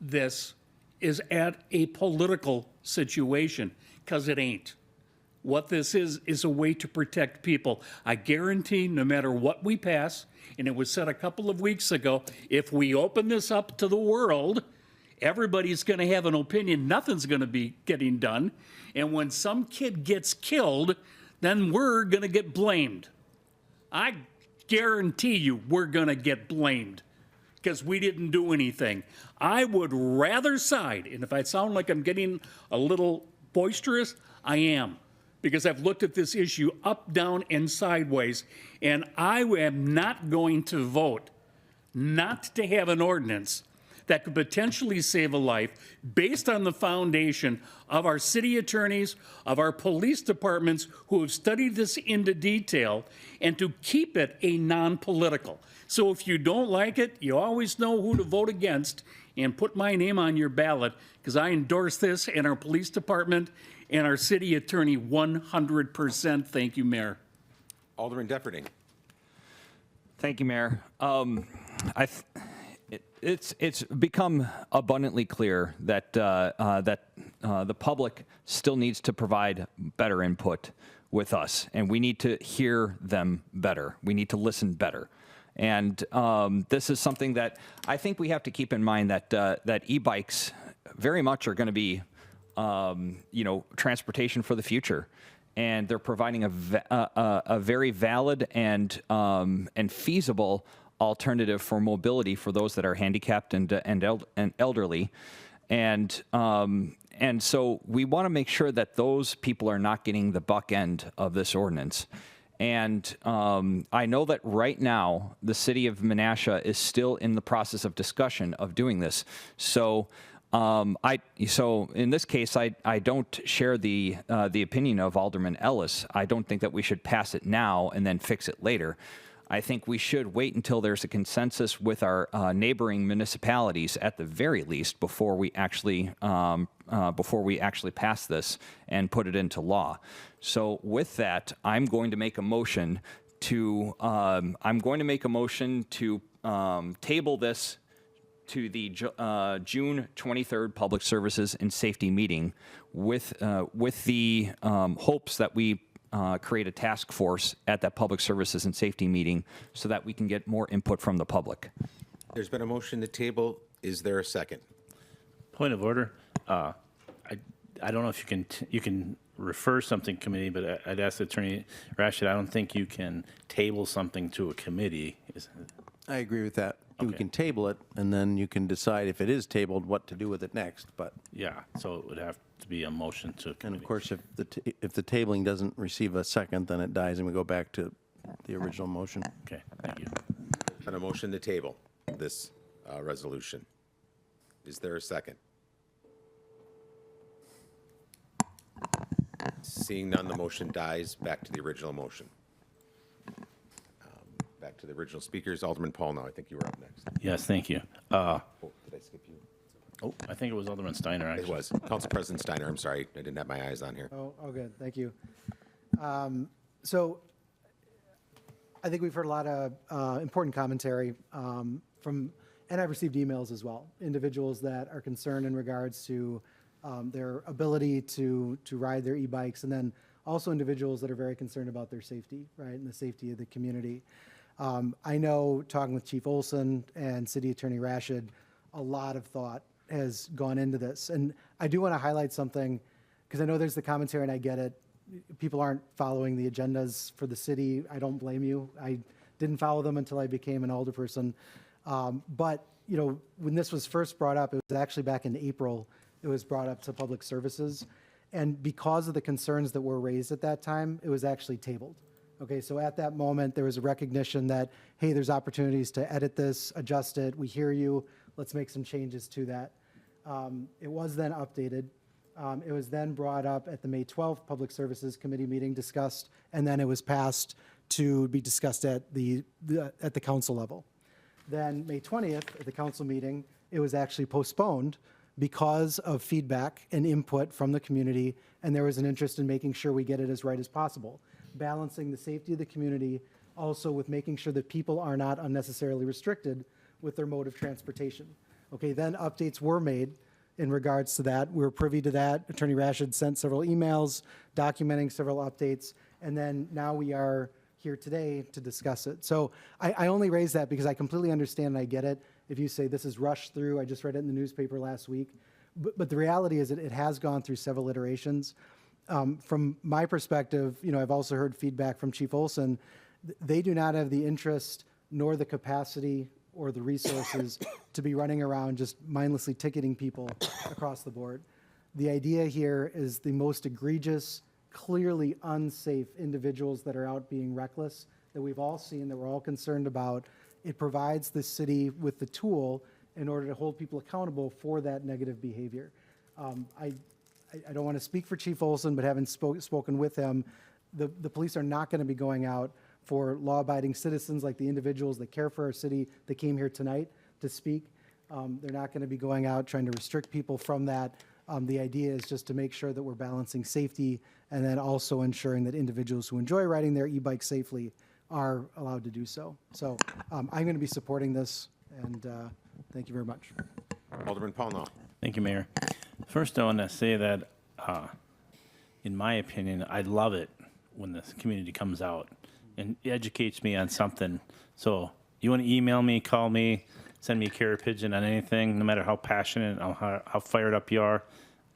this is at a political situation, because it ain't. What this is a way to protect people. I guarantee no matter what we pass, and it was said a couple of weeks ago, if we open this up to the world, everybody's going to have an opinion. Nothing's going to be getting done. And when some kid gets killed, then we're going to get blamed. I guarantee you we're going to get blamed because we didn't do anything. I would rather side, and if I sound like I'm getting a little boisterous, I am, because I've looked at this issue up, down, and sideways, and I am not going to vote not to have an ordinance that could potentially save a life based on the foundation of our city attorneys, of our police departments who have studied this into detail, and to keep it a non-political. So if you don't like it, you always know who to vote against and put my name on your ballot, because I endorse this and our police department and our city attorney 100%. Thank you, Mayor. Alderman Depperding. Thank you, Mayor. It's become abundantly clear that the public still needs to provide better input with us, and we need to hear them better. We need to listen better. And this is something that I think we have to keep in mind, that e-bikes very much are going to be, transportation for the future, and they're providing a very valid and feasible alternative for mobility for those that are handicapped and elderly, and so we want to make sure that those people are not getting the buck end of this ordinance. And I know that right now the city of Menasha is still in the process of discussion of doing this. So in this case, I don't share the opinion of Alderman Ellis. I don't think that we should pass it now and then fix it later. I think we should wait until there's a consensus with our neighboring municipalities at the very least before we actually pass this and put it into law. So with that, I'm going to make a motion to table this to the June 23rd Public Services and Safety meeting with the hopes that we create a task force at that Public Services and Safety meeting so that we can get more input from the public. There's been a motion to table. Is there a second? Point of order. I don't know if you can refer something committee, but I'd ask Attorney Rashid. I don't think you can table something to a committee. I agree with that. Okay. We can table it, and then you can decide if it is tabled, what to do with it next. But Yeah, so it would have to be a motion to a and committee. of course, if the tabling doesn't receive a second, then it dies, and we go back to the original motion. Okay, thank you. And a motion to table this resolution. Is there a second? Seeing none, the motion dies. Back to the original motion. Back to the original speakers. Alderman Paul now. I think you were up next. Yes, thank you. Oh, did I skip you? Oh, I think it was Alderman Steiner, actually. It was. Council President Steiner. I'm sorry. I didn't have my eyes on here. Oh, good. Thank you. So I think we've heard a lot of important commentary from, and I've received emails as well, individuals that are concerned in regards to their ability to ride their e-bikes, and then also individuals that are very concerned about their safety, right, and the safety of the community. I know, talking with Chief Olson and City Attorney Rashid, a lot of thought has gone into this. And I do want to highlight something, because I know there's the commentary, and I get it. People aren't following the agendas for the city. I don't blame you. Didn't follow them until I became an alderperson. But, you know, when this was first brought up, it was actually back in April, it was brought up to Public Services. And because of the concerns that were raised at that time, it was actually tabled. Okay, so at that moment, there was a recognition that, hey, there's opportunities to edit this, adjust it, we hear you, let's make some changes to that. It was then updated. It was then brought up at the May 12th Public Services Committee meeting, discussed, and then it was passed to be discussed at the council level. Then May 20th, at the council meeting, it was actually postponed because of feedback and input from the community, and there was an interest in making sure we get it as right as possible, balancing the safety of the community also with making sure that people are not unnecessarily restricted with their mode of transportation. Okay, then updates were made in regards to that. We were privy to that. Attorney Rashid sent several emails documenting several updates, and then now we are here today to discuss it. So I only raise that because I completely understand and I get it. If you say this is rushed through, I just read it in the newspaper last week. But the reality is that it has gone through several iterations. From my perspective, you know, I've also heard feedback from Chief Olson. They do not have the interest nor the capacity or the resources to be running around just mindlessly ticketing people across the board. The idea here is the most egregious, clearly unsafe individuals that are out being reckless that we've all seen, that we're all concerned about. It provides the city with the tool in order to hold people accountable for that negative behavior. I don't want to speak for Chief Olson, but having spoken with him, the police are not going to be going out for law-abiding citizens like the individuals that care for our city that came here tonight to speak. They're not going to be going out trying to restrict people from that. The idea is just to make sure that we're balancing safety and then also ensuring that individuals who enjoy riding their e-bike safely are allowed to do so. So I'm going to be supporting this, and thank you very much. Alderman Paul. Thank you, Mayor. First, I want to say that, in my opinion, I love it when the community comes out and educates me on something. So you want to email me, call me, send me a carrier pigeon on anything, no matter how passionate or how fired up you are,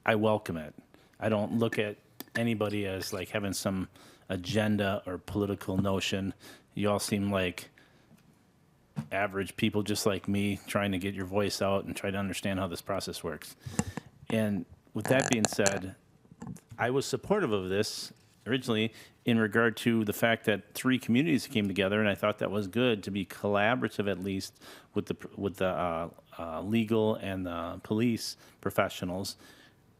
I welcome it. I don't look at anybody as like having some agenda or political notion. You all seem like average people just like me trying to get your voice out and try to understand how this process works. And with that being said, I was supportive of this originally in regard to the fact that 3 communities came together, and I thought that was good to be collaborative at least with the legal and the police professionals.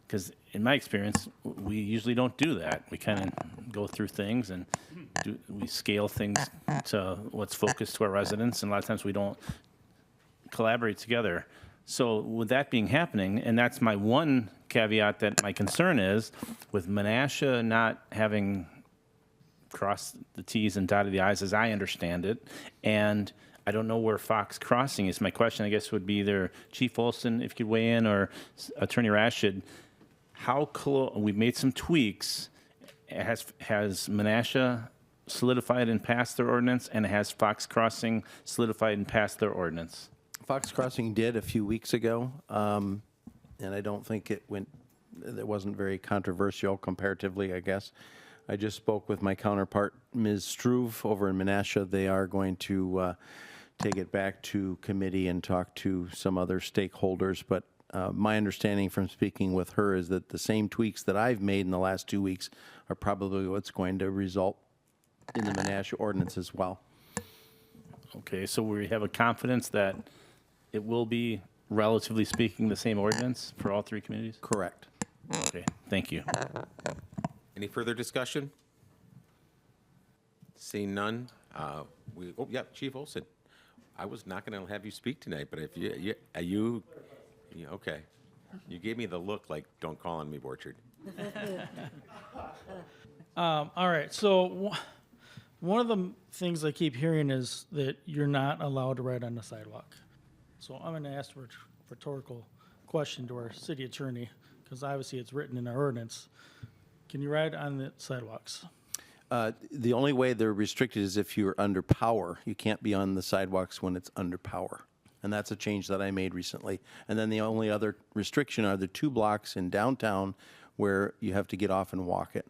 Because in my experience, we usually don't do that. We kind of go through things and we scale things to what's focused to our residents, and a lot of times we don't collaborate together. So with that being happening, and that's my one caveat that my concern is, with Menasha not having crossed the T's and dotted the I's as I understand it, and I don't know where Fox Crossing is. My question, I guess, would be either Chief Olson, if you could weigh in, or Attorney Rashid. How close? We've made some tweaks. Has Menasha solidified and passed their ordinance, and has Fox Crossing solidified and passed their ordinance? Fox Crossing did a few weeks ago, and I don't think it wasn't very controversial comparatively, I guess. I just spoke with my counterpart, Ms. Struve, over in Menasha. They are going to take it back to committee and talk to some other stakeholders, but my understanding from speaking with her is that the same tweaks that I've made in the last 2 weeks are probably what's going to result in the Menasha ordinance as well. Okay, so we have a confidence that it will be, relatively speaking, the same ordinance for all 3 communities? Correct. Okay, thank you. Any further discussion? Seeing none, Chief Olson. I was not going to have you speak tonight, but if you okay. You gave me the look like, don't call on me, Borchard. All right, so one of the things I keep hearing is that you're not allowed to ride on the sidewalk. So I'm going to ask a rhetorical question to our city attorney, because obviously it's written in our ordinance. Can you ride on the sidewalks? The only way they're restricted is if you're under power. You can't be on the sidewalks when it's under power. And that's a change that I made recently. And then the only other restriction are the 2 blocks in downtown where you have to get off and walk it.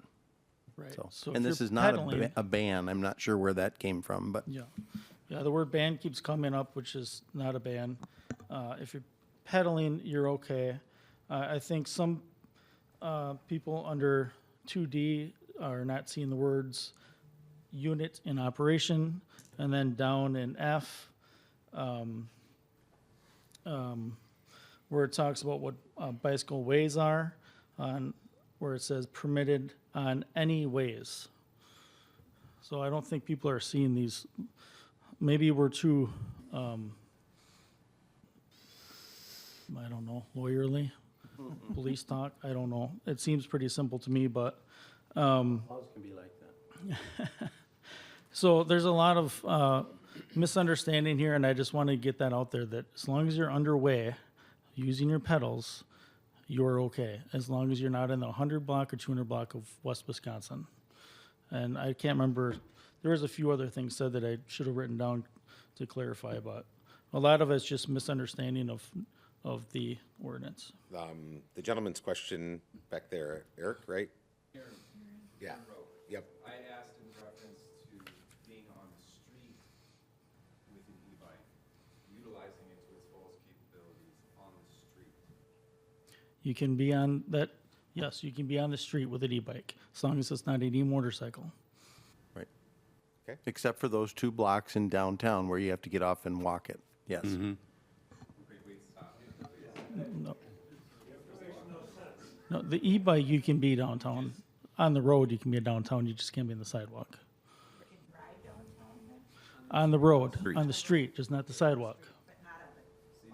Right. So, So if and this you're is not pedaling- a ban. I'm not sure where that came from, but Yeah. Yeah, the word ban keeps coming up, which is not a ban. If you're pedaling, you're okay. I think some people under 2D are not seeing the words unit in operation, and then down in F, where it talks about what bicycle ways are, where it says permitted on any ways. So I don't think people are seeing these. Maybe we're too, I don't know, lawyerly, police talk. I don't know. It seems pretty simple to me, but laws can be like that. so there's a lot of misunderstanding here, and I just want to get that out there that as long as you're underway using your pedals, you're okay. As long as you're not in the 100 block or 200 block of West Wisconsin. And I can't remember, there was a few other things said that I should have written down to clarify, but a lot of it's just misunderstanding of the ordinance. The gentleman's question back there, Eric, right? Yeah. Yep. I asked in reference to being on the street with an e-bike, utilizing it to its fullest capabilities on the street. You can be on that, yes, you can be on the street with an e-bike, as long as it's not an e-motorcycle. Right. Okay. Except for those 2 blocks in downtown where you have to get off and walk it. Yes. No. No, the e-bike, you can be downtown. On the road, you can be downtown, you just can't be on the sidewalk. On the road, on the street, just not the sidewalk. See,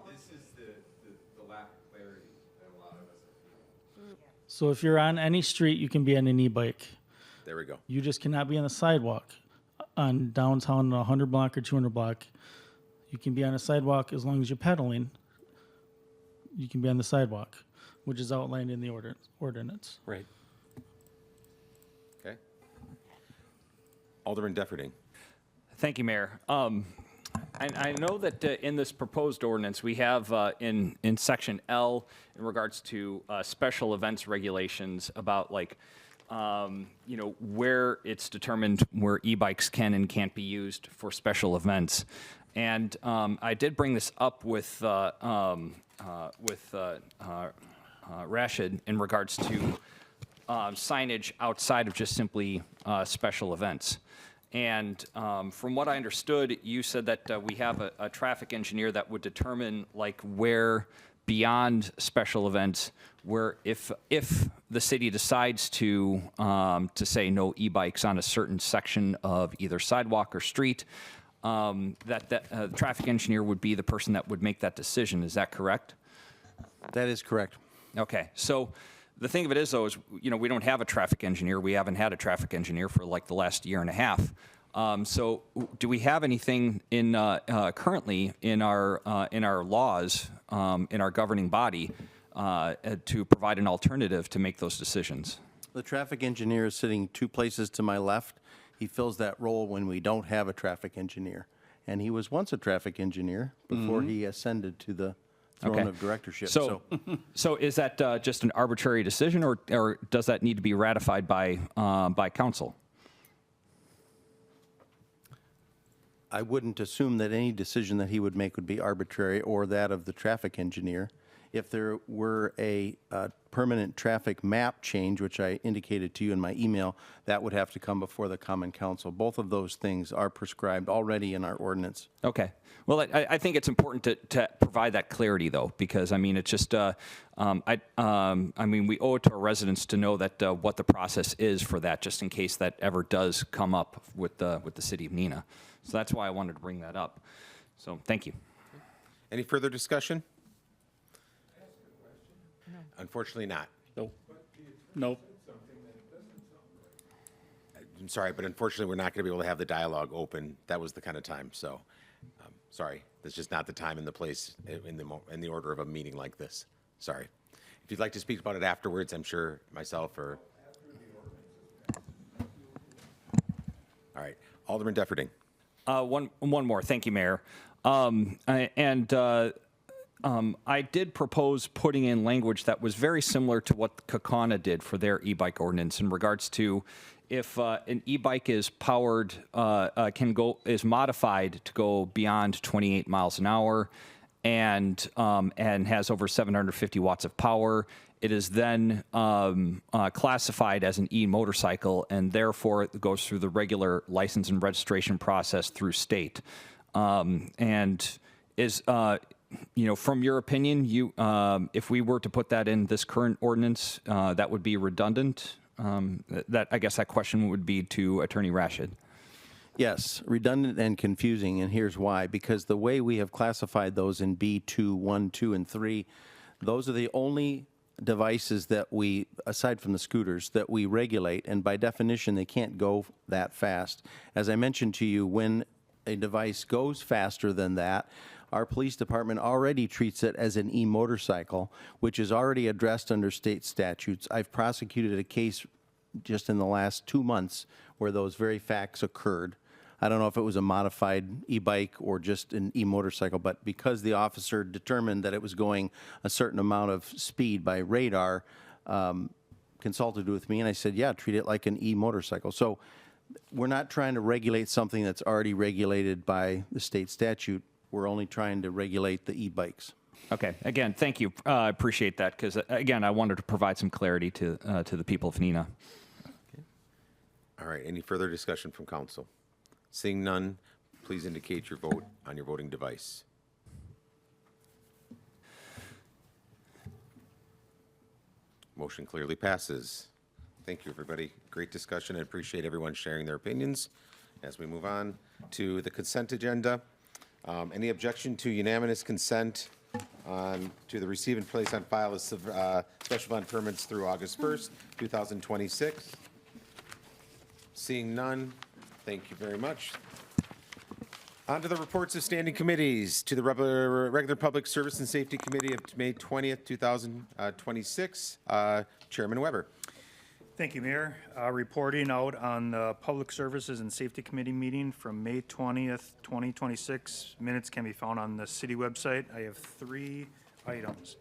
this is the lack of clarity that a lot of us are feeling. So if you're on any street, you can be on an e-bike. There we go. You just cannot be on the sidewalk. On downtown, 100 block or 200 block, you can be on a sidewalk as long as you're pedaling. You can be on the sidewalk, which is outlined in the ordinance. Right. Okay. Alderman Defferding. Thank you, Mayor. I know that in this proposed ordinance, we have in section L, in regards to special events regulations about like, where it's determined where e-bikes can and can't be used for special events. And I did bring this up with Rashid in regards to signage outside of just simply special events. And from what I understood, you said that we have a traffic engineer that would determine like where beyond special events, where if the city decides to say no e-bikes on a certain section of either sidewalk or street, that the traffic engineer would be the person that would make that decision. Is that correct? That is correct. Okay, so the thing of it is, though, is we don't have a traffic engineer. We haven't had a traffic engineer for like the last year and a half. So, do we have anything in currently in our laws, in our governing body, to provide an alternative to make those decisions? The traffic engineer is sitting 2 places to my left. He fills that role when we don't have a traffic engineer. And he was once a traffic engineer before he ascended to the throne of directorship. So is that just an arbitrary decision, or does that need to be ratified by council? I wouldn't assume that any decision that he would make would be arbitrary or that of the traffic engineer. If there were a permanent traffic map change, which I indicated to you in my email, that would have to come before the Common Council. Both of those things are prescribed already in our ordinance. Okay. Well, I think it's important to provide that clarity, though, because, I mean, it's just, I mean, we owe it to our residents to know that what the process is for that, just in case that ever does come up with the city of Neenah. So that's why I wanted to bring that up. So thank you. Any further discussion? Unfortunately not. Nope. Nope. I'm sorry, but unfortunately, we're not going to be able to have the dialogue open. That was the kind of time, so, sorry. That's just not the time and the place in the order of a meeting like this. Sorry. If you'd like to speak about it afterwards, I'm sure myself or... All right. Alderman Defferding. One more. Thank you, Mayor. I did propose putting in language that was very similar to what Kaukauna did for their e-bike ordinance in regards to if an e-bike is powered, is modified to go beyond 28 miles an hour and has over 750 watts of power, it is then classified as an e-motorcycle, and therefore it goes through the regular license and registration process through state. And is, from your opinion, if we were to put that in this current ordinance, that would be redundant? I guess that question would be to Attorney Rashid. Yes, redundant and confusing, and here's why. Because the way we have classified those in B2, 1, 2, and 3, those are the only devices that we, aside from the scooters, that we regulate, and by definition, they can't go that fast. As I mentioned to you, when a device goes faster than that, our police department already treats it as an e-motorcycle, which is already addressed under state statutes. I've prosecuted a case just in the last 2 months where those very facts occurred. I don't know if it was a modified e-bike or just an e-motorcycle, but because the officer determined that it was going a certain amount of speed by radar, consulted with me, and I said, yeah, treat it like an e-motorcycle. So we're not trying to regulate something that's already regulated by the state statute. We're only trying to regulate the e-bikes. Okay. Again, thank you. I appreciate that because, again, I wanted to provide some clarity to the people of Neenah. Okay. All right. Any further discussion from council? Seeing none, please indicate your vote on your voting device. Motion clearly passes. Thank you, everybody. Great discussion. I appreciate everyone sharing their opinions. As we move on to the consent agenda, any objection to unanimous consent to the receive and place on file of special fund permits through August 1st, 2026? Seeing none, thank you very much. On to the reports of standing committees. To the regular Public Service and Safety Committee of May 20th, 2026, Chairman Weber. Thank you, Mayor. Reporting out on the Public Services and Safety Committee meeting from May 20th, 2026. Minutes can be found on the city website. I have 3 items.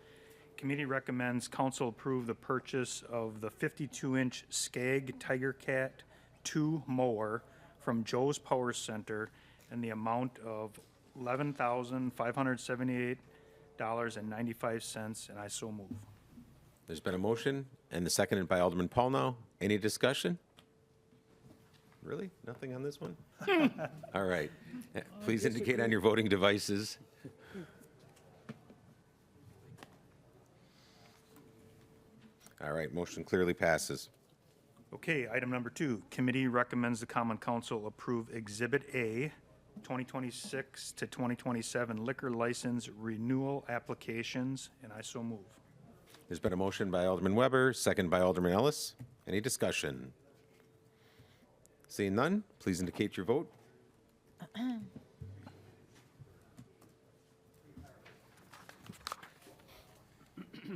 Committee recommends council approve the purchase of the 52-inch Skag Tiger Cat 2 mower from Joe's Power Center in the amount of $11,578.95, and I so move. There's been a motion and the seconded by Alderman Paulnow. Any discussion? Really? Nothing on this one? All right. Please indicate on your voting devices. All right, motion clearly passes. Okay, item number 2. Committee recommends the Common Council approve Exhibit A, 2026 to 2027 liquor license renewal applications, and I so move. There's been a motion by Alderman Weber, second by Alderman Ellis. Any discussion? Seeing none, please indicate your vote.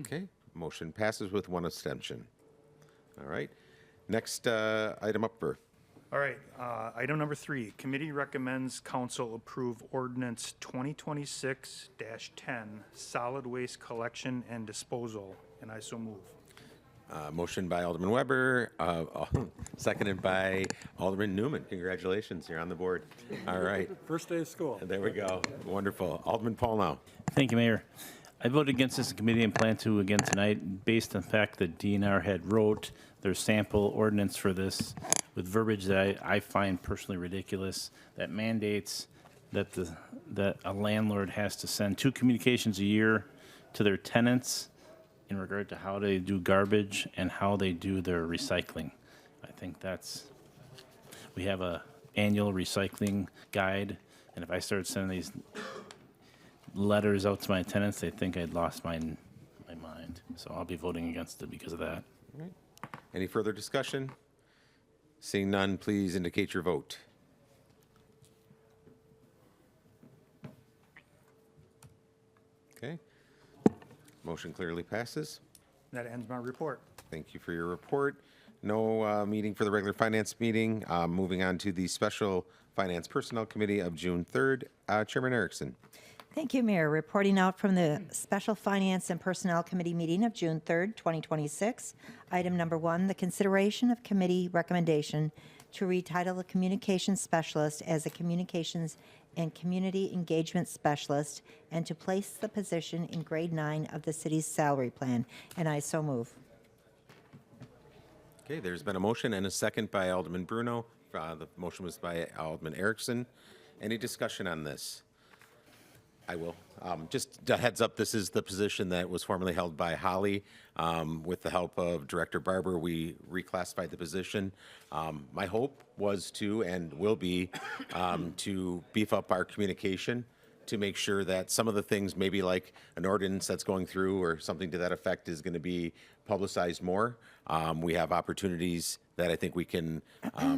Okay, motion passes with 1 abstention. All right, next item up for. All right, item number 3. Committee recommends council approve ordinance 2026-10 solid waste collection and disposal, and I so move. Motion by Alderman Weber, seconded by Alderman Newman. Congratulations, you're on the board. All right. First day of school. There we go. Wonderful. Alderman Paulnow. Thank you, Mayor. I voted against this in committee and plan to again tonight based on the fact that DNR had wrote their sample ordinance for this with verbiage that I find personally ridiculous, that mandates that that a landlord has to send 2 communications a year to their tenants in regard to how they do garbage and how they do their recycling. I think we have a annual recycling guide, and if I started sending these letters out to my tenants, they think I'd lost my mind. So I'll be voting against it because of that. All right. Any further discussion? Seeing none, please indicate your vote. Okay. Motion clearly passes. That ends my report. Thank you for your report. No meeting for the regular finance meeting. Moving on to the special finance personnel committee of June 3rd. Chairman Erickson. Thank you, Mayor. Reporting out from the Special Finance and Personnel Committee meeting of June 3rd, 2026. Item number 1, the consideration of committee recommendation to retitle the communications specialist as a communications and community engagement specialist and to place the position in grade 9 of the city's salary plan. And I so move. Okay, there's been a motion and a second by Alderman Bruno. The motion was by Alderman Erickson. Any discussion on this? I will. Just a heads up, this is the position that was formerly held by Holly. With the help of Director Barber, we reclassified the position. My hope was to, and will be, to beef up our communication to make sure that some of the things, maybe like an ordinance that's going through or something to that effect, is going to be publicized more. We have opportunities that I think we can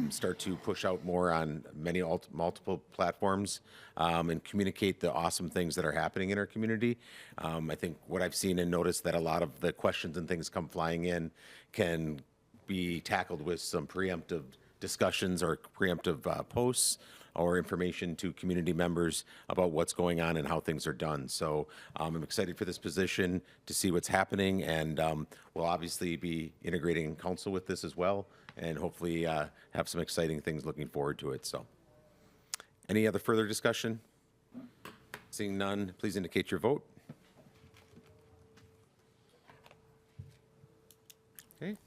start to push out more on many multiple platforms and communicate the awesome things that are happening in our community. I think what I've seen and noticed that a lot of the questions and things come flying in can be tackled with some preemptive discussions or preemptive posts or information to community members about what's going on and how things are done. So I'm excited for this position to see what's happening, and we'll obviously be integrating council with this as well, and hopefully have some exciting things looking forward to it. So any other further discussion? Seeing none, please indicate your vote. Okay.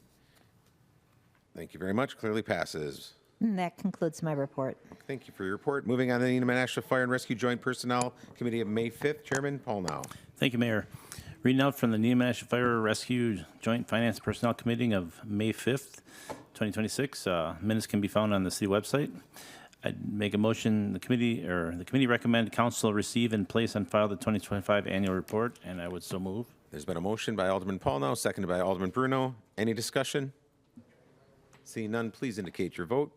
Thank you very much. Clearly passes. And that concludes my report. Thank you for your report. Moving on to the Neenah National Fire and Rescue Joint Personnel Committee of May 5th. Chairman Paul Now. Thank you, Mayor. Reading out from the Neenah National Fire Rescue Joint Finance Personnel Committee of May 5th, 2026. Minutes can be found on the city website. I'd make a motion, the committee recommend council receive and place on file the 2025 annual report, and I would so move. There's been a motion by Alderman Paul Now, seconded by Alderman Bruno. Any discussion? Seeing none, please indicate your vote.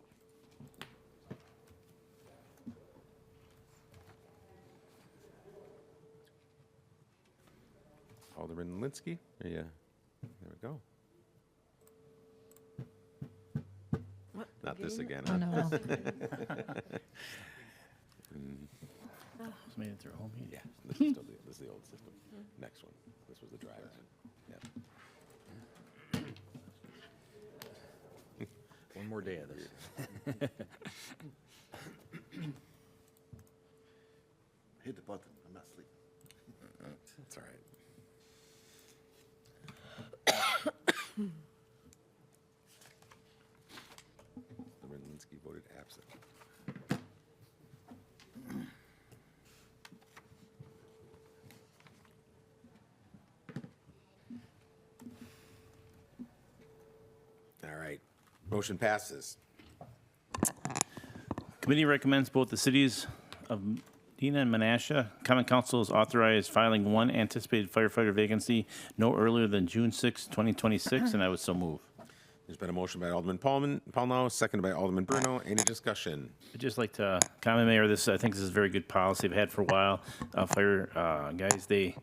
Alderman Linsky, there we go. Not this again, huh? Oh, no. Just made it through a whole meeting. Yeah, this is the old system. Next one. This was the driver. Yep. One more day of this. Hit the button. I'm not sleeping. That's all right. Alderman Linsky voted absent. All right. Motion passes. Committee recommends both the cities of Neenah and Menasha. Common Council is authorized filing one anticipated firefighter vacancy no earlier than June 6, 2026, and I would so move. There's been a motion by Alderman Paul Now, seconded by Alderman Bruno. Any discussion? I'd just like to comment, Mayor, I think this is very good policy I've had for a while. Fire guys, they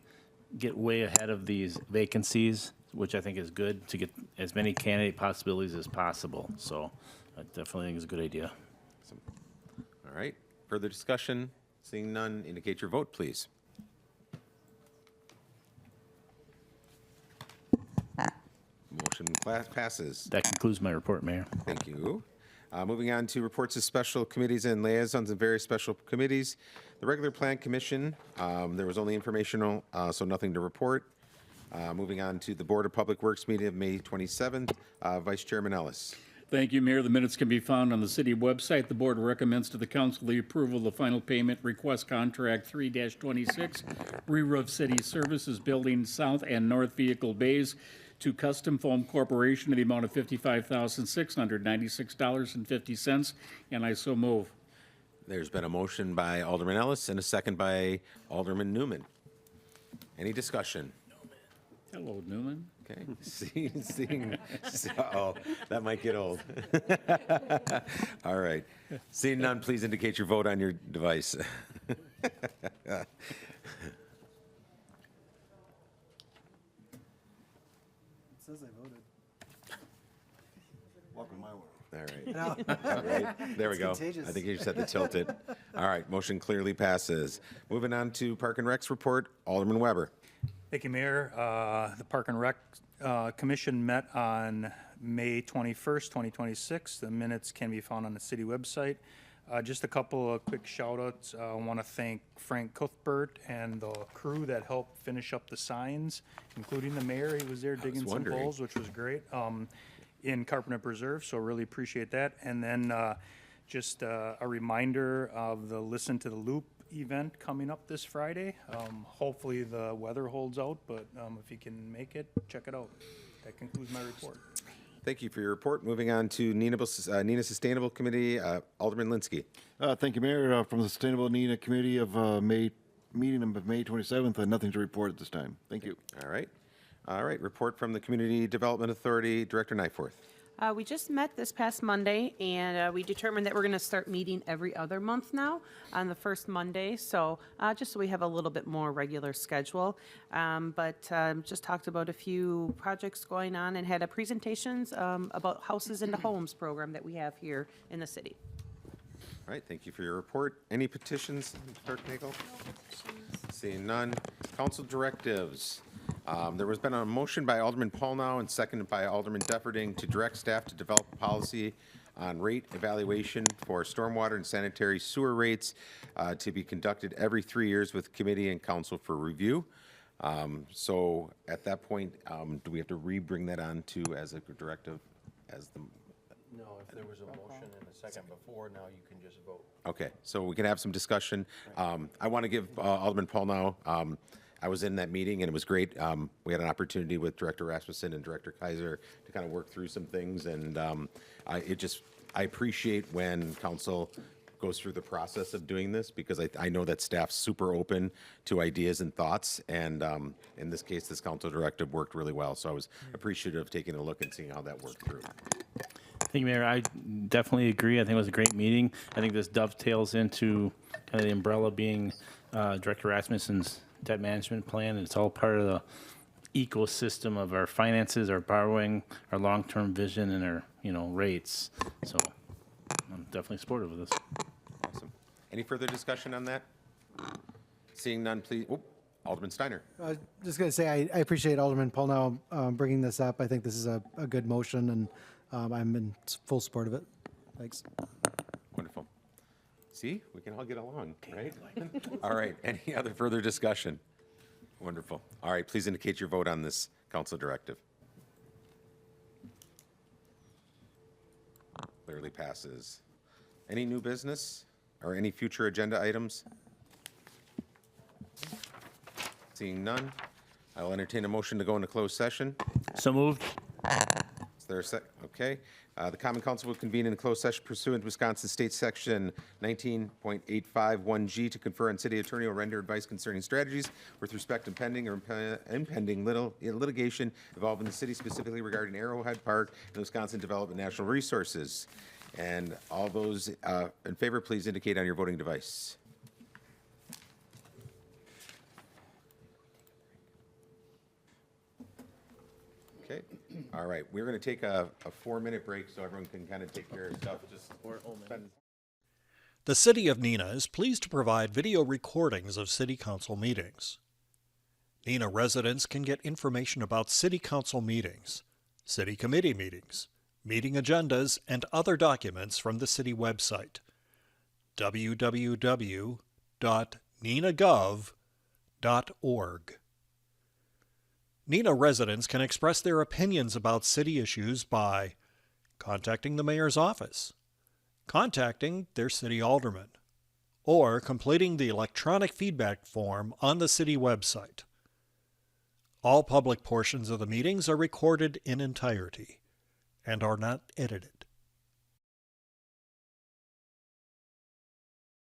get way ahead of these vacancies, which I think is good to get as many candidate possibilities as possible. So I definitely think it's a good idea. All right. Further discussion? Seeing none, indicate your vote, please. Motion passes. That concludes my report, Mayor. Thank you. Moving on to reports of special committees and liaisons and various special committees. The regular plan commission, there was only informational, so nothing to report. Moving on to the Board of Public Works meeting of May 27th. Vice Chairman Ellis. Thank you, Mayor. The minutes can be found on the city website. The board recommends to the council the approval of the final payment request contract 3-26, re-roof city services building south and north vehicle bays to Custom Foam Corporation in the amount of $55,696.50, and I so move. There's been a motion by Alderman Ellis and a second by Alderman Newman. Any discussion? Hello, Newman. Okay. Seeing, oh, that might get old. All right. Seeing none, please indicate your vote on your device. It says I voted. Welcome to my world. All right. No. All right. There we It's go. contagious. I think you just had to tilt it. All right, motion clearly passes. Moving on to Park and Rec's report, Alderman Weber. Thank you, Mayor. The Park and Rec Commission met on May 21st, 2026. The minutes can be found on the city website. Just a couple of quick shout-outs. I want to thank Frank Cuthbert and the crew that helped finish up the signs, including the mayor. He was there digging some wondering. holes, which was great, in Carpenter Preserve, so really appreciate that. And then just a reminder of the Listen to the Loop event coming up this Friday. Hopefully the weather holds out, but if you can make it, check it out. That concludes my report. Thank you for your report. Moving on to Neenah Sustainable Committee, Alderman Linsky. Thank you, Mayor. From the Sustainable Neenah Committee of meeting of May 27th, nothing to report at this time. Thank you. All right. All right, report from the Community Development Authority, Director Nyforth. We just met this past Monday, and we determined that we're going to start meeting every other month now on the first Monday, so just so we have a little bit more regular schedule. But just talked about a few projects going on and had presentations about Houses into Homes program that we have here in the city. All right, thank you for your report. Any petitions, Clerk Nagel? No petitions. Seeing none. Council directives. There was been a motion by Alderman Paulnow and seconded by Alderman Defferding to direct staff to develop a policy on rate evaluation for stormwater and sanitary sewer rates to be conducted every 3 years with committee and council for review. So at that point, do we have to re-bring that on to as a directive as the? No, if there was a motion and a second before, now you can just vote. Okay, so we can have some discussion. I want to give Alderman Paulnow, I was in that meeting and it was great. We had an opportunity with Director Rasmussen and Director Kaiser to kind of work through some things, and I appreciate when council goes through the process of doing this, because I know that staff's super open to ideas and thoughts, and in this case, this council directive worked really well, so I was appreciative of taking a look and seeing how that worked through. Thank you, Mayor. I definitely agree. I think it was a great meeting. I think this dovetails into kind of the umbrella being Director Rasmussen's debt management plan. It's all part of the ecosystem of our finances, our borrowing, our long-term vision, and our rates. So I'm definitely supportive of this. Awesome. Any further discussion on that? Seeing none, please. Oh, Alderman Steiner. Just going to say I appreciate Alderman Paulnow bringing this up. I think this is a good motion, and I'm in full support of it. Thanks. Wonderful. See, we can all get along, right? All right, any other further discussion? Wonderful. All right, please indicate your vote on this council directive. Clearly passes. Any new business or any future agenda items? Seeing none, I will entertain a motion to go into closed session. So moved. Is there a sec? Okay. The Common Council will convene in closed session pursuant to Wisconsin State Section 19.851G to confer on city attorney or render advice concerning strategies with respect to pending or impending litigation involving the city, specifically regarding Arrowhead Park and Wisconsin Development Natural Resources. And all those in favor, please indicate on your voting device. Okay. All right. We're going to take a 4-minute break so everyone can kind of take care of stuff. The City of Neenah is pleased to provide video recordings of City Council meetings. Neenah residents can get information about City Council meetings, City Committee meetings, meeting agendas, and other documents from the City website, www.neenahgov.org. Neenah residents can express their opinions about city issues by contacting the mayor's office, contacting their city alderman, or completing the electronic feedback form on the city website. All public portions of the meetings are recorded in entirety and are not edited.